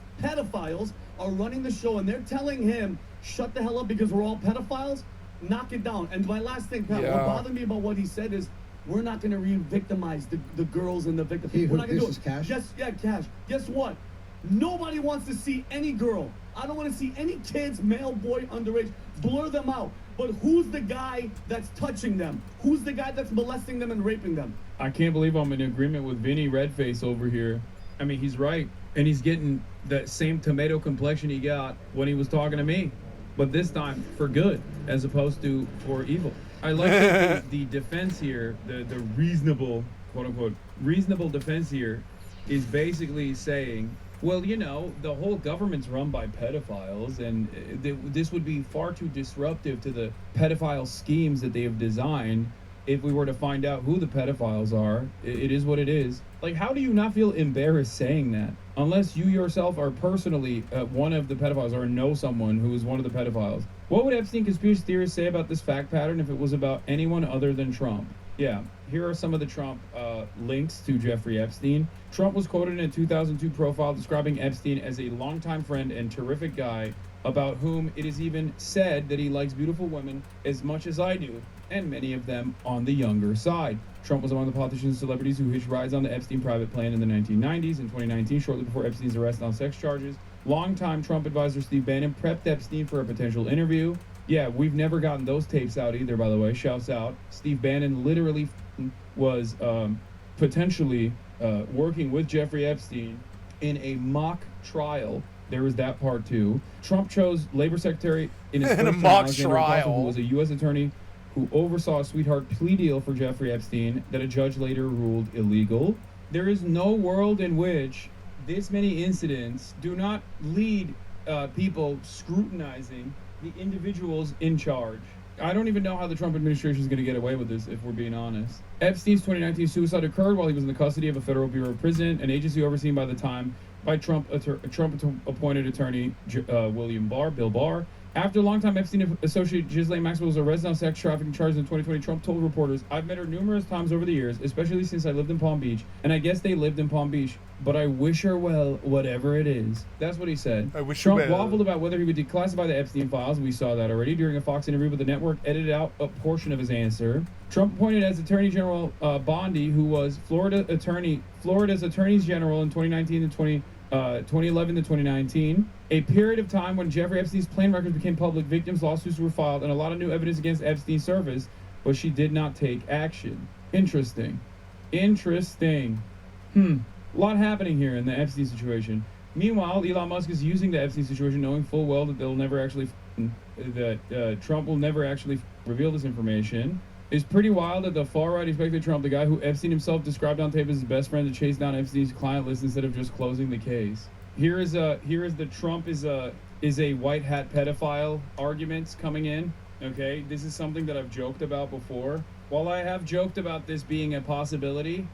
are running the show and they're telling him shut the hell up because we're all pedophiles, knock it down. And my last thing, Pat, what bothered me about what he said is we're not going to re-victimize the girls and the victims. We're not going to do it. Cash? Cash. Guess what? Nobody wants to see any girl. I don't want to see any kids, male, boy, underage. Blur them out. But who's the guy that's touching them? Who's the guy that's molesting them and raping them? I can't believe I'm in agreement with Vinny Redface over here. I mean, he's right. And he's getting that same tomato complexion he got when he was talking to me. But this time for good, as opposed to for evil. I like that the defense here, the reasonable, quote unquote, reasonable defense here is basically saying, well, you know, the whole government's run by pedophiles, and this would be far too disruptive to the pedophile schemes that they have designed if we were to find out who the pedophiles are. It is what it is. Like, how do you not feel embarrassed saying that? Unless you yourself are personally one of the pedophiles or know someone who is one of the pedophiles. What would Epstein conspiracy theorists say about this fact pattern if it was about anyone other than Trump? Yeah, here are some of the Trump links to Jeffrey Epstein. Trump was quoted in a 2002 profile describing Epstein as a longtime friend and terrific guy, about whom it is even said that he likes beautiful women as much as I do, and many of them on the younger side. Trump was among the politicians and celebrities who hitched rides on the Epstein private plane in the 1990s. In 2019, shortly before Epstein's arrest on sex charges, longtime Trump advisor Steve Bannon prepped Epstein for a potential interview. Yeah, we've never gotten those tapes out either, by the way. Shouts out. Steve Bannon literally was potentially working with Jeffrey Epstein in a mock trial. There was that part too. Trump chose Labor Secretary in his first term, Alexander Ocasio, who was a U.S. attorney who oversaw a sweetheart plea deal for Jeffrey Epstein that a judge later ruled illegal. There is no world in which this many incidents do not lead people scrutinizing the individuals in charge. I don't even know how the Trump administration is going to get away with this, if we're being honest. Epstein's 2019 suicide occurred while he was in the custody of a Federal Bureau of Prison, an agency overseen by the time by Trump-appointed attorney Bill Barr. After longtime Epstein associate Ghislaine Maxwell was arrested on sex trafficking charges in 2020, Trump told reporters, "I've met her numerous times over the years, especially since I lived in Palm Beach, and I guess they lived in Palm Beach, but I wish her well, whatever it is." That's what he said. I wish Trump her well. waffled about whether he would declassify the Epstein files. We saw that already during a Fox interview, but the network edited out a portion of his answer. Trump appointed as Attorney General Bondi, who was Florida's attorneys general in 2019 and 2011 to 2019, a period of time when Jeffrey Epstein's plane records became public, victims' lawsuits were filed, and a lot of new evidence against Epstein surfaced, but she did not take action. Interesting. A lot happening here in the Epstein situation. Meanwhile, Elon Musk is using the Epstein situation, knowing full well that Trump will never actually reveal this information. It's pretty wild that the far right expected Trump, the guy who Epstein himself described on tape as his best friend, to chase down Epstein's client list instead of just closing the case. Here is the Trump is a white hat pedophile arguments coming in. Okay, this is something that I've joked about before. While I have joked about this being a possibility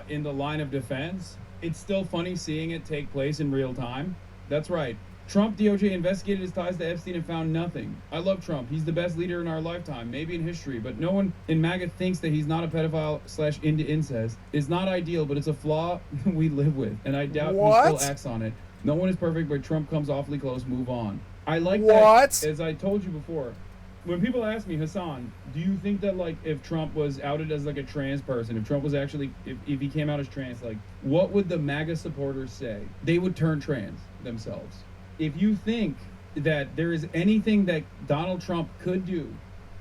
in the line of defense, it's still funny seeing it take place in real time. That's right. Trump DOJ investigated his ties to Epstein and found nothing. I love Trump. He's the best leader in our lifetime, maybe in history, but no one in MAGA thinks that he's not a pedophile / into incest. It's not ideal, but it's a flaw we live with, and I doubt he still acts on it. No one is perfect, but Trump comes awfully close. Move on. I like that, as I told you before. When people ask me, Hassan, do you think that, like, if Trump was outed as, like, a trans person, if Trump was actually, if he came out as trans, like, what would the MAGA supporters say? They would turn trans themselves. If you think that there is anything that Donald Trump could do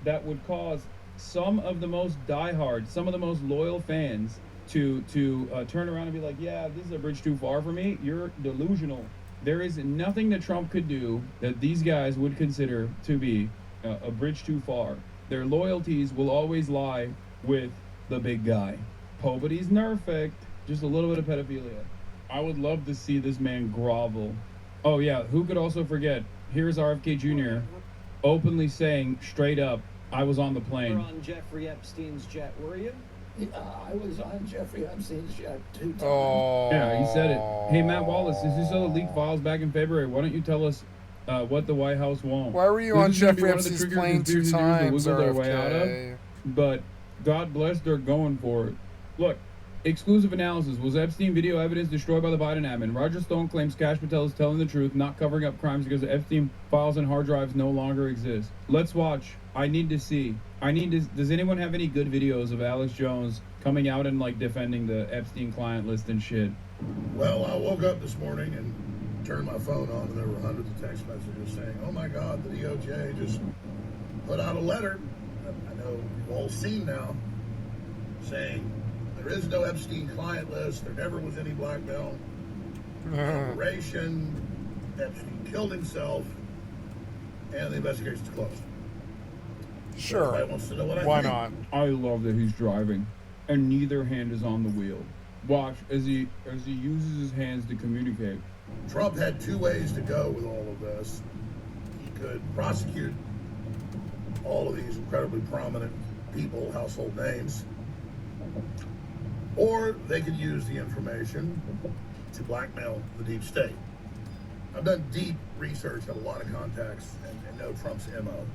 that would cause some of the most diehard, some of the most loyal fans to turn around and be like, yeah, this is a bridge too far for me, you're delusional. There is nothing that Trump could do that these guys would consider to be a bridge too far. Their loyalties will always lie with the big guy. Nobody's nerfect, just a little bit of pedophilia. I would love to see this man grovel. Oh yeah, who could also forget? Here's RFK Jr. openly saying straight up, I was on the plane. You were on Jeffrey Epstein's jet, were you? I was on Jeffrey Epstein's jet 2 times. Oh. Yeah, he said it. Hey, Matt Wallace, since you saw the leaked files back in February, why don't you tell us what the White House won't? Why were you This on is gonna be Jeffrey one of the Epstein's trigger plane 2 conspiracy theories times, to wiggle their way out RFK? of, but God bless, they're going for it. Look, exclusive analysis. Was Epstein video evidence destroyed by the Biden admin? Roger Stone claims Kash Patel is telling the truth, not covering up crimes because the Epstein files and hard drives no longer exist. Let's watch. I need to see. Does anyone have any good videos of Alex Jones coming out and like defending the Epstein client list and shit? Well, I woke up this morning and turned my phone on, and there were hundreds of text messages saying, oh my God, the DOJ just put out a letter. I know you've all seen now, saying there is no Epstein client list. There never was any blackmail operation. Epstein killed himself, and the investigation's closed. Sure. Everybody wants to know what I Why think. not? I love that he's driving, and neither hand is on the wheel. Watch as he uses his hands to communicate. Trump had 2 ways to go with all of this. He could prosecute all of these incredibly prominent people, household names, or they could use the information to blackmail the deep state. I've done deep research, had a lot of contacts, and know Trump's MO.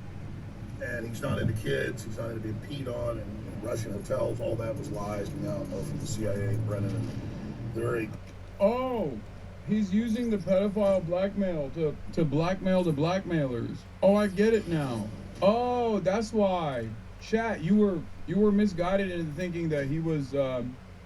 And he's not into kids, he's not into being peed on, and Russian hotels, all that was lies. We now know from the CIA and Brennan, and they're very... Oh, he's using the pedophile blackmail to blackmail the blackmailers. Oh, I get it now. Oh, that's why. Chat, you were misguided into thinking that he was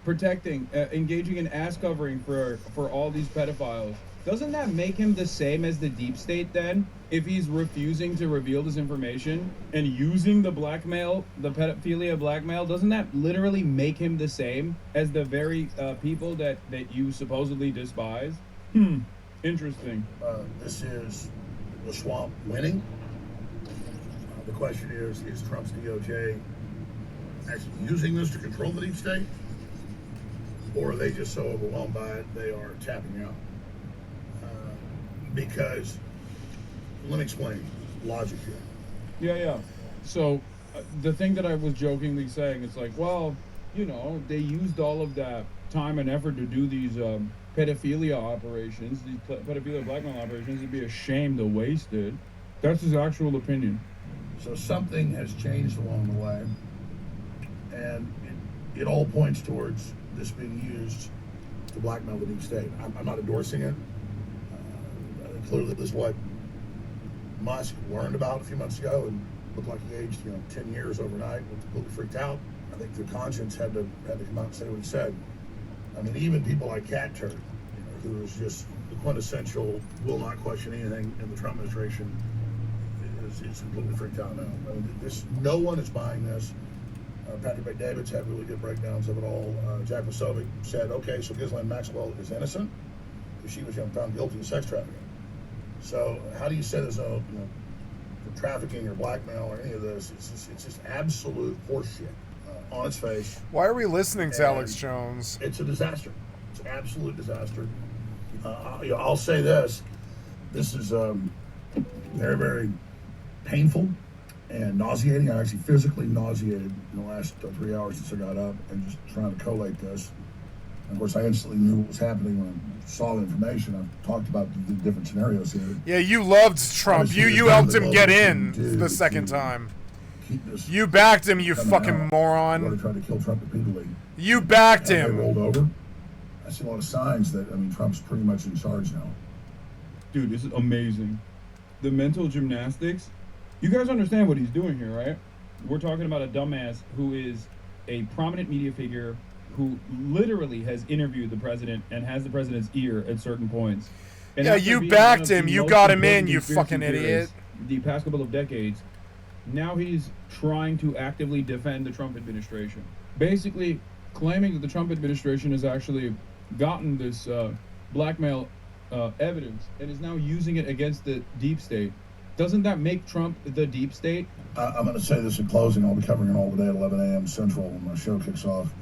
protecting, engaging in ass covering for all these pedophiles. Doesn't that make him the same as the deep state then? If he's refusing to reveal this information and using the blackmail, the pedophilia blackmail, doesn't that literally make him the same as the very people that you supposedly despise? Interesting. This is the swamp winning. The question is Trump's DOJ actually using this to control the deep state? Or are they just so overwhelmed by it, they are tapping out? Because, let me explain logic here. Yeah. So, the thing that I was jokingly saying, it's like, well, you know, they used all of that time and effort to do these pedophilia operations, these pedophilia blackmail operations. It'd be a shame to waste it. That's his actual opinion. So something has changed along the way, and it all points towards this being used to blackmail the deep state. I'm not endorsing it. Clearly, this is what Musk learned about a few months ago and looked like he aged, 10 years overnight, was completely freaked out. I think the conscience had to come out and say what he said. I mean, even people like Cat Turd, who is just the quintessential, will not question anything in the Trump administration, is completely freaked out now. I mean, no one is buying this. Patrick David's had really good breakdowns of it all. Jack Posobiec said, okay, so Ghislaine Maxwell is innocent because she was found guilty of sex trafficking. So how do you say there's no trafficking or blackmail or any of this? It's just absolute horseshit on its face. Why are we listening to Alex Jones? It's a disaster. It's an absolute disaster. I'll say this. This is very, very painful and nauseating. I'm actually physically nauseated in the last 3 hours since I got up and just trying to collate this. And of course, I instantly knew what was happening when I saw the information. I've talked about the different scenarios here. Yeah, you loved Trump. You helped him get in the second time. You backed him, you fucking moron. They tried to kill Trump repeatedly. You backed They him. rolled over. I see a lot of signs that, Trump's pretty much in charge now. Dude, this is amazing. The mental gymnastics. You guys understand what he's doing here, right? We're talking about a dumbass who is a prominent media figure who literally has interviewed the president and has the president's ear at certain points. And yeah, you backed him. You got him in, you fucking idiot. The past couple of decades, now he's trying to actively defend the Trump administration. Basically claiming that the Trump administration has actually gotten this blackmail evidence and is now using it against the deep state. Doesn't that make Trump the deep state? I'm going to say this in closing. I'll be covering it all today at 11 a.m. Central when my show kicks off.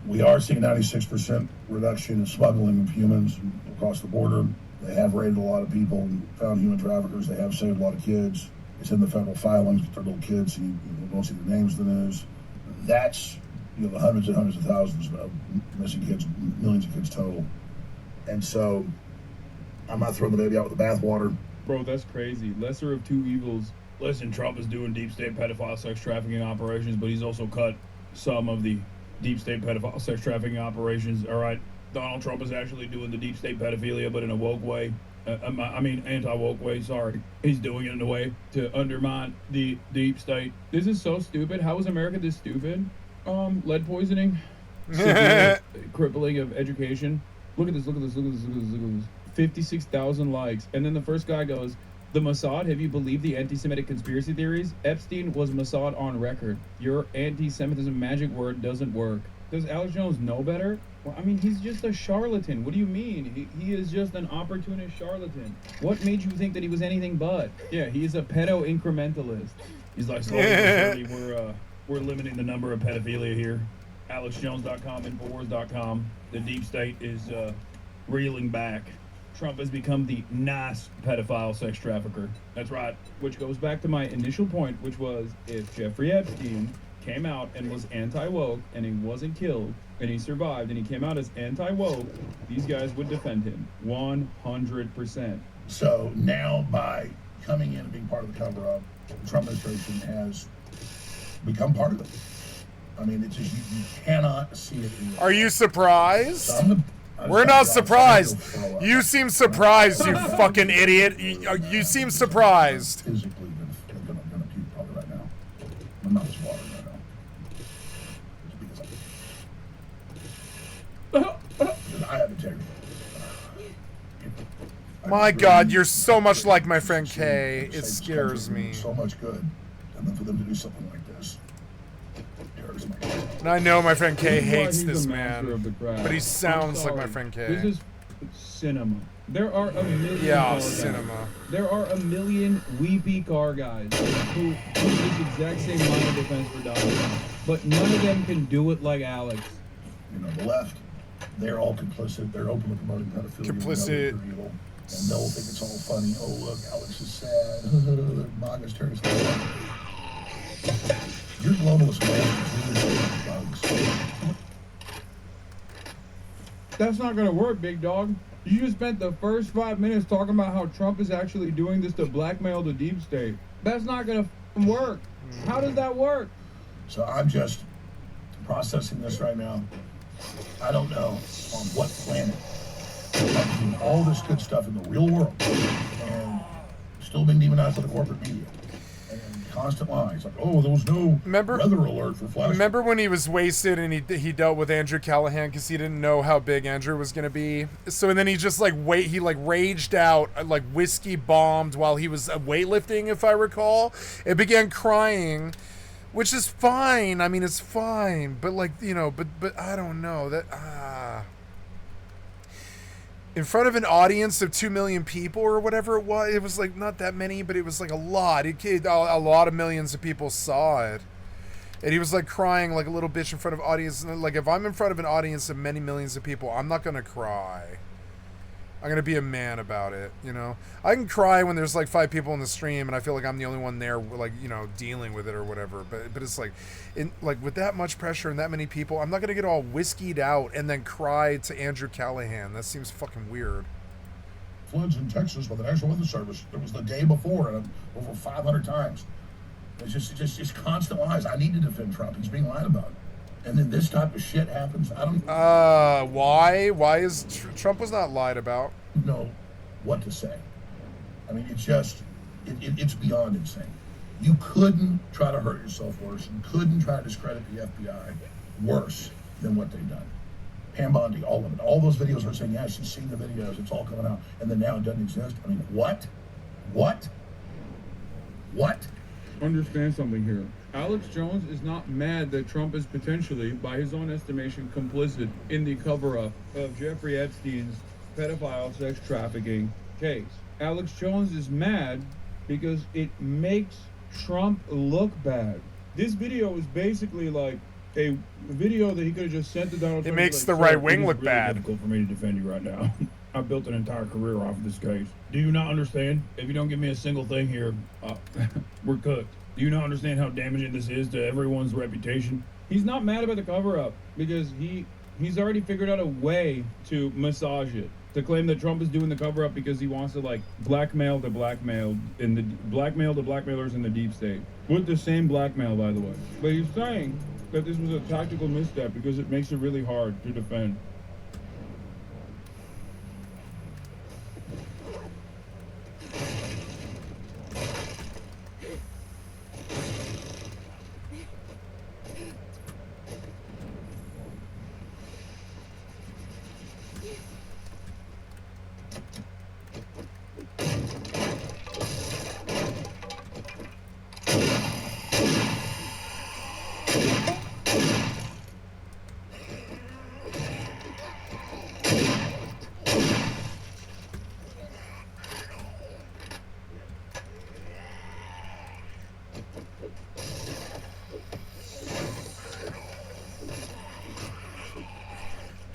We are seeing 96% reduction in smuggling of humans across the border. They have raided a lot of people and found human traffickers. They have saved a lot of kids. It's in the federal filings, but they're little kids, so you don't see their names in the news. That's, the hundreds and hundreds of thousands of missing kids, millions of kids total. And so I'm not throwing the baby out with the bathwater. Bro, that's crazy. Lesser of two evils. Listen, Trump is doing deep state pedophile sex trafficking operations, but he's also cut some of the deep state pedophile sex trafficking operations. All right, Donald Trump is actually doing the deep state pedophilia, but in a woke way. Anti-woke way, sorry. He's doing it in a way to undermine the deep state. This is so stupid. How is America this stupid? Lead poisoning, severe crippling of education. Look at this, look at this, look at this, look at this, look at this. 56,000 likes. And then the first guy goes, the Mossad, have you believed the anti-Semitic conspiracy theories? Epstein was Mossad on record. Your anti-Semitism magic word doesn't work. Does Alex Jones know better? Well, he's just a charlatan. What do you mean? He is just an opportunist charlatan. What made you think that he was anything but? Yeah, he is a pedo-incrementalist. He's like, slowly we're limiting the number of pedophilia here. AlexJones.com, Infowars.com. The deep state is reeling back. Trump has become the nice pedophile sex trafficker. That's right. Which goes back to my initial point, which was if Jeffrey Epstein came out and was anti-woke and he wasn't killed and he survived and he came out as anti-woke, these guys would defend him 100%. So now by coming in and being part of the cover-up, the Trump administration has become part of it. It's just you cannot see it. Are you surprised? We're not surprised. You seem surprised, you fucking idiot. You seem surprised. Physically gonna puke probably right now. My mouth's watering right now. Because I have integrity. My God, you're so much like my friend Kay. It scares me. So much good, and then for them to do something like this, it hurts my heart. And I know my friend Kay hates this man, but he sounds like my friend Kay. This is cinema. There are a million. Yeah, cinema. There are a million weepy car guys who use the exact same line of defense for Donald Trump, but none of them can do it like Alex. The left, they're all complicit. They're openly promoting pedophilia. Complicit. And they'll think it's all funny. Oh, look, Alex is sad. MAGA's turning his head. You're globalist, man. That's not gonna work, big dog. You just spent the first 5 minutes talking about how Trump is actually doing this to blackmail the deep state. That's not gonna work. How does that work? So I'm just processing this right now. I don't know on what planet I've seen all this good stuff in the real world and still being demonized by the corporate media. Constant lies, like, oh, there was no weather alert for flash. Remember when he was wasted and he dealt with Andrew Callahan because he didn't know how big Andrew was gonna be. So and then he just raged out, like whiskey bombed while he was weightlifting, if I recall. It began crying, which is fine. It's fine, but but I don't know that. In front of an audience of 2 million people or whatever it was like not that many, but it was like a lot. A lot of millions of people saw it. And he was like crying like a little bitch in front of audience. Like if I'm in front of an audience of many millions of people, I'm not going to cry. I'm going to be a man about it, I can cry when there's like 5 people in the stream and I feel like I'm the only one there like, dealing with it or whatever. But it's like with that much pressure and that many people, I'm not going to get all whiskeyed out and then cry to Andrew Callahan. That seems fucking weird. Floods in Texas by the National Weather Service. It was the day before and over 500 times. It's just constant lies. I need to defend Trump. He's being lied about. And then this type of shit happens. I don't. Why? Why is Trump was not lied about? Know what to say. It's just, it's beyond insane. You couldn't try to hurt yourself worse. You couldn't try to discredit the FBI worse than what they've done. Pam Bondi, all of it. All those videos are saying, yeah, she's seen the videos. It's all coming out. And then now it doesn't exist. What? Understand something here. Alex Jones is not mad that Trump is potentially, by his own estimation, complicit in the cover-up of Jeffrey Epstein's pedophile sex trafficking case. Alex Jones is mad because it makes Trump look bad. This video is basically like a video that he could have just sent to Donald Trump. It makes like, the "Sir, right wing it is look really bad." difficult for me to defend you right now. I built an entire career off of this case. Do you not understand? If you don't give me a single thing here, we're cooked. Do you not understand how damaging this is to everyone's reputation? He's not mad about the cover-up because he's already figured out a way to massage it. To claim that Trump is doing the cover-up because he wants to like blackmail the blackmailers in the deep state. With the same blackmail, by the way. But he's saying that this was a tactical misstep because it makes it really hard to defend.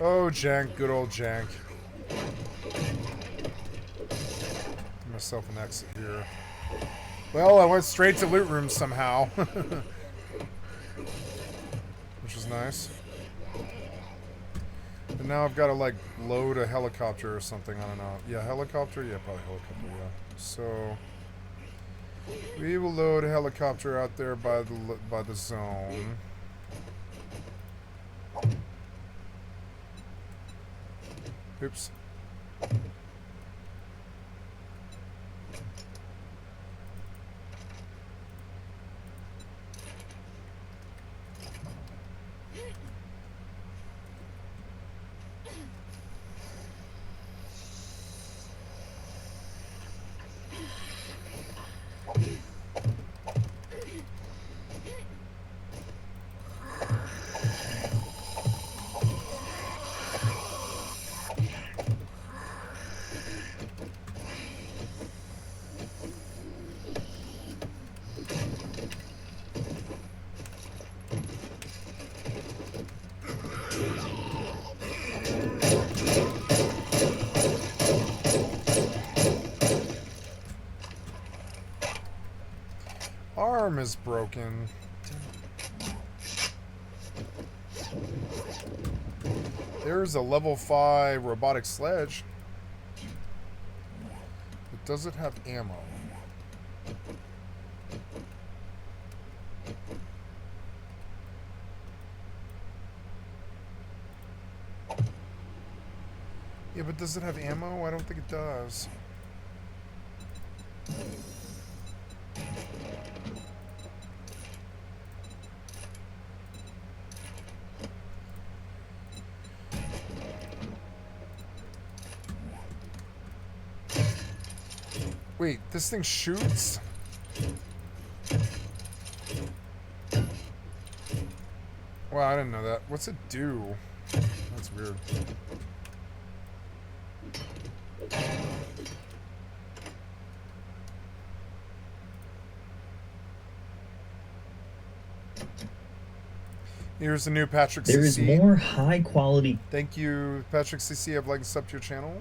Oh, Jank, good old Jank. Give myself an exit here. Well, I went straight to loot room somehow. Which is nice. And now I've got to, like, load a helicopter or something. I don't know. Yeah, helicopter? Yeah, probably helicopter, yeah. So, we will load a helicopter out there by the zone. Oops. Arm is broken. There's a level 5 robotic sledge. But does it have ammo? Yeah, but does it have ammo? I don't think it does. Wait, this thing shoots? Wow, I didn't know that. What's it do? That's weird. Here's the new Patrick CC. There is more high quality. Thank you, Patrick CC. I've liked and subbed to your channel.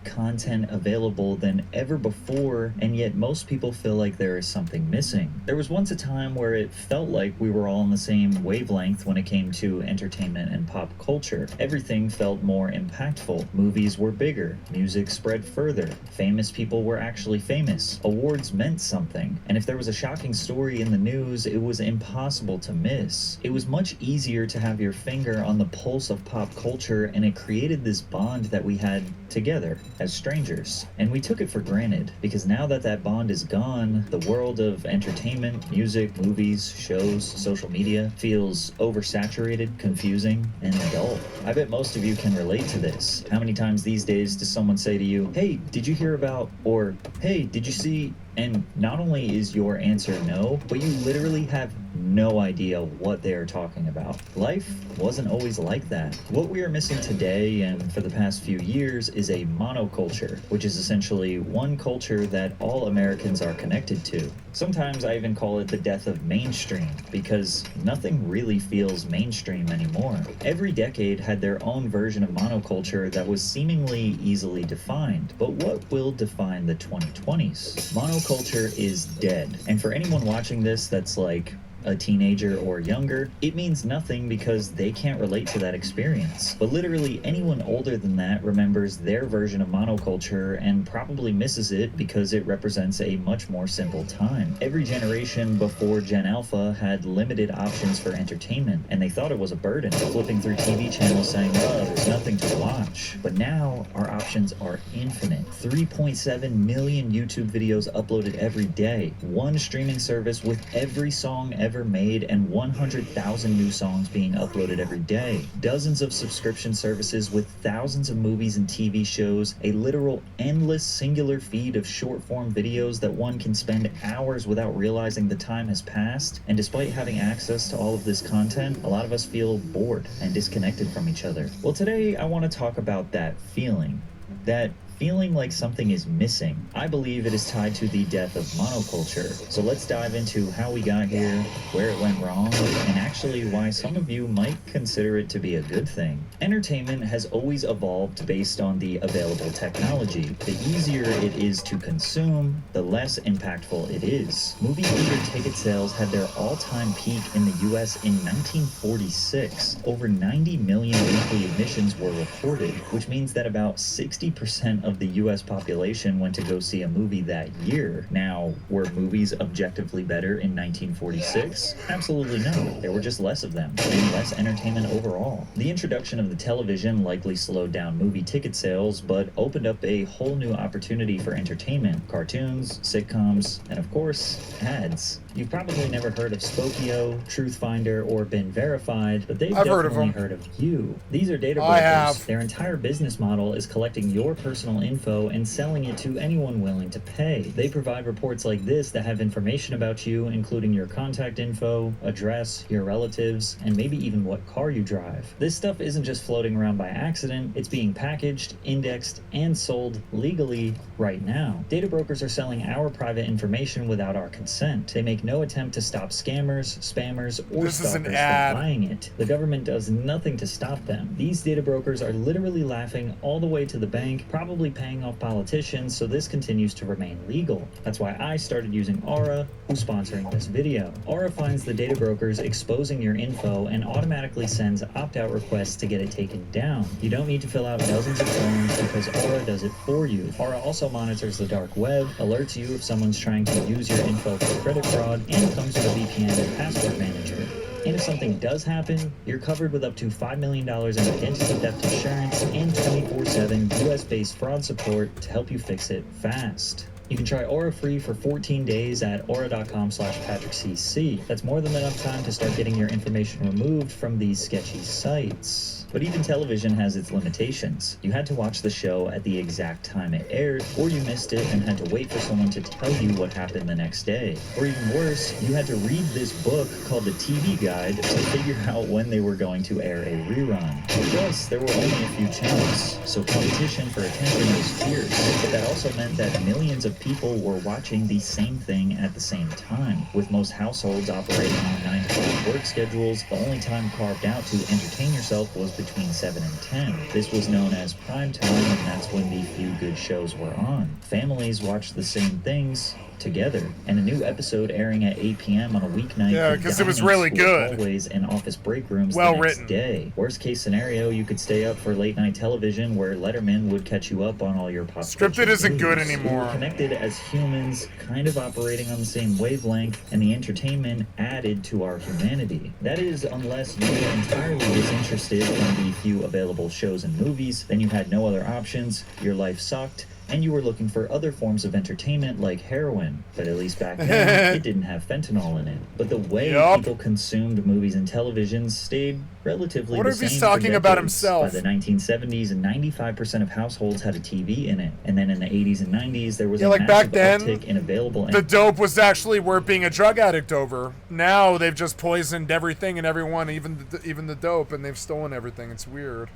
Content available than ever before, and yet most people feel like there is something missing. There was once a time where it felt like we were all on the same wavelength when it came to entertainment and pop culture. Everything felt more impactful. Movies were bigger, music spread further, famous people were actually famous, awards meant something, and if there was a shocking story in the news, it was impossible to miss. It was much easier to have your finger on the pulse of pop culture, and it created this bond that we had together as strangers, and we took it for granted, because now that that bond is gone, the world of entertainment, music, movies, shows, social media feels oversaturated, confusing, and dull. I bet most of you can relate to this. How many times these days does someone say to you, "Hey, did you hear about," or "Hey, did you see And not only is your answer no, but you literally have no idea what they are talking about. Life wasn't always like that. What we are missing today and for the past few years is a monoculture, which is essentially one culture that all Americans are connected to. Sometimes I even call it the death of mainstream, because nothing really feels mainstream anymore. Every decade had their own version of monoculture that was seemingly easily defined. But what will define the 2020s? Monoculture is dead. And for anyone watching this that's like a teenager or younger, it means nothing because they can't relate to that experience. But literally anyone older than that remembers their version of monoculture and probably misses it because it represents a much more simple time. Every generation before Gen Alpha had limited options for entertainment, and they thought it was a burden, flipping through TV channels saying, oh, there's nothing to watch. But now our options are infinite. 3.7 million YouTube videos uploaded every day, one streaming service with every song ever made, and 100,000 new songs being uploaded every day. Dozens of subscription services with thousands of movies and TV shows, a literal endless singular feed of short-form videos that one can spend hours without realizing the time has passed. And despite having access to all of this content, a lot of us feel bored and disconnected from each other. Well, today I want to talk about that feeling. That feeling like something is missing. I believe it is tied to the death of monoculture. So let's dive into how we got here, where it went wrong, and actually why some of you might consider it to be a good thing. Entertainment has always evolved based on the available technology. The easier it is to consume, the less impactful it is. Movie theater ticket sales had their all-time peak in the US in 1946. Over 90 million weekly admissions were reported, which means that about 60% of the US population went to go see a movie that year. Now, were movies objectively better in 1946? Absolutely no. There were just less of them, and less entertainment overall. The introduction of the television likely slowed down movie ticket sales, but opened up a whole new opportunity for entertainment. Cartoons, sitcoms, and of course, ads. You've probably never heard of Spokio, Truthfinder, or been verified, but they've definitely heard of you. These are data brokers. Their entire business model is collecting your personal info and selling it to anyone willing to pay. They provide reports like this that have information about you, including your contact info, address, your relatives, and maybe even what car you drive. This stuff isn't just floating around by accident, it's being packaged, indexed, and sold legally right now. Data brokers are selling our private information without our consent. They make no attempt to stop scammers, spammers, or stalkers from buying it. The government does nothing to stop them. These data brokers are literally laughing all the way to the bank, probably paying off politicians, so this continues to remain legal. That's why I started using Aura, who's sponsoring this video. Aura finds the data brokers exposing your info and automatically sends opt-out requests to get it taken down. You don't need to fill out dozens of forms because Aura does it for you. Aura also monitors the dark web, alerts you if someone's trying to use your info for credit fraud, and comes with a VPN and password manager. And if something does happen, you're covered with up to $5 million in identity theft insurance and 24/7 US-based fraud support to help you fix it fast. You can try Aura free for 14 days at aura.com/PatrickCC. That's more than enough time to start getting your information removed from these sketchy sites. But even television has its limitations. You had to watch the show at the exact time it aired, or you missed it and had to wait for someone to tell you what happened the next day. Or even worse, you had to read this book called the TV Guide to figure out when they were going to air a rerun. Plus, there were only a few channels, so competition for attention was fierce. But that also meant that millions of people were watching the same thing at the same time. With most households operating on 9-to-5 work schedules, the only time carved out to entertain yourself was between 7 and 10. This was known as prime time, and that's when the few good shows were on. Families watched the same things together, and a new episode airing at 8 p.m. on a weeknight. Yeah, because it was really good. Hallways and office break rooms well the next written. day. Worst case scenario, you could stay up for late night television where Letterman would catch you up on all your pop Scripted isn't good anymore. We were connected as humans, kind of operating on the same wavelength, and the entertainment added to our humanity. That is, unless you were entirely disinterested in the few available shows and movies, then you had no other options, your life sucked, And you were looking for other forms of entertainment like heroin, but at least back then, it didn't have fentanyl in it. But the way people consumed movies and televisions stayed relatively the same. What if he's talking about himself? By the 1970s, 95% of households had a TV in it. And then in the 80s and 90s, there was a like massive back then, uptick in available... the dope was actually worth being a drug addict over. Now they've just poisoned everything and everyone, even the dope, and they've stolen everything. It's weird.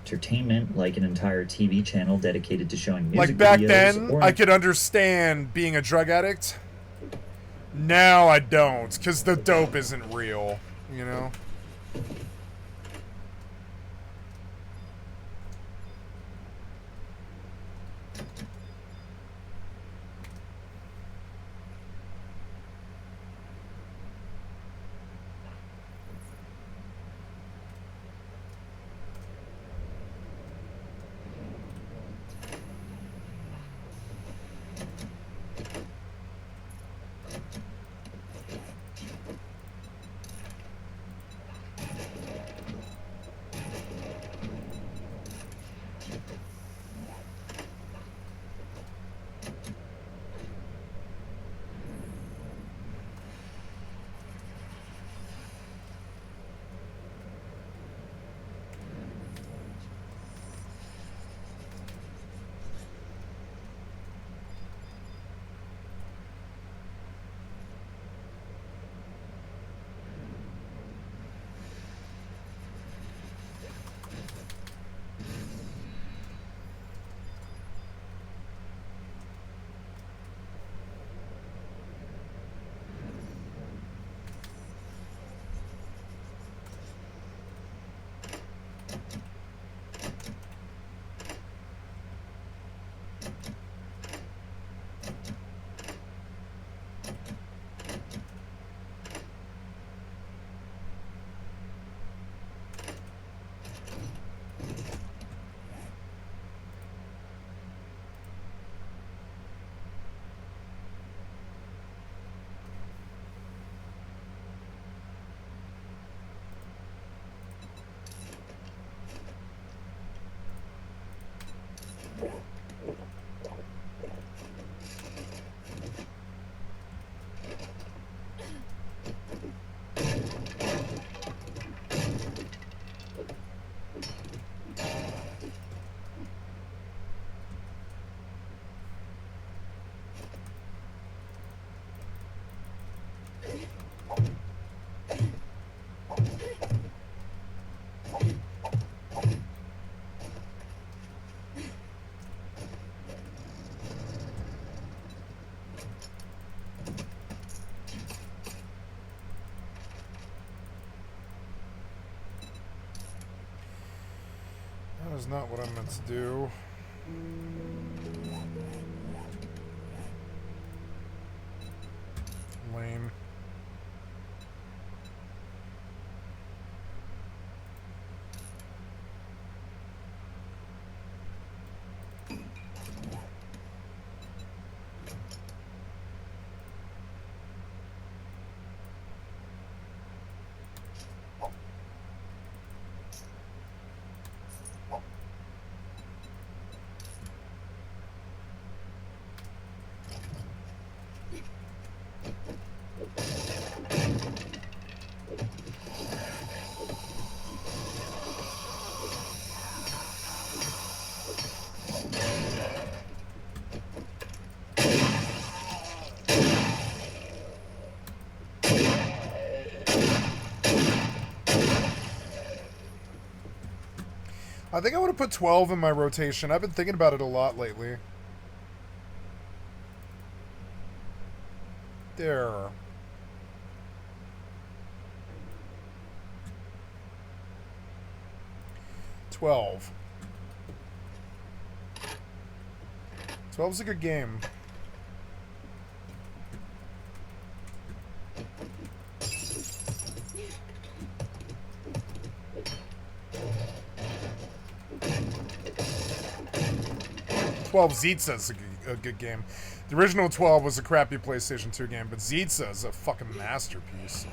Entertainment, like an entire TV channel dedicated to showing music like back videos, then, I could understand being a drug addict. Now I don't, because the dope isn't real, you know? That is not what I meant to do. Lame. I think I would have put 12 in my rotation. I've been thinking about it a lot lately. There. $12. 12's a good game. Zitza's a good game. The original 12 was a crappy PlayStation 2 game, but Zitza is a fucking masterpiece.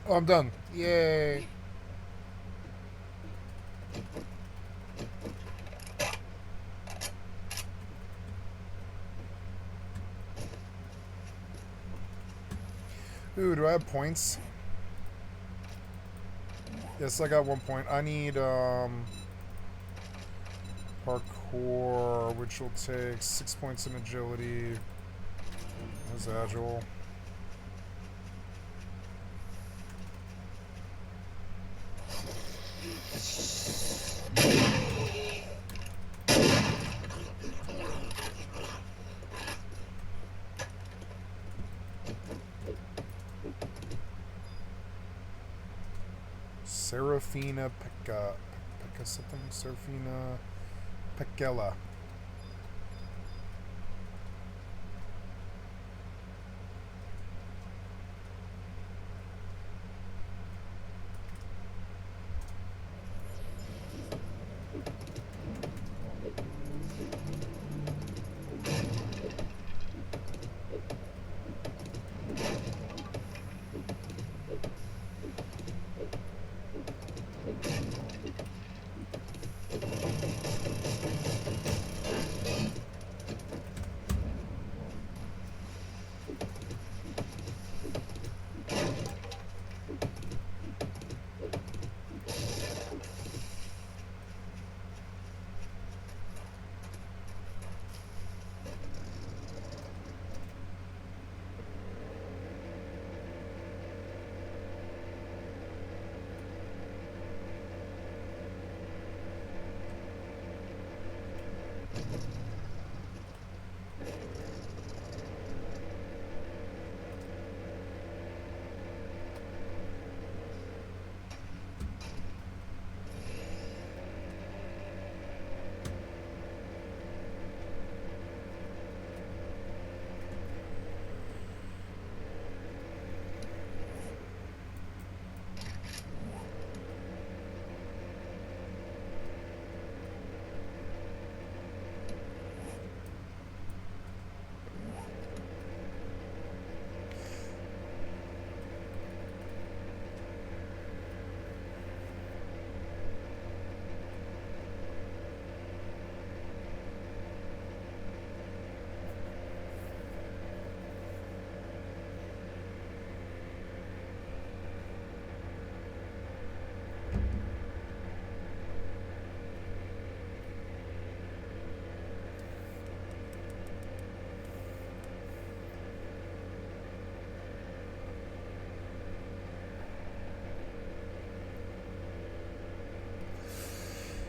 Oh, I'm done. Yay. Ooh, do I have points? Yes, I got 1 point. I need parkour, which will take 6 points in agility. That's agile. Serafina Pekka something? Serafina Pekela.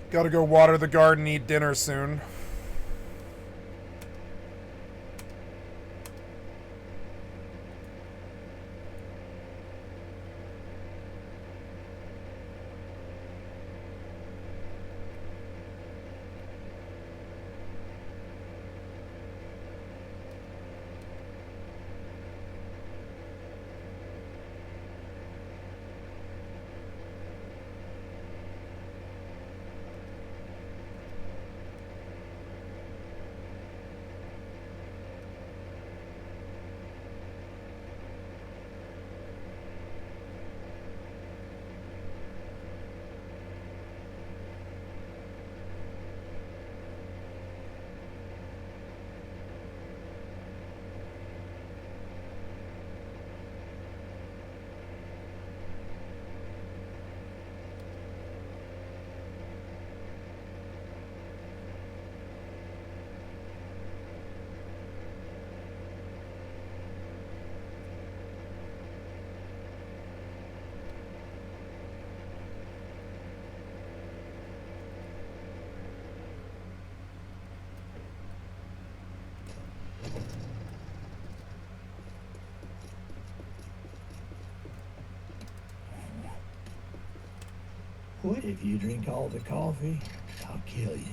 Gotta go water the garden, eat dinner soon. What if you drink all the coffee? I'll kill you.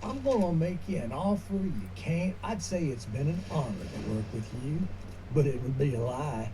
I'm gonna make you an offer you can't. I'd say it's been an honor to work with you, but it would be a lie.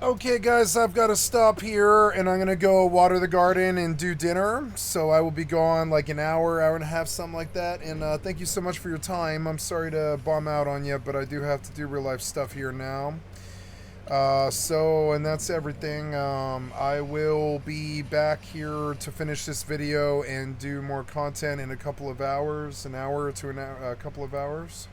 Okay, guys, I've got to stop here, and I'm going to go water the garden and do dinner. So I will be gone like an hour, hour and a half, something like that. And thank you so much for your time. I'm sorry to bomb out on you, but I do have to do real life stuff here now. And that's everything. I will be back here to finish this video and do more content in a couple of hours, an hour to a couple of hours.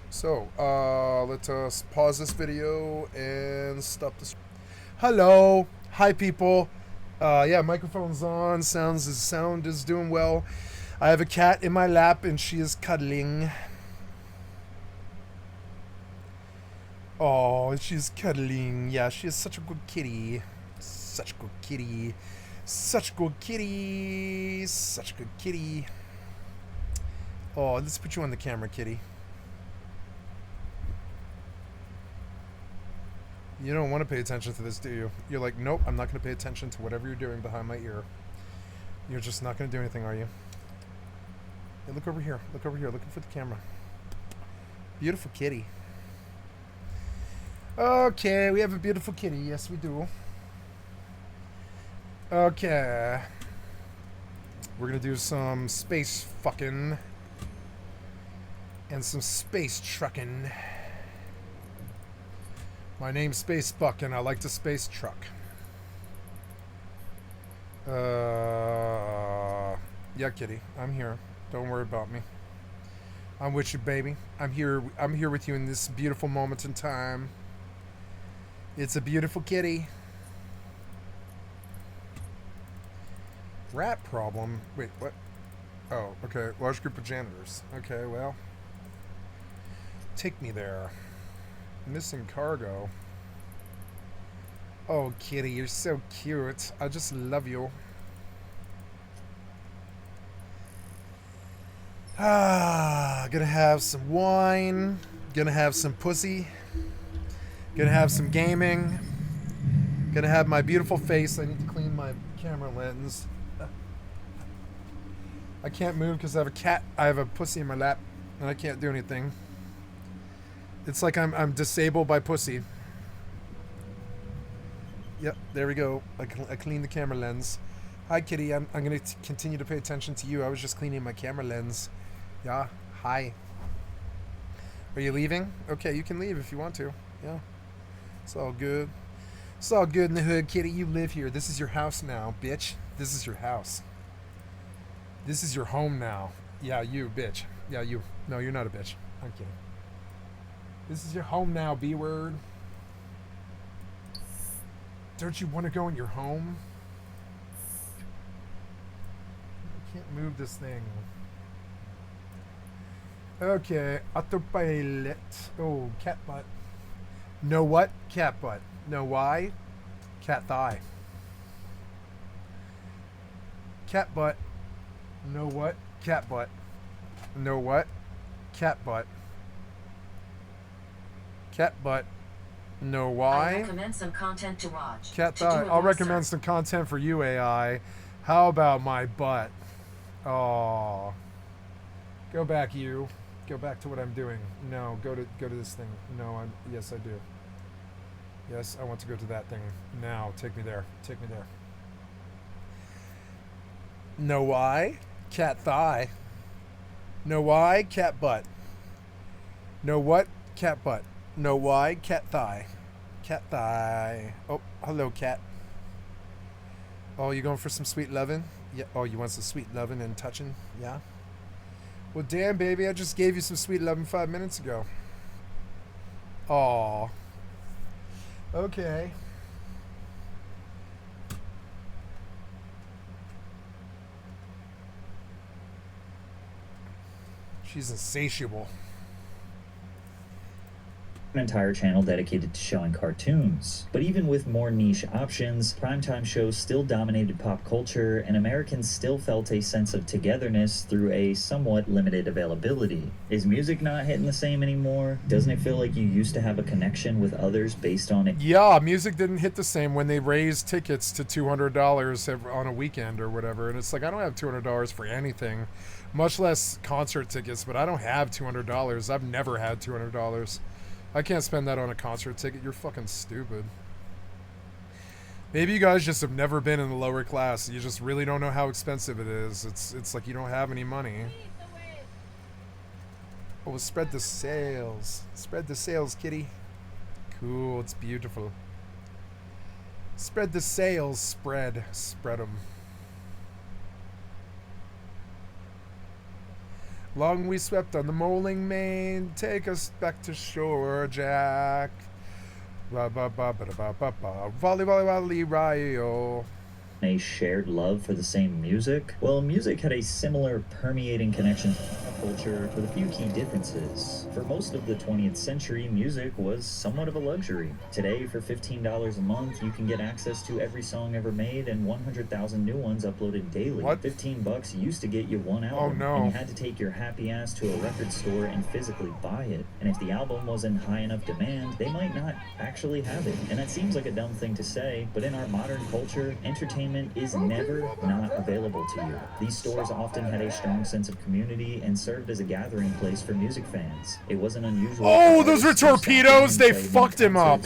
So, let us pause this video and stop this. Hello. Hi, people. Yeah, microphone's on. Sound is doing well. I have a cat in my lap, and she is cuddling. Oh, she's cuddling. Yeah, she is such a good kitty. Such a good kitty. Such a good kitty. Such a good kitty. Oh, let's put you on the camera, kitty. You don't want to pay attention to this, do you? You're like, nope, I'm not going to pay attention to whatever you're doing behind my ear. You're just not going to do anything, are you? Hey, look over here. Look over here. Looking for the camera. Beautiful kitty. Okay, we have a beautiful kitty. Yes, we do. Okay. We're going to do some space fucking. And some space trucking. My name's Space Buck, and I like to space truck. Yeah, kitty, I'm here. Don't worry about me. I'm with you, baby. I'm here with you in this beautiful moment in time. It's a beautiful kitty. Rat problem? Wait, what? Oh, okay. Large group of janitors. Okay, well. Take me there. Missing cargo. Oh, kitty, you're so cute. I just love you. Gonna have some wine. Gonna have some pussy. Gonna have some gaming. Gonna have my beautiful face. I need to clean my camera lens. I can't move because I have a cat. I have a pussy in my lap, and I can't do anything. It's like I'm disabled by pussy. Yep, there we go. I cleaned the camera lens. Hi, kitty. I'm going to continue to pay attention to you. I was just cleaning my camera lens. Yeah, hi. Are you leaving? Okay, you can leave if you want to. Yeah, it's all good. It's all good in the hood, kitty. You live here. This is your house now, bitch. This is your house. This is your home now. Yeah, you, bitch. Yeah, you. No, you're not a bitch. I'm kidding. This is your home now, B-word. Don't you want to go in your home? I can't move this thing. Okay, autopilot. Oh, cat butt. Know what? Cat butt. Know why? Cat thigh. Cat butt. Know what? Cat butt. Know what? Cat butt. Cat butt. Know why? I recommend some content to watch. Cat thigh. I'll recommend some content for you, AI. How about my butt? Oh. Go back, you. Go back to what I'm doing. No, go to this thing. No, yes, I do. Yes, I want to go to that thing. Now, take me there. Take me there. Know why? Cat thigh. Know why? Cat butt. Know what? Cat butt. Know why? Cat thigh. Cat thigh. Oh, hello, cat. Oh, you going for some sweet lovin'? Yeah. Oh, you want some sweet lovin' and touching? Yeah. Well, damn, baby, I just gave you some sweet lovin' 5 minutes ago. Aw. Okay. She's insatiable. an entire channel dedicated to showing cartoons. But even with more niche options, primetime shows still dominated pop culture, and Americans still felt a sense of togetherness through a somewhat limited availability. Is music not hitting the same anymore? Doesn't it feel like you used to have a connection with others based on it? Yeah, music didn't hit the same when they raised tickets to $200 on a weekend or whatever. And it's like, I don't have $200 for anything, much less concert tickets, but I don't have $200. I've never had $200. I can't spend that on a concert ticket. You're fucking stupid. Maybe you guys just have never been in the lower class. You just really don't know how expensive it is. It's like you don't have any money. Oh, spread the sails. Spread the sails, kitty. Cool, it's beautiful. Spread the sails, spread them. Long we swept on the moaning main, take us back to shore, Jack. Ba ba ba ba ba ba ba. Volley volley volley rio. A shared love for the same music? Well, music had a similar permeating connection to pop culture with a few key differences. For most of the 20th century, music was somewhat of a luxury. Today, for $15 a month, you can get access to every song ever made and 100,000 new ones uploaded daily. What? $15 used to get you one album, Oh, no. and you had to take your happy ass to a record store and physically buy it. And if the album was in high enough demand, they might not actually have it. And that seems like a dumb thing to say, but in our modern culture, entertainment is never not available to you. These stores often had a strong sense of community and served as a gathering place for music fans. It wasn't unusual. Oh, those were torpedoes. They fucked him up.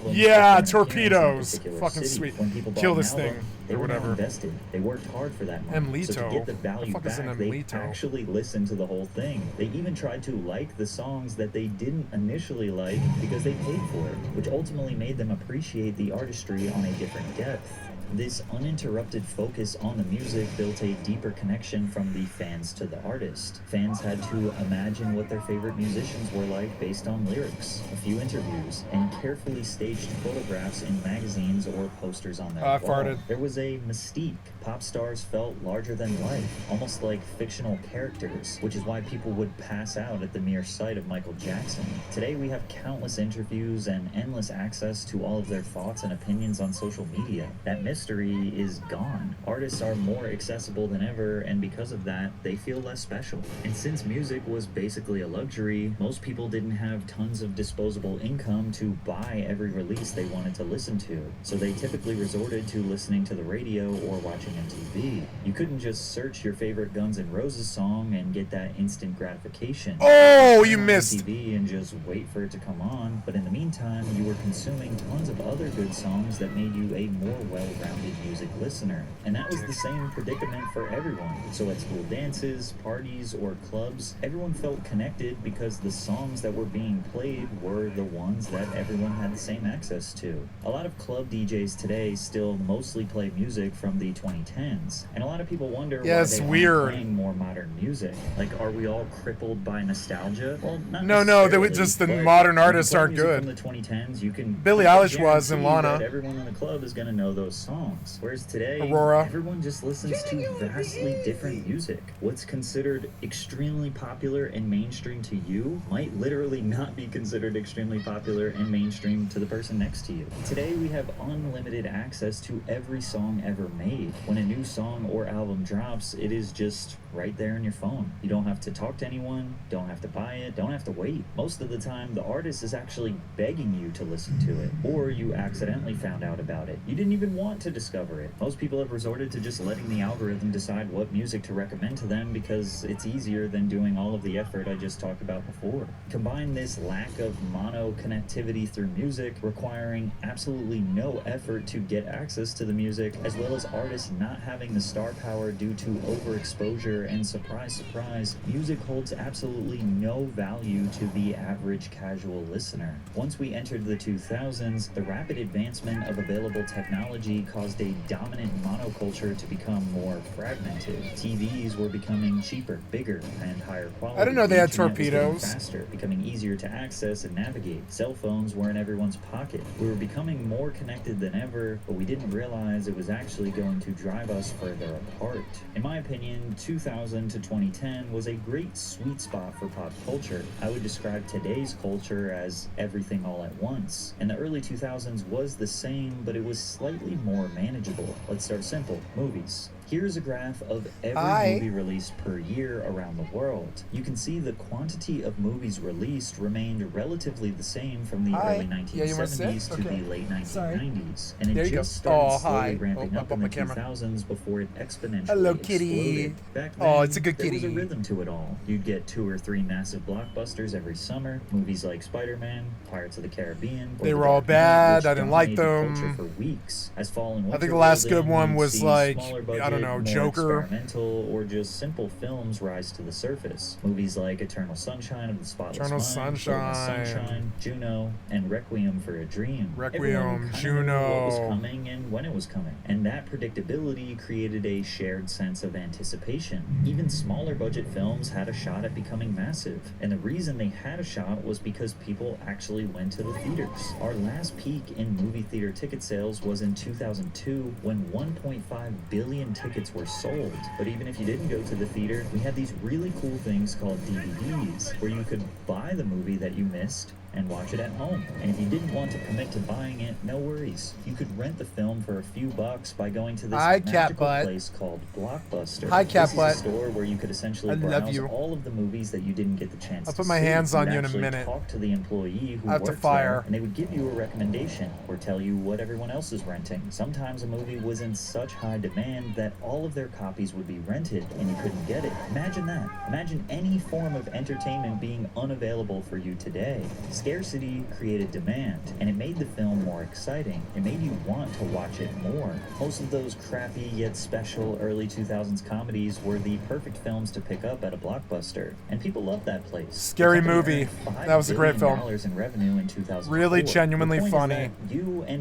Yeah, torpedoes. Fucking sweet. Kill this thing or whatever. Invested. They worked hard for that money. So to get the value back, they actually listened to the whole thing. They even tried to like the songs that they didn't initially like because they paid for it, which ultimately made them appreciate the artistry on a different depth. This uninterrupted focus on the music built a deeper connection from the fans to the artist. Fans had to imagine what their favorite musicians were like based on lyrics, a few interviews, and carefully staged photographs in magazines or posters on their wall. Farted. There was a mystique. Pop stars felt larger than life, almost like fictional characters, which is why people would pass out at the mere sight of Michael Jackson. Today we have countless interviews and endless access to all of their thoughts and opinions on social media. That mystery is gone. Artists are more accessible than ever, and because of that, they feel less special. And since music was basically a luxury, most people didn't have tons of disposable income to buy every release they wanted to listen to. So they typically resorted to listening to the radio or watching MTV. You couldn't just search your favorite Guns N' Roses song and get that instant gratification. Oh, you missed. MTV and just wait for it to come on. But in the meantime, you were consuming tons of other good songs that made you a more well-rounded music listener. And that was the same predicament for everyone. So at school dances, parties, or clubs, everyone felt connected because the songs that were being played were the ones that everyone had the same access to. A lot of club DJs today still mostly play music from the 2010s, and a lot of people wonder why they aren't playing more modern music. Like, are we all crippled by nostalgia? Well, not No, they would just the modern artists aren't good. From the 2010s, you can Billie Eilish was and Lana. Everyone in the club is gonna know those songs. Whereas today, Aurora. everyone just listens to vastly different music. What's considered extremely popular and mainstream to you might literally not be considered extremely popular and mainstream to the person next to you. Today, we have unlimited access to every song ever made. When a new song or album drops, it is just right there in your phone. You don't have to talk to anyone, don't have to buy it, don't have to wait. Most of the time, the artist is actually begging you to listen to it, or you accidentally found out about it. You didn't even want to discover it. Most people have resorted to just letting the algorithm decide what music to recommend to them because it's easier than doing all of the effort I just talked about before. Combine this lack of mono connectivity through music, requiring absolutely no effort to get access to the music, as well as artists not having the star power due to overexposure, and surprise, music holds absolutely no value to the average casual listener. Once we entered the 2000s, the rapid advancement of available technology caused a dominant monoculture to become more fragmented. TVs were becoming cheaper, bigger, and higher quality. I didn't know they had The internet was getting torpedoes. faster, becoming easier to access and navigate. Cell phones were in everyone's pocket. We were becoming more connected than ever, but we didn't realize it was actually going to drive us further apart. In my opinion, 2000 2000 to 2010 was a great sweet spot for pop culture. I would describe today's culture as everything all at once. And the early 2000s was the same, but it was slightly more manageable. Let's start simple. Movies. Here's a graph of every movie released per year around the world. You can see the quantity of movies released remained relatively the same from the early 1970s to the late 1990s. And it just started slowly ramping up in the 2000s before it exponentially exploded. Back then, there was a rhythm to it all. You'd get 2 or 3 massive blockbusters every summer. Movies like Spider-Man, Pirates of the Caribbean. They were all bad. I didn't like them. For weeks. As fall and I winter think the last rolled good in, one you'd was see like, smaller I budget, don't know, more Joker. experimental or just simple films rise to the surface. Movies like Eternal Sunshine of the Spotless Mind, Sunshine, Juno, and Requiem for a Dream. Everyone kinda knew what was coming and when it was coming. And that predictability created a shared sense of anticipation. Even smaller budget films had a shot at becoming massive. And the reason they had a shot was because people actually went to the theaters. Our last peak in movie theater ticket sales was in 2002 when 1.5 billion tickets were sold. But even if you didn't go to the theater, we had these really cool things called DVDs, where you could buy the movie that you missed and watch it at home. And if you didn't want to commit to buying it, no worries. You could rent the film for a few bucks by going to this magical place called Blockbuster. This is a store where you could essentially browse all of the movies that you didn't get the chance to see. I'll put my hands on you in a actually minute. Talk to the employee who worked there, and they would give you a recommendation or tell you what everyone else is renting. Sometimes a movie was in such high demand that all of their copies would be rented and you couldn't get it. Imagine that. Imagine any form of entertainment being unavailable for you today. Scarcity created demand, and it made the film more exciting. It made you want to watch it more. Most of those crappy yet special early 2000s comedies were the perfect films to pick up at a Blockbuster, and people loved that place. Scary movie. That was a great film. In revenue in 2004. Really genuinely funny.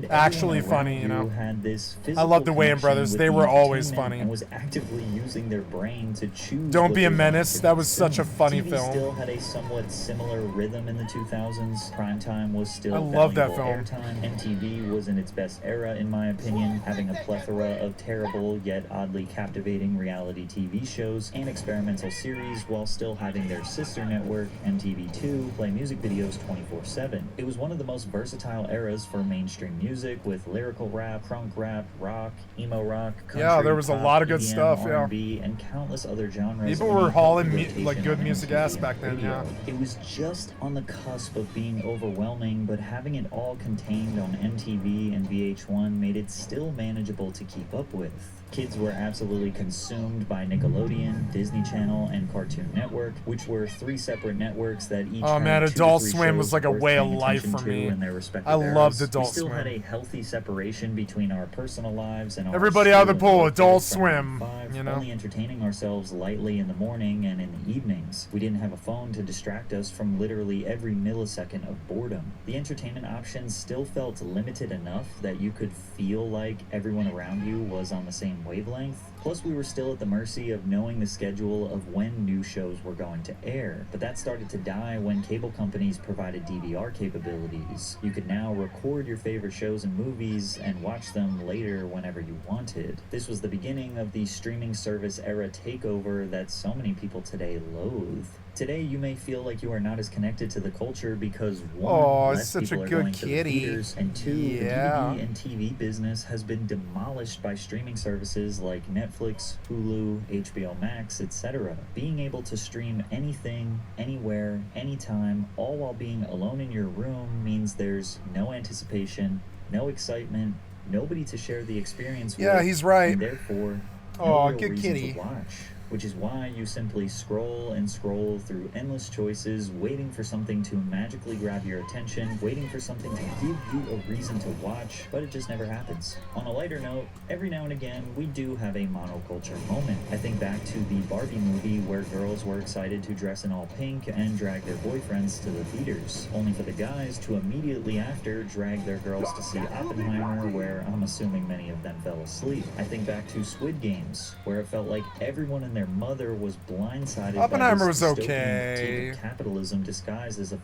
Actually funny, you know. Had this I love the Wayans brothers. They were always funny. And was actively using their brain to choose. Don't Be a Menace. That was such a funny TV film. Still had a somewhat similar rhythm in the 2000s. Primetime was still I love that valuable film. airtime. MTV was in its best era, in my opinion, having a plethora of terrible yet oddly captivating reality TV shows and experimental series, while still having their sister network, MTV2, play music videos 24/7. It was one of the most versatile eras for mainstream music, with lyrical rap, crunk rap, rock, emo rock, country, yeah, there was a lot of good EDM, stuff. R&B, and countless other genres. People were hauling like good music ass back then. Radio. Yeah. It was just on the cusp of being overwhelming, but having it all contained on MTV and VH1 made it still manageable to keep up with. Kids were absolutely consumed by Nickelodeon, Disney Channel, and Cartoon Network, which were 3 separate networks that each Oh had man, 2 to Adult 3 Swim was shows like a worth way of paying life attention for to me. in their respective I loved eras. Adult We still Swim. had a healthy separation between our personal lives and our Everybody out of the school and pool, work Adult lives from Swim, 9 to 5, you know? only entertaining ourselves lightly in the morning and in the evenings. We didn't have a phone to distract us from literally every millisecond of boredom. The entertainment options still felt limited enough that you could feel like everyone around you was on the same wavelength. Plus, we were still at the mercy of knowing the schedule of when new shows were going to air. But that started to die when cable companies provided DVR capabilities. You could now record your favorite shows and movies and watch them later whenever you wanted. This was the beginning of the streaming service era takeover that so many people today loathe. Today, you may feel like you are not as connected to the culture because one, less such a people are good going to the kitty. theaters, and 2, Yeah. the DVD and TV business has been demolished by streaming services like Netflix, Hulu, HBO Max, etc. Being able to stream anything, anywhere, anytime, all while being alone in your room means there's no anticipation, no excitement, nobody to share the experience with. Yeah, he's right. And therefore, Oh, no real good reason kitty. to watch. Which is why you simply scroll and scroll through endless choices, waiting for something to magically grab your attention, waiting for something to give you a reason to watch, but it just never happens. On a lighter note, every now and again, we do have a monoculture moment. I think back to the Barbie movie where girls were excited to dress in all pink and drag their boyfriends to the theaters, only for the guys to immediately after drag their girls to see Oppenheimer, where I'm assuming many of them fell asleep. I think back to Squid Games, where it felt like everyone in even their mother was blindsided Oppenheimer by was this dystopian okay. take of capitalism disguised as a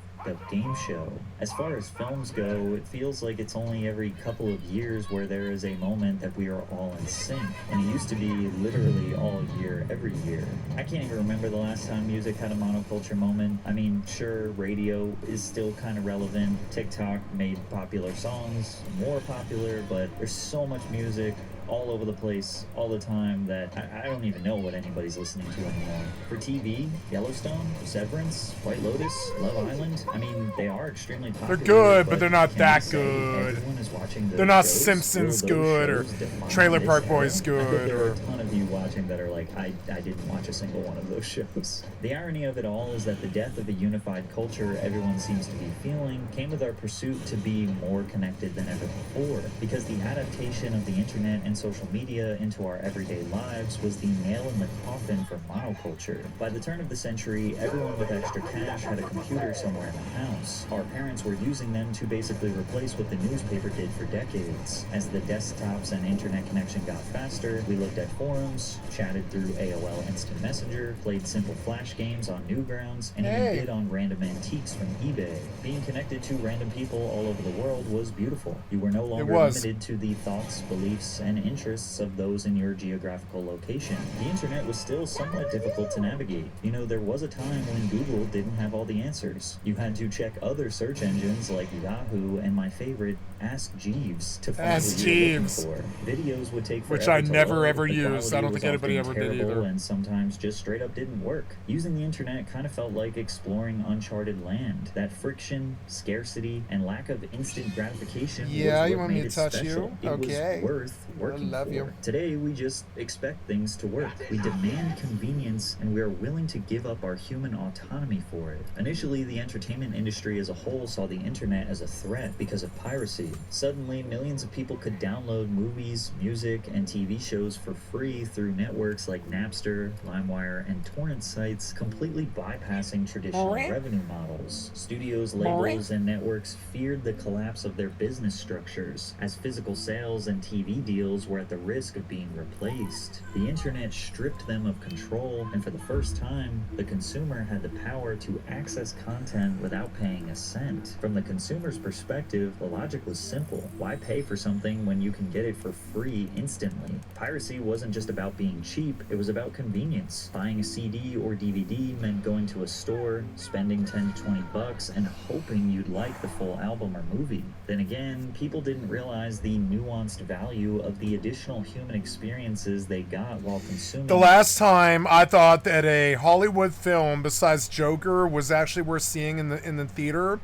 game show. As far as films go, it feels like it's only every couple of years where there is a moment that we are all in sync. And it used to be literally all year, every year. I can't even remember the last time music had a monoculture moment. I mean, sure, radio is still kind of relevant. TikTok made popular songs more popular, but there's so much music all over the place, all the time, that I don't even know what anybody's listening to anymore. For TV, Yellowstone, Severance, White Lotus, Love Island, I mean, they are extremely popular. They're good, but they're not can that we say good. everyone is watching those They're not shows? Simpsons Will those good or shows define Trailer this Park era? Boys I bet good there are or... a ton of you watching that are like, I didn't watch a single one of those shows. The irony of it all is that the death of a unified culture everyone seems to be feeling came with our pursuit to be more connected than ever before, because the adaptation of the internet and social media into our everyday lives was the nail in the coffin for monoculture. By the turn of the century, everyone with extra cash had a computer somewhere in the house. Our parents were using them to basically replace what the newspaper did for decades. As the desktops and internet connection got faster, we looked at forums, chatted through AOL Instant Messenger, played simple flash games on Newgrounds, and even bid on random antiques from eBay. Being connected to random people all over the world was beautiful. You were no longer limited to the thoughts, beliefs, and interests of those in your geographical location. The internet was still somewhat difficult to navigate. You know, there was a time when Google didn't have all the answers. You had to check other search engines like Yahoo and my favorite, Ask Jeeves, to find what you were looking for. Videos would take forever, which I to never load. ever The used. I don't quality think anybody was ever often did terrible either. and sometimes just straight up didn't work. Using the internet kind of felt like exploring uncharted land. That friction, scarcity, and lack of instant gratification Yeah, was you what want me made to it touch special. you? It Okay. was worth working love for. you. Today, we just expect things to work. We demand convenience, and we are willing to give up our human autonomy for it. Initially, the entertainment industry as a whole saw the internet as a threat because of piracy. Suddenly, millions of people could download movies, music, and TV shows for free through networks like Napster, LimeWire, and torrent sites, completely bypassing traditional revenue models. Studios, labels, and networks feared the collapse of their business structures, as physical sales and TV deals were at the risk of being replaced. The internet stripped them of control, and for the first time, the consumer had the power to access content without paying a cent. From the consumer's perspective, the logic was simple. Why pay for something when you can get it for free instantly? Piracy wasn't just about being cheap, it was about convenience. Buying a CD or DVD meant going to a store, spending 10 to 20 bucks, and hoping you'd like the full album or movie. Then again, people didn't realize the nuanced value of the additional human experiences they got while consuming. The last time I thought that a Hollywood film besides Joker was actually worth seeing in the theater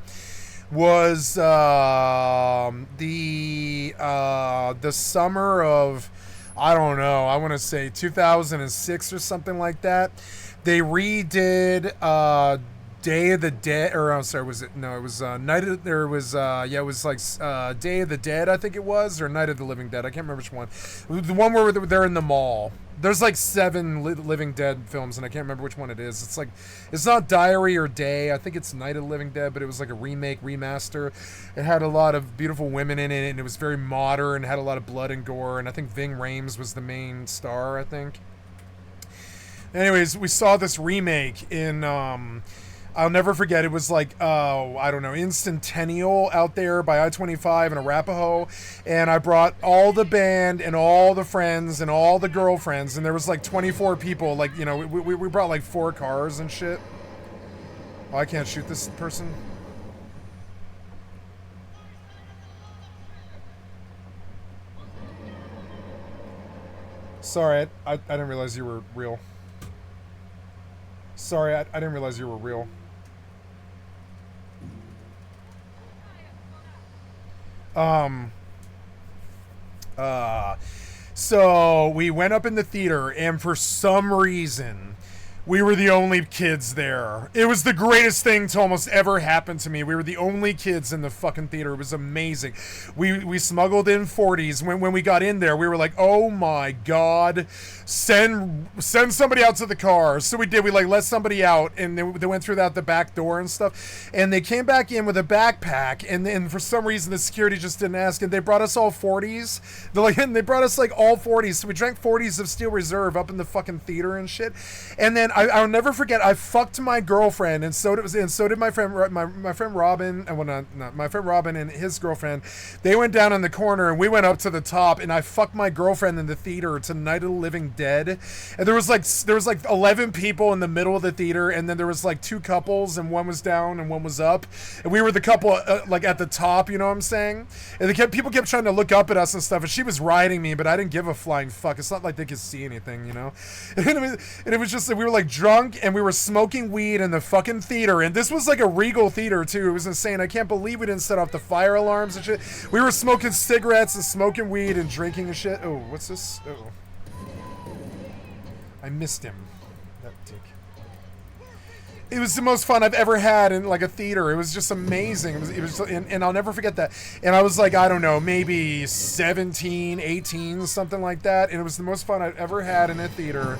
was the summer of, I don't know, I want to say 2006 or something like that. They redid Day of the Dead, or I'm sorry, was it? No, it was Night of. There was it was like Day of the Dead, I think it was, or Night of the Living Dead. I can't remember which one. The one where they're in the mall. There's like 7 Living Dead films, and I can't remember which one it is. It's like, it's not Diary or Day. I think it's Night of the Living Dead, but it was like a remake, remaster. It had a lot of beautiful women in it, and it was very modern. Had a lot of blood and gore, and I think Ving Rhames was the main star, I think. Anyways, we saw this remake in I'll never forget. It was like, I don't know, in Centennial out there by I-25 in Arapahoe. And I brought all the band and all the friends and all the girlfriends. And there was like 24 people. Like, you know, we brought like 4 cars and shit. Oh, I can't shoot this person. Sorry, I didn't realize you were real. Sorry, I didn't realize you were real. So we went up in the theater, and for some reason, We were the only kids there. It was the greatest thing to almost ever happen to me. We were the only kids in the fucking theater. It was amazing. We smuggled in 40s. When we got in there, we were like, oh my God, send somebody out to the car. So we did. We like let somebody out, and they went through the back door and stuff. And they came back in with a backpack, and then for some reason the security just didn't ask, and they brought us all 40s. And they brought us like all 40s. So we drank 40s of Steel Reserve up in the fucking theater and shit. And then I'll never forget, I fucked my girlfriend, and so did my friend Robin, and my friend Robin and his girlfriend. They went down in the corner, and we went up to the top, and I fucked my girlfriend in the theater to Night of the Living Dead. And there was like 11 people in the middle of the theater, and then there was like 2 couples, and one was down and one was up, and we were the couple like at the top, you know what I'm saying? And people kept trying to look up at us and stuff, and she was riding me, but I didn't give a flying fuck. It's not like they could see anything, you know? And it was just that we were like drunk, and we were smoking weed in the fucking theater, and this was like a Regal theater too. It was insane. I can't believe we didn't set off the fire alarms and shit. We were smoking cigarettes and smoking weed and drinking and shit. Oh, what's this? Oh, I missed him. That dick. It was the most fun I've ever had in like a theater. It was just amazing. It was and I'll never forget that. And I was like, I don't know, maybe 17, 18, something like that. And it was the most fun I've ever had in a theater.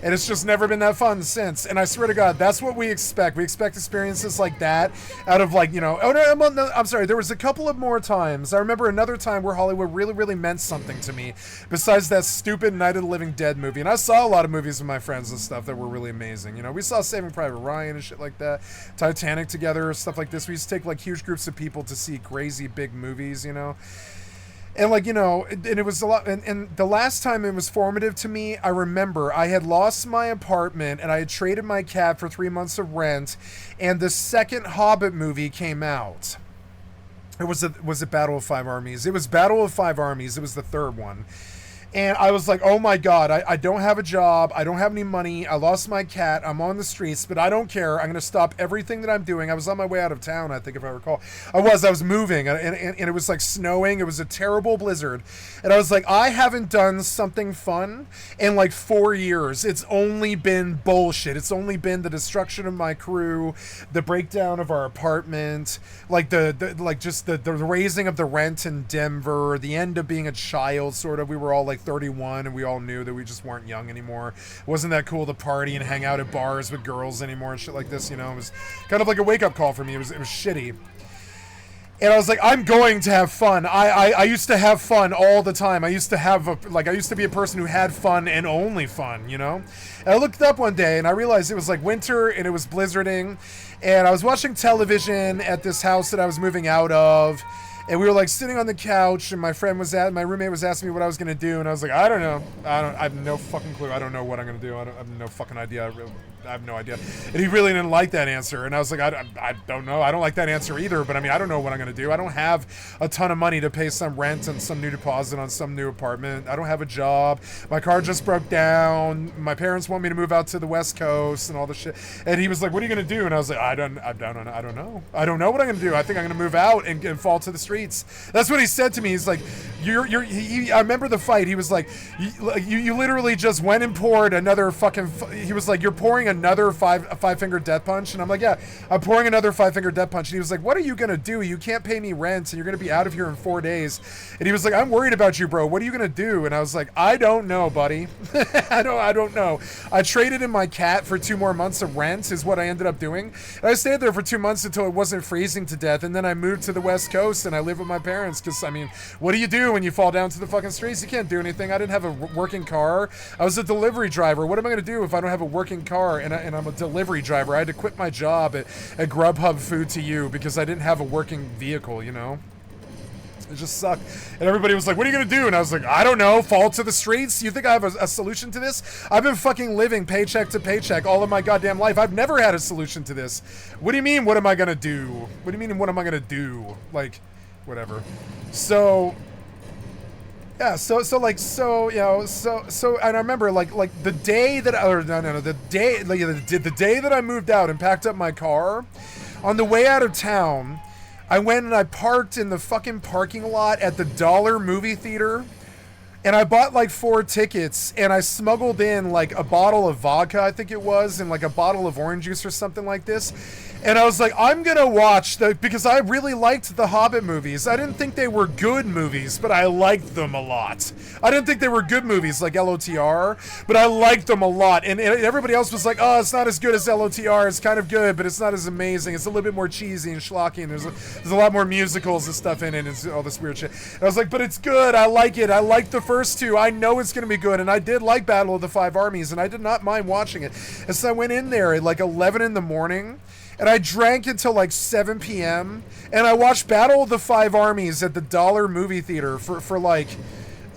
And it's just never been that fun since. And I swear to God, that's what we expect. We expect experiences like that out of like, you know, oh no, I'm sorry. There was a couple of more times. I remember another time where Hollywood really, really meant something to me besides that stupid Night of the Living Dead movie. And I saw a lot of movies with my friends and stuff that were really amazing. You know, we saw Saving Private Ryan and shit like that, Titanic together, stuff like this. We used to take like huge groups of people to see crazy big movies, you know. And like, you know, and it was a lot, and the last time it was formative to me, I remember I had lost my apartment and I had traded my cat for 3 months of rent, and the second Hobbit movie came out. Was it Battle of Five Armies? It was Battle of Five Armies. It was the third one. And I was like, oh my God, I don't have a job. I don't have any money. I lost my cat. I'm on the streets, but I don't care. I'm going to stop everything that I'm doing. I was on my way out of town, I think, if I recall. I was moving, and it was like snowing. It was a terrible blizzard. And I was like, I haven't done something fun in like 4 years. It's only been bullshit. It's only been the destruction of my crew, the breakdown of our apartment, like the raising of the rent in Denver, the end of being a child, sort of. We were all like 31, and we all knew that we just weren't young anymore. It wasn't that cool to party and hang out at bars with girls anymore and shit like this, you know. It was kind of like a wake-up call for me. It was shitty. And I was like, I'm going to have fun. I used to have fun all the time. I used to be a person who had fun and only fun, you know? And I looked up one day and I realized it was like winter and it was blizzarding, and I was watching television at this house that I was moving out of. And we were like sitting on the couch, and my roommate was asking me what I was gonna do, and I was like, I don't know. I have no fucking clue. I don't know what I'm gonna do. I have no fucking idea. I have no idea. And he really didn't like that answer. And I was like, I don't know. I don't like that answer either. But I mean, I don't know what I'm gonna do. I don't have a ton of money to pay some rent and some new deposit on some new apartment. I don't have a job. My car just broke down. My parents want me to move out to the West Coast and all this shit. And he was like, what are you gonna do? And I was like, I don't know. I don't know what I'm gonna do. I think I'm gonna move out and fall to the streets. That's what he said to me. He's like, I remember the fight. He was like, you literally just went and poured another fucking, he was like, you're pouring another five-finger death punch. And I'm like, yeah, I'm pouring another five-finger death punch. And he was like, what are you gonna do? You can't pay me rent, and you're gonna be out of here in 4 days. And he was like, I'm worried about you, bro. What are you gonna do? And I was like, I don't know, buddy. I don't know. I traded in my cat for 2 more months of rent is what I ended up doing. And I stayed there for 2 months until it wasn't freezing to death. And then I moved to the West Coast and I lived with my parents. Cause I mean, what do you do when you fall down to the fucking streets? You can't do anything. I didn't have a working car. I was a delivery driver. What am I gonna do if I don't have a working car and I'm a delivery driver? I had to quit my job at Grubhub Food to You because I didn't have a working vehicle, you know? It just sucked. And everybody was like, what are you gonna do? And I was like, I don't know, fall to the streets? You think I have a solution to this? I've been fucking living paycheck to paycheck all of my goddamn life. I've never had a solution to this. What do you mean, what am I gonna do? What do you mean, what am I gonna do? Like, whatever. So, yeah, and I remember like the day that, the day that I moved out and packed up my car, on the way out of town, I went and I parked in the fucking parking lot at the Dollar movie theater, And I bought like 4 tickets, and I smuggled in like a bottle of vodka, I think it was, and like a bottle of orange juice or something like this. And I was like, I'm gonna watch because I really liked the Hobbit movies. I didn't think they were good movies, but I liked them a lot. I didn't think they were good movies like LOTR, but I liked them a lot. And everybody else was like, oh, it's not as good as LOTR. It's kind of good, but it's not as amazing. It's a little bit more cheesy and schlocky, and there's a lot more musicals and stuff in it, and all this weird shit. And I was like, but it's good. I like it. I like the first 2. I know it's gonna be good, and I did like Battle of the Five Armies, and I did not mind watching it. And so I went in there at like 11 in the morning. And I drank until like 7 p.m. And I watched Battle of the Five Armies at the Dollar Movie Theater for like,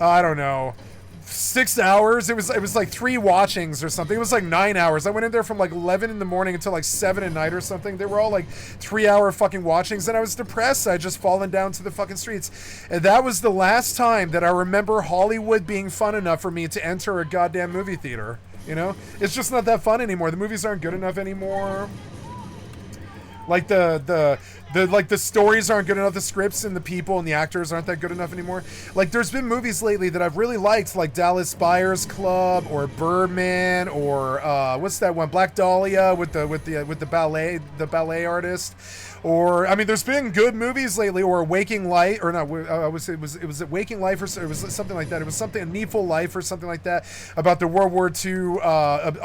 I don't know, 6 hours. It was like 3 watchings or something. It was like 9 hours. I went in there from like 11 in the morning until like 7 at night or something. They were all like 3-hour fucking watchings. And I was depressed. I had just fallen down to the fucking streets. And that was the last time that I remember Hollywood being fun enough for me to enter a goddamn movie theater. You know? It's just not that fun anymore. The movies aren't good enough anymore. Like the stories aren't good enough, the scripts and the people and the actors aren't that good enough anymore. Like there's been movies lately that I've really liked, like Dallas Buyers Club or Birdman or what's that one, Black Dahlia with the ballet artist. Or I mean, there's been good movies lately, or Waking Life, or not. It was Waking Life, or it was something like that. It was something, A Needful Life, or something like that, about the World War II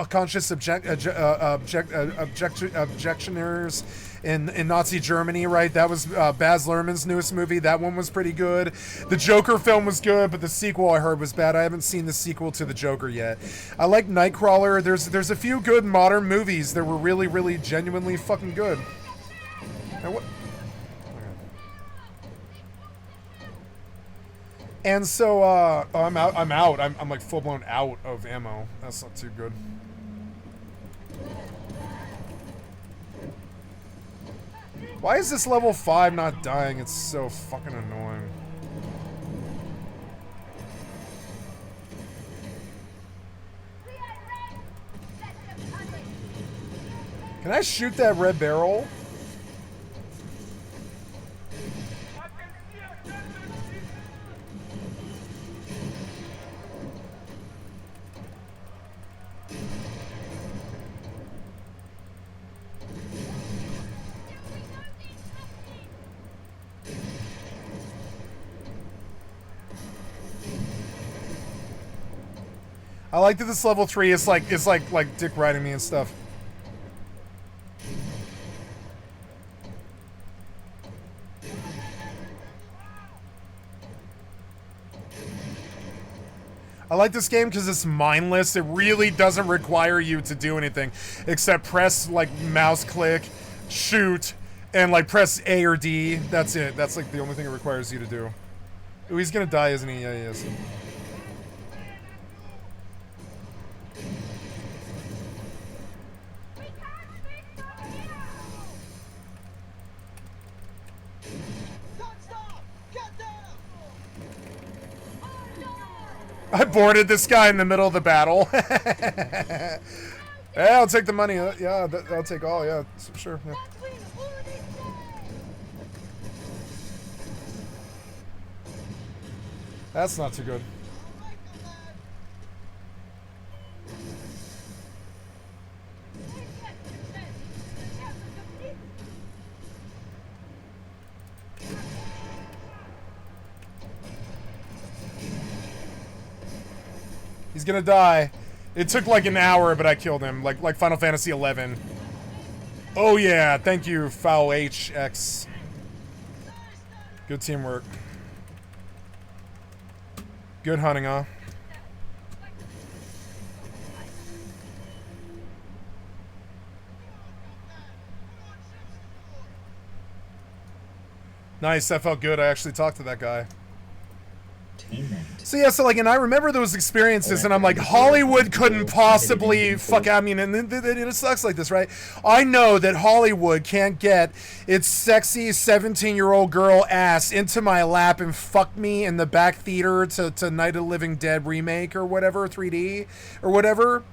conscious objectioners in Nazi Germany, right? That was Baz Luhrmann's newest movie. That one was pretty good. The Joker film was good, but the sequel I heard was bad. I haven't seen the sequel to the Joker yet. I like Nightcrawler. There's a few good modern movies that were really, really genuinely fucking good. And what? And so I'm out. I'm like full blown out of ammo. That's not too good. Why is this level 5 not dying? It's so fucking annoying. Can I shoot that red barrel? I like that this level 3 is like dick riding me and stuff. I like this game because it's mindless. It really doesn't require you to do anything except press like mouse click, shoot, and like press A or D. That's it. That's like the only thing it requires you to do. Ooh, he's gonna die, isn't he? Yeah, he is. I boarded this guy in the middle of the battle. Yeah, I'll take the money. Yeah, I'll take all. Yeah, sure. Yeah. That's not too good. He's gonna die. It took like an hour, but I killed him. Like Final Fantasy 11. Oh yeah, thank you, Foul HX. Good teamwork. Good hunting, huh? Nice, that felt good. I actually talked to that guy. So yeah, so like, and I remember those experiences, and I'm like, Hollywood couldn't possibly fuck. I mean, and it sucks like this, right? I know that Hollywood can't get its sexy 17-year-old girl ass into my lap and fuck me in the back theater to Night of the Living Dead remake or whatever, 3D or whatever.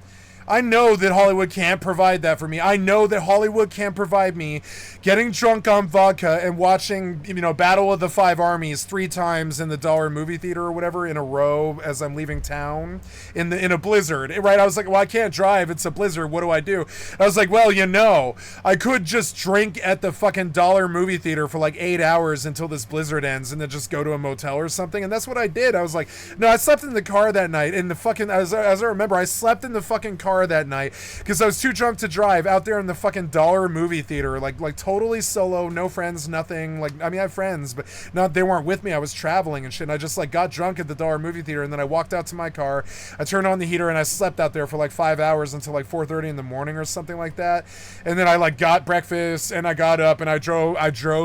I know that Hollywood can't provide that for me. I know that Hollywood can't provide me getting drunk on vodka and watching, you know, Battle of the Five Armies 3 times in the dollar movie theater or whatever in a row as I'm leaving town in a blizzard, right? I was like, well, I can't drive. It's a blizzard. What do I do? I was like, well, you know, I could just drink at the fucking dollar movie theater for like 8 hours until this blizzard ends and then just go to a motel or something. And that's what I did. I was like, no, I slept in the car that night. In the fucking, as I remember, I slept in the fucking car that night because I was too drunk to drive out there in the fucking dollar movie theater, like totally solo, no friends, nothing. Like, I mean, I have friends, but they weren't with me. I was traveling and shit. And I just like got drunk at the dollar movie theater, and then I walked out to my car. I turned on the heater and I slept out there for like 5 hours until like 4:30 in the morning or something like that. And then I like got breakfast and I got up and I drove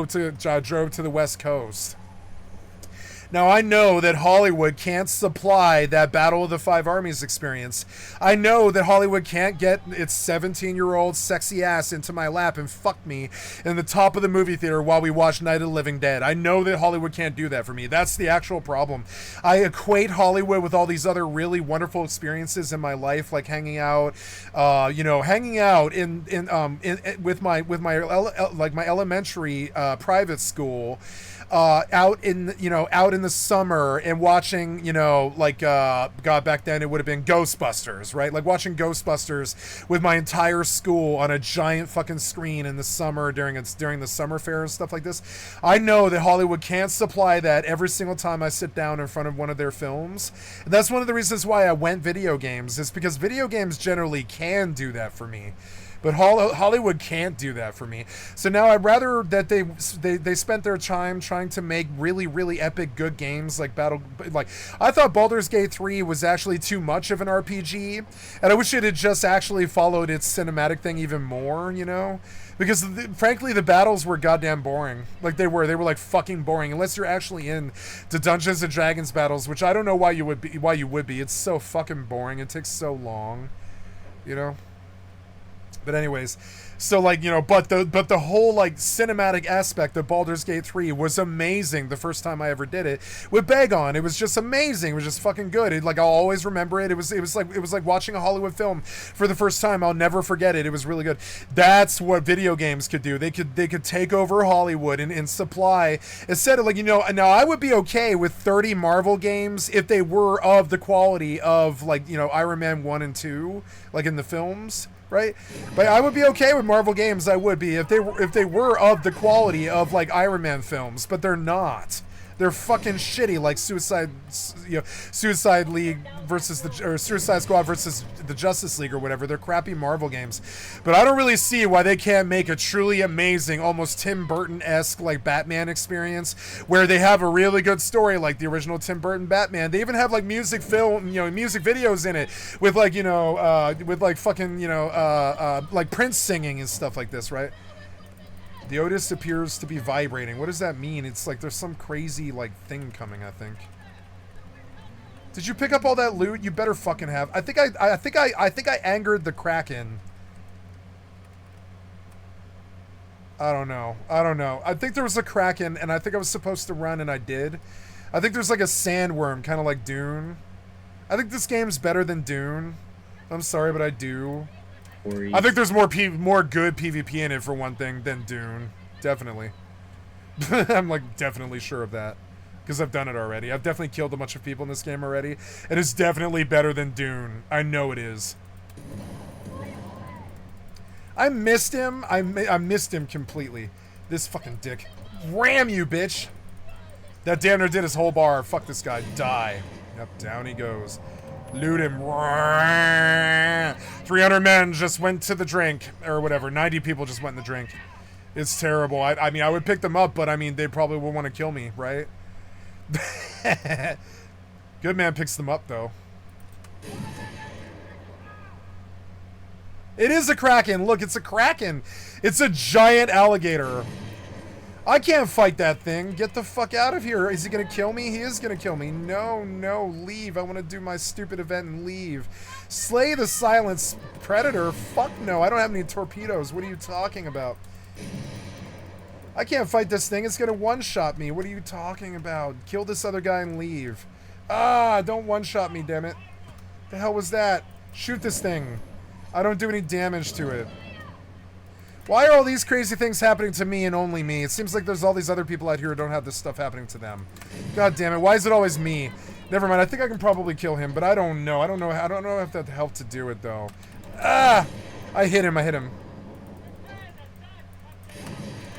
to the West Coast. Now, I know that Hollywood can't supply that Battle of the Five Armies experience. I know that Hollywood can't get its 17-year-old sexy ass into my lap and fuck me in the top of the movie theater while we watch Night of the Living Dead. I know that Hollywood can't do that for me. That's the actual problem. I equate Hollywood with all these other really wonderful experiences in my life, like hanging out, hanging out with my elementary private school. Out in the summer and watching, God, back then it would have been Ghostbusters, right? Like watching Ghostbusters with my entire school on a giant fucking screen in the summer during the summer fair and stuff like this. I know that Hollywood can't supply that every single time I sit down in front of one of their films. And that's one of the reasons why I went video games, is because video games generally can do that for me. But Hollywood can't do that for me. So now I'd rather that they spent their time trying to make really, really epic good games like I thought Baldur's Gate 3 was actually too much of an RPG, and I wish it had just actually followed its cinematic thing even more, because frankly the battles were goddamn boring. Like they were like fucking boring unless you're actually in the Dungeons and Dragons battles, which I don't know why you would be. It's so fucking boring. It takes so long, But anyways, so but the whole like cinematic aspect of Baldur's Gate 3 was amazing the first time I ever did it with Bagon. It was just amazing. It was just fucking good. I'll always remember it. It was like watching a Hollywood film for the first time. I'll never forget it. It was really good. That's what video games could do. They could take over Hollywood and supply, instead of now I would be okay with 30 Marvel games if they were of the quality of Iron Man 1 and 2, like in the films. Right, but I would be okay with Marvel games. I would be if they were of the quality of like Iron Man films, but they're not. They're fucking shitty, like Suicide League or Suicide Squad versus the Justice League or whatever. They're crappy Marvel games, but I don't really see why they can't make a truly amazing, almost Tim Burton-esque like Batman experience, where they have a really good story like the original Tim Burton Batman. They even have like music videos in it with like Prince singing and stuff like this, right? The Otis appears to be vibrating. What does that mean? It's like there's some crazy like thing coming, I think. Did you pick up all that loot? You better fucking have. I think I angered the Kraken. I don't know. I think there was a Kraken and I think I was supposed to run and I did. I think there's like a sandworm, kind of like Dune. I think this game's better than Dune. I'm sorry, but I do. I think there's more good PvP in it for one thing than Dune. Definitely. I'm like definitely sure of that. Because I've done it already. I've definitely killed a bunch of people in this game already. It is definitely better than Dune. I know it is. I missed him. I missed him completely. This fucking dick. Ram you, bitch. That damn near did his whole bar. Fuck this guy. Die. Yep, down he goes. Loot him. 300 men just went to the drink. Or whatever. 90 people just went in the drink. It's terrible. I mean, I would pick them up, but I mean, they probably would want to kill me, right? Good man picks them up, though. It is a Kraken. Look, it's a Kraken. It's a giant alligator. I can't fight that thing. Get the fuck out of here. Is he going to kill me? He is going to kill me. No, no, leave. I want to do my stupid event and leave. Slay the silent predator? Fuck no. I don't have any torpedoes. What are you talking about? I can't fight this thing. It's going to one-shot me. What are you talking about? Kill this other guy and leave. Ah, don't one-shot me, damn it. The hell was that? Shoot this thing. I don't do any damage to it. Why are all these crazy things happening to me and only me? It seems like there's all these other people out here who don't have this stuff happening to them. God damn it, why is it always me? Never mind, I think I can probably kill him, but I don't know. I don't know if that helped to do it, though. Ah! I hit him.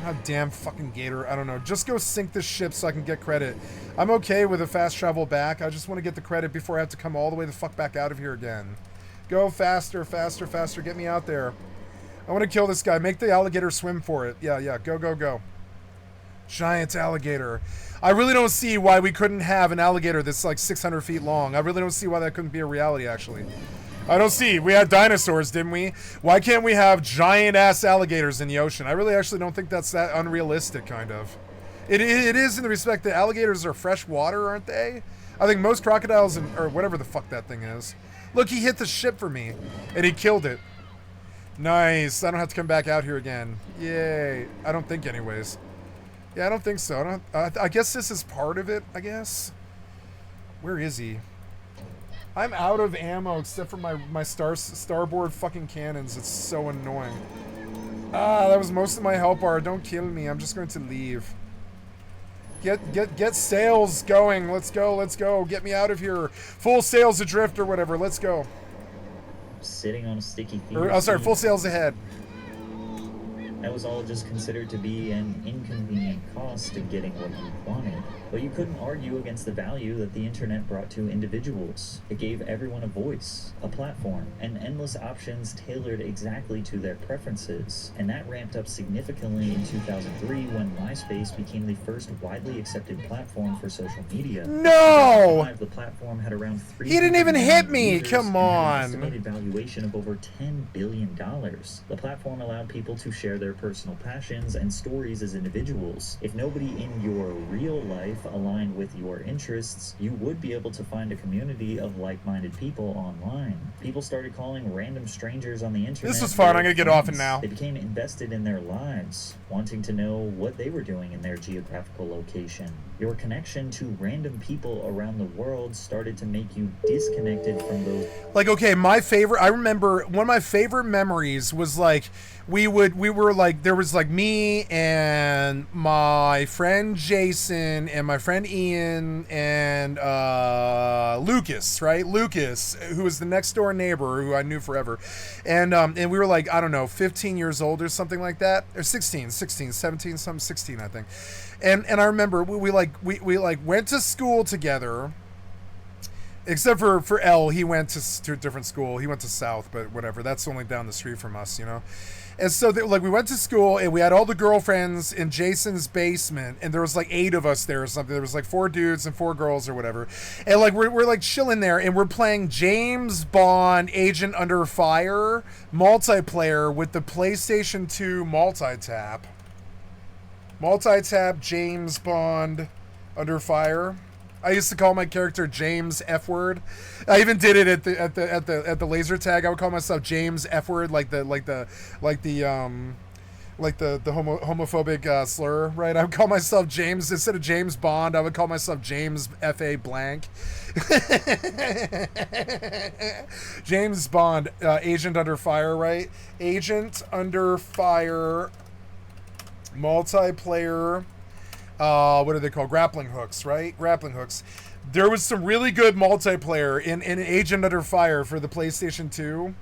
God damn fucking gator. I don't know. Just go sink this ship so I can get credit. I'm okay with a fast travel back. I just want to get the credit before I have to come all the way the fuck back out of here again. Go faster, faster, faster. Get me out there. I want to kill this guy. Make the alligator swim for it. Yeah. Go, go, go. Giant alligator. I really don't see why we couldn't have an alligator that's like 600 feet long. I really don't see why that couldn't be a reality, actually. I don't see. We had dinosaurs, didn't we? Why can't we have giant-ass alligators in the ocean? I really actually don't think that's that unrealistic, kind of. It is in the respect that alligators are fresh water, aren't they? I think most crocodiles, or whatever the fuck that thing is. Look, he hit the ship for me, and he killed it. Nice. I don't have to come back out here again. Yay. I don't think, anyways. Yeah, I don't think so. I guess this is part of it, I guess. Where is he? I'm out of ammo except for my starboard fucking cannons. It's so annoying. Ah, that was most of my help bar. Don't kill me. I'm just going to leave. Get sails going. Let's go. Get me out of here. Full sails adrift or whatever. Let's go. Sitting on a sticky feed. Oh, sorry, full sails ahead. That was all just considered to be an inconvenient cost of getting what you wanted. But you couldn't argue against the value that the internet brought to individuals. It gave everyone a voice, a platform, and endless options tailored exactly to their preferences. And that ramped up significantly in 2003 when MySpace became the first widely accepted platform for social media. No! In 2005, the platform had around 3 He didn't even hit me! Come on! An estimated valuation of over $10 billion. The platform allowed people to share their personal passions and stories as individuals. If nobody in your real life aligned with your interests, you would be able to find a community of like-minded people online. People started calling random strangers on the internet. This is fun. I'm gonna get off it now. They became invested in their lives, wanting to know what they were doing in their geographical location. Your connection to random people around the world started to make you disconnected from those. Like, okay, I remember one of my favorite memories was like, we were like, there was like me and my friend Jason and my friend Ian and Lucas, right? Lucas, who was the next door neighbor who I knew forever. And we were like, I don't know, 15 years old or something like that, or 16, 17, some 16, I think. And I remember we went to school together. Except for L, he went to a different school. He went to South, but whatever. That's only down the street from us, you know. And so, we went to school, and we had all the girlfriends in Jason's basement, and there was, 8 of us there or something. There was, 4 dudes and 4 girls or whatever. And, we're chilling there, and we're playing James Bond Agent Under Fire multiplayer with the PlayStation 2 multi-tap. Multi-tap James Bond Under Fire. I used to call my character James F word. I even did it at the laser tag. I would call myself James F word, like the homophobic slur, right? I would call myself James instead of James Bond. I would call myself James F.A. blank. James Bond, Agent Under Fire, right? Agent Under Fire, multiplayer. What are they called? Grappling hooks, right? Grappling hooks. There was some really good multiplayer in Agent Under Fire for the PlayStation 2.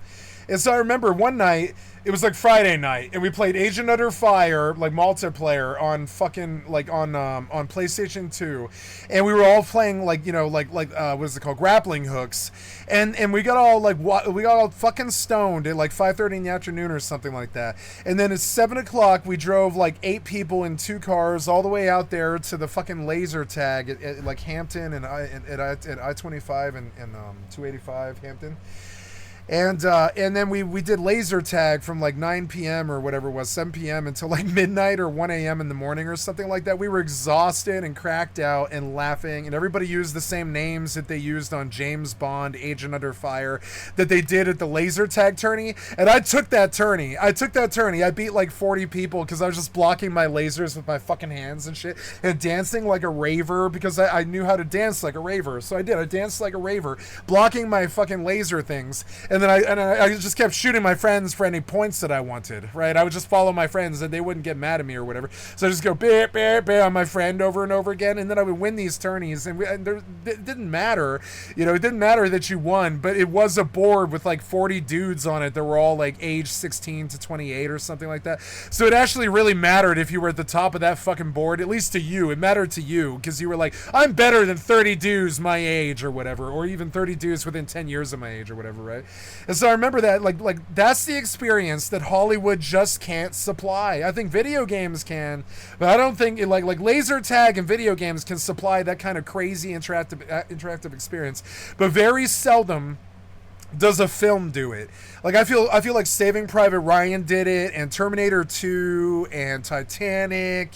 And so I remember one night, it was Friday night, and we played Agent Under Fire, multiplayer on fucking, on PlayStation 2. And we were all playing, what is it called? Grappling hooks. And we got all, fucking stoned at 5:30 in the afternoon or something like that. And then at 7 o'clock, we drove 8 people in 2 cars all the way out there to the fucking laser tag at Hampton and at I-25 and 285 Hampton. And then we did laser tag from 9 p.m. or whatever it was, 7 p.m. until midnight or 1 a.m. in the morning or something like that. We were exhausted and cracked out and laughing, and everybody used the same names that they used on James Bond, Agent Under Fire, that they did at the laser tag tourney. And I took that tourney. I beat 40 people because I was just blocking my lasers with my fucking hands and shit and dancing like a raver because I knew how to dance like a raver. So I did. I danced like a raver, blocking my fucking laser things. And then I just kept shooting my friends for any points that I wanted, right? I would just follow my friends and they wouldn't get mad at me or whatever. So I just go bear, bear, bear on my friend over and over again, and then I would win these tourneys, and it didn't matter, you know, it didn't matter that you won, but it was a board with like 40 dudes on it that were all like age 16 to 28 or something like that. So it actually really mattered if you were at the top of that fucking board, at least to you. It mattered to you because you were like, I'm better than 30 dudes my age or whatever, or even 30 dudes within 10 years of my age or whatever, right? And so I remember that, like that's the experience that Hollywood just can't supply. I think video games can, but I don't think like laser tag and video games can supply that kind of crazy interactive experience. But very seldom does a film do it. Like I feel like Saving Private Ryan did it, and Terminator 2 and Titanic,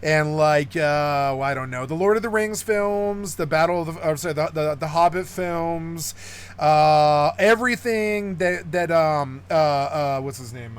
and like I don't know, the Lord of the Rings films, the the Hobbit films, everything that what's his name,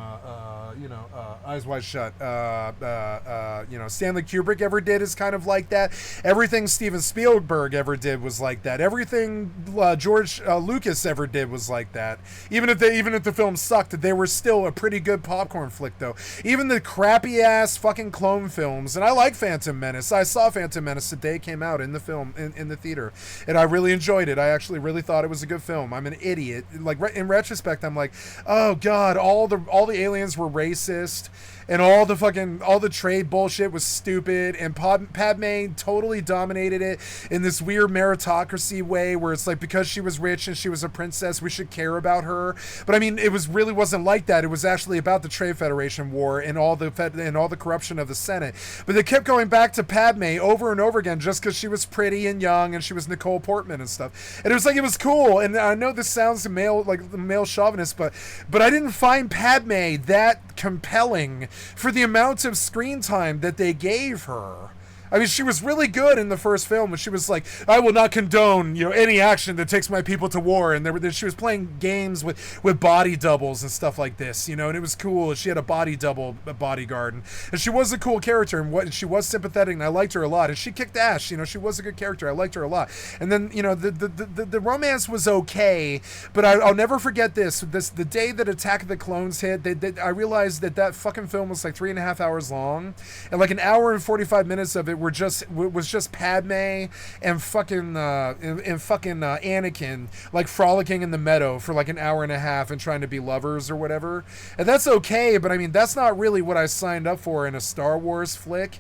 Eyes Wide Shut, Stanley Kubrick ever did is kind of like that. Everything Steven Spielberg ever did was like that. Everything George Lucas ever did was like that. Even if the film sucked, they were still a pretty good popcorn flick though. Even the crappy ass fucking clone films, and I like Phantom Menace. I saw Phantom Menace the day it came out in the film in the theater, and I really enjoyed it. I actually really thought it was a good film. I'm an idiot. Like in retrospect, I'm like, oh god, all the aliens were racist, and all the trade bullshit was stupid, and Padme totally dominated it in this weird meritocracy way where it's like because she was rich and she was a princess, we should care about her. But I mean, it really wasn't like that. It was actually about the Trade Federation War and all the corruption of the Senate. But they kept going back to Padme over and over again just because she was pretty and young and she was Nicole Portman and stuff. And it was like, it was cool. And I know this sounds male chauvinist, but I didn't find Padme that compelling for the amount of screen time that they gave her. I mean, she was really good in the first film when she was like, I will not condone, any action that takes my people to war. And she was playing games with body doubles and stuff like this, and it was cool. She had a body double bodyguard, and she was a cool character, and she was sympathetic, and I liked her a lot. And she kicked ass, she was a good character. I liked her a lot. And then, the romance was okay, but I'll never forget the day that Attack of the Clones hit, I realized that fucking film was like 3.5 hours long, and like an hour and 45 minutes of it was just Padme and fucking Anakin like frolicking in the meadow for like an hour and a half and trying to be lovers or whatever. And that's okay, but I mean, that's not really what I signed up for in a Star Wars flick.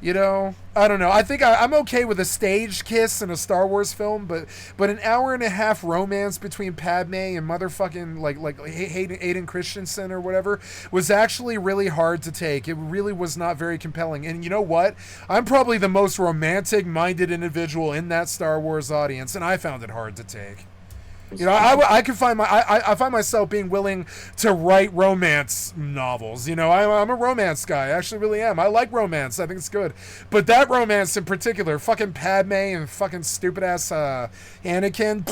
I don't know. I think I'm okay with a stage kiss in a Star Wars film, but an hour and a half romance between Padme and motherfucking like Hayden Christensen or whatever was actually really hard to take. It really was not very compelling. And you know what? I'm probably the most romantic-minded individual in that Star Wars audience, and I found it hard to take. I could find I find myself being willing to write romance novels. I'm a romance guy. I actually really am. I like romance. I think it's good. But that romance in particular, fucking Padme and fucking stupid ass Anakin.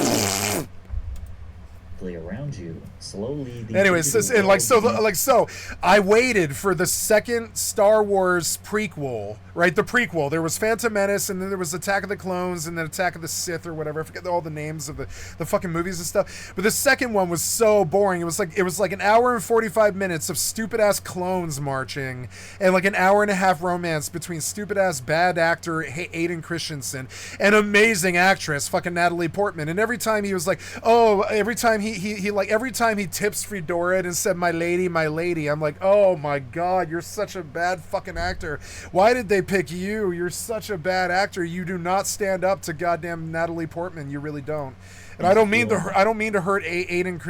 Around you slowly. Anyways, so I waited for the second Star Wars prequel, right? The prequel. There was Phantom Menace, and then there was Attack of the Clones, and then Attack of the Sith or whatever. I forget all the names of the fucking movies and stuff. But the second one was so boring. It was like an hour and 45 minutes of stupid ass clones marching, and like an hour and a half romance between stupid ass bad actor Hayden Christensen and amazing actress fucking Natalie Portman. And every time he was like, every time every time he tips Fedora and said my lady, I'm like, oh my god, you're such a bad fucking actor. Why did they pick you? You're such a bad actor. You do not stand up to goddamn Natalie Portman. You really don't. And I don't mean to hurt Hayden.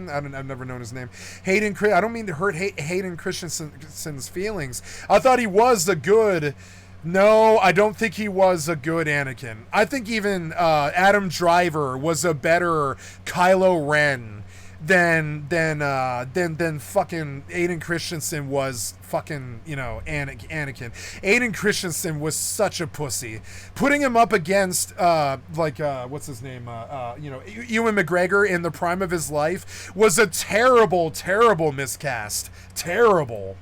I've never known his name. Hayden. I don't mean to hurt Hayden Christensen's feelings. I thought he was a good. No, I don't think he was a good Anakin. I think even Adam Driver was a better Kylo Ren than fucking Hayden Christensen was fucking, Anakin. Hayden Christensen was such a pussy. Putting him up against what's his name? Ewan McGregor in the prime of his life was a terrible, terrible miscast. Terrible.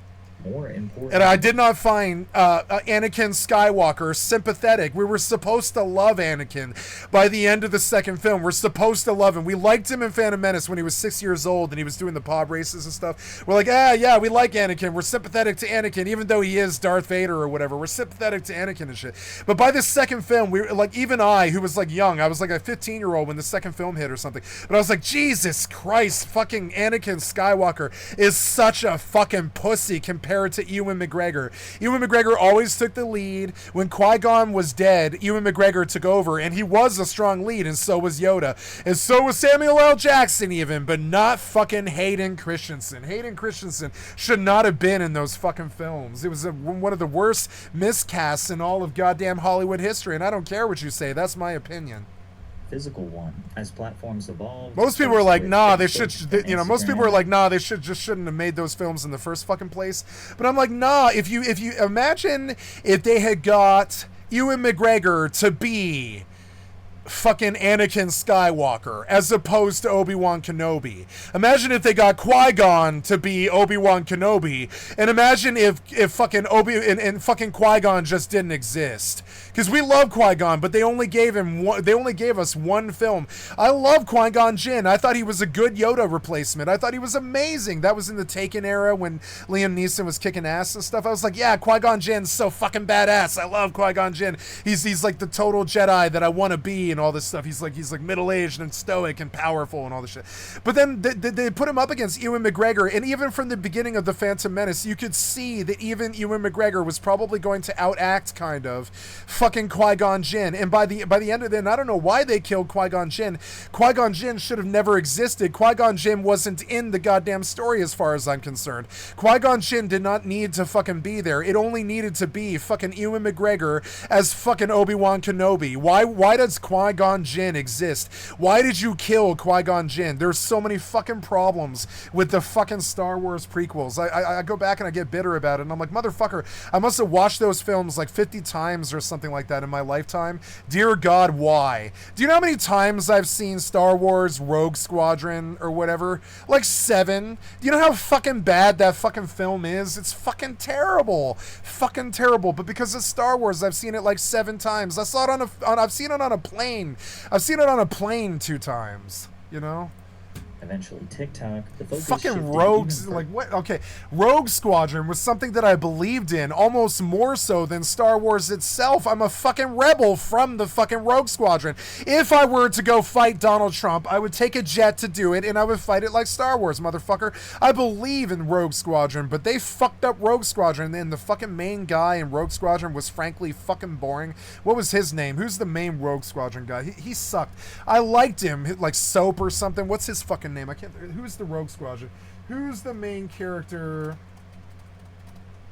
more important. And I did not find Anakin Skywalker sympathetic. We were supposed to love Anakin by the end of the second film. We're supposed to love him. We liked him in Phantom Menace when he was 6 years old and he was doing the pod races and stuff. We're like, yeah, we like Anakin. We're sympathetic to Anakin, even though he is Darth Vader or whatever. We're sympathetic to Anakin and shit. But by the second film, we were like, even I, who was like young, I was like a 15-year-old when the second film hit or something. But I was like, Jesus Christ, fucking Anakin Skywalker is such a fucking pussy compared to Ewan McGregor. Ewan McGregor always took the lead. When Qui-Gon was dead, Ewan McGregor took over, and he was a strong lead, and so was Yoda. And so was Samuel L. Jackson even, but not fucking Hayden Christensen. Hayden Christensen should not have been in those fucking films. It was one of the worst miscasts in all of goddamn Hollywood history, and I don't care what you say. That's my opinion. Physical one. As platforms evolve, most people are like, nah, they should, most people are like, nah, they shouldn't have made those films in the first fucking place. But I'm like, nah, if you imagine if they had got Ewan McGregor to be fucking Anakin Skywalker as opposed to Obi-Wan Kenobi. Imagine if they got Qui-Gon to be Obi-Wan Kenobi, and imagine if fucking and fucking Qui-Gon just didn't exist. Because we love Qui-Gon, but they only gave us one film. I love Qui-Gon Jinn. I thought he was a good Yoda replacement. I thought he was amazing. That was in the Taken era when Liam Neeson was kicking ass and stuff. I was like, yeah, Qui-Gon Jinn's so fucking badass. I love Qui-Gon Jinn. He's like the total Jedi that I want to be and all this stuff. He's like middle-aged and stoic and powerful and all this shit. But then they put him up against Ewan McGregor, and even from the beginning of The Phantom Menace, you could see that even Ewan McGregor was probably going to outact kind of fucking Qui-Gon Jinn. And by the end of it, and I don't know why they killed Qui-Gon Jinn. Qui-Gon Jinn should have never existed. Qui-Gon Jinn wasn't in the goddamn story as far as I'm concerned. Qui-Gon Jinn did not need to fucking be there. It only needed to be fucking Ewan McGregor as fucking Obi-Wan Kenobi. Why does Qui-Gon Jinn exist? Why did you kill Qui-Gon Jinn? There's so many fucking problems with the fucking Star Wars prequels. I go back and I get bitter about it, and I'm like, motherfucker, I must have watched those films like 50 times or something like that in my lifetime. Dear God, why? Do you know how many times I've seen Star Wars Rogue Squadron or whatever? Like 7. Do you know how fucking bad that fucking film is? It's fucking terrible. Fucking terrible. But because of Star Wars, I've seen it like 7 times. I've seen it on a plane. I've seen it on a plane 2 times, you know? Eventually TikTok, the focus fucking Rogues, like what? Okay, Rogue Squadron was something that I believed in almost more so than Star Wars itself. I'm a fucking rebel from the fucking Rogue Squadron. If I were to go fight Donald Trump, I would take a jet to do it, and I would fight it like Star Wars, motherfucker. I believe in Rogue Squadron, but they fucked up Rogue Squadron, and the fucking main guy in Rogue Squadron was frankly fucking boring. What was his name? Who's the main Rogue Squadron guy? He sucked. I liked him, like Soap or something. What's his fucking name? I can't. Who's the Rogue Squadron? Who's the main character?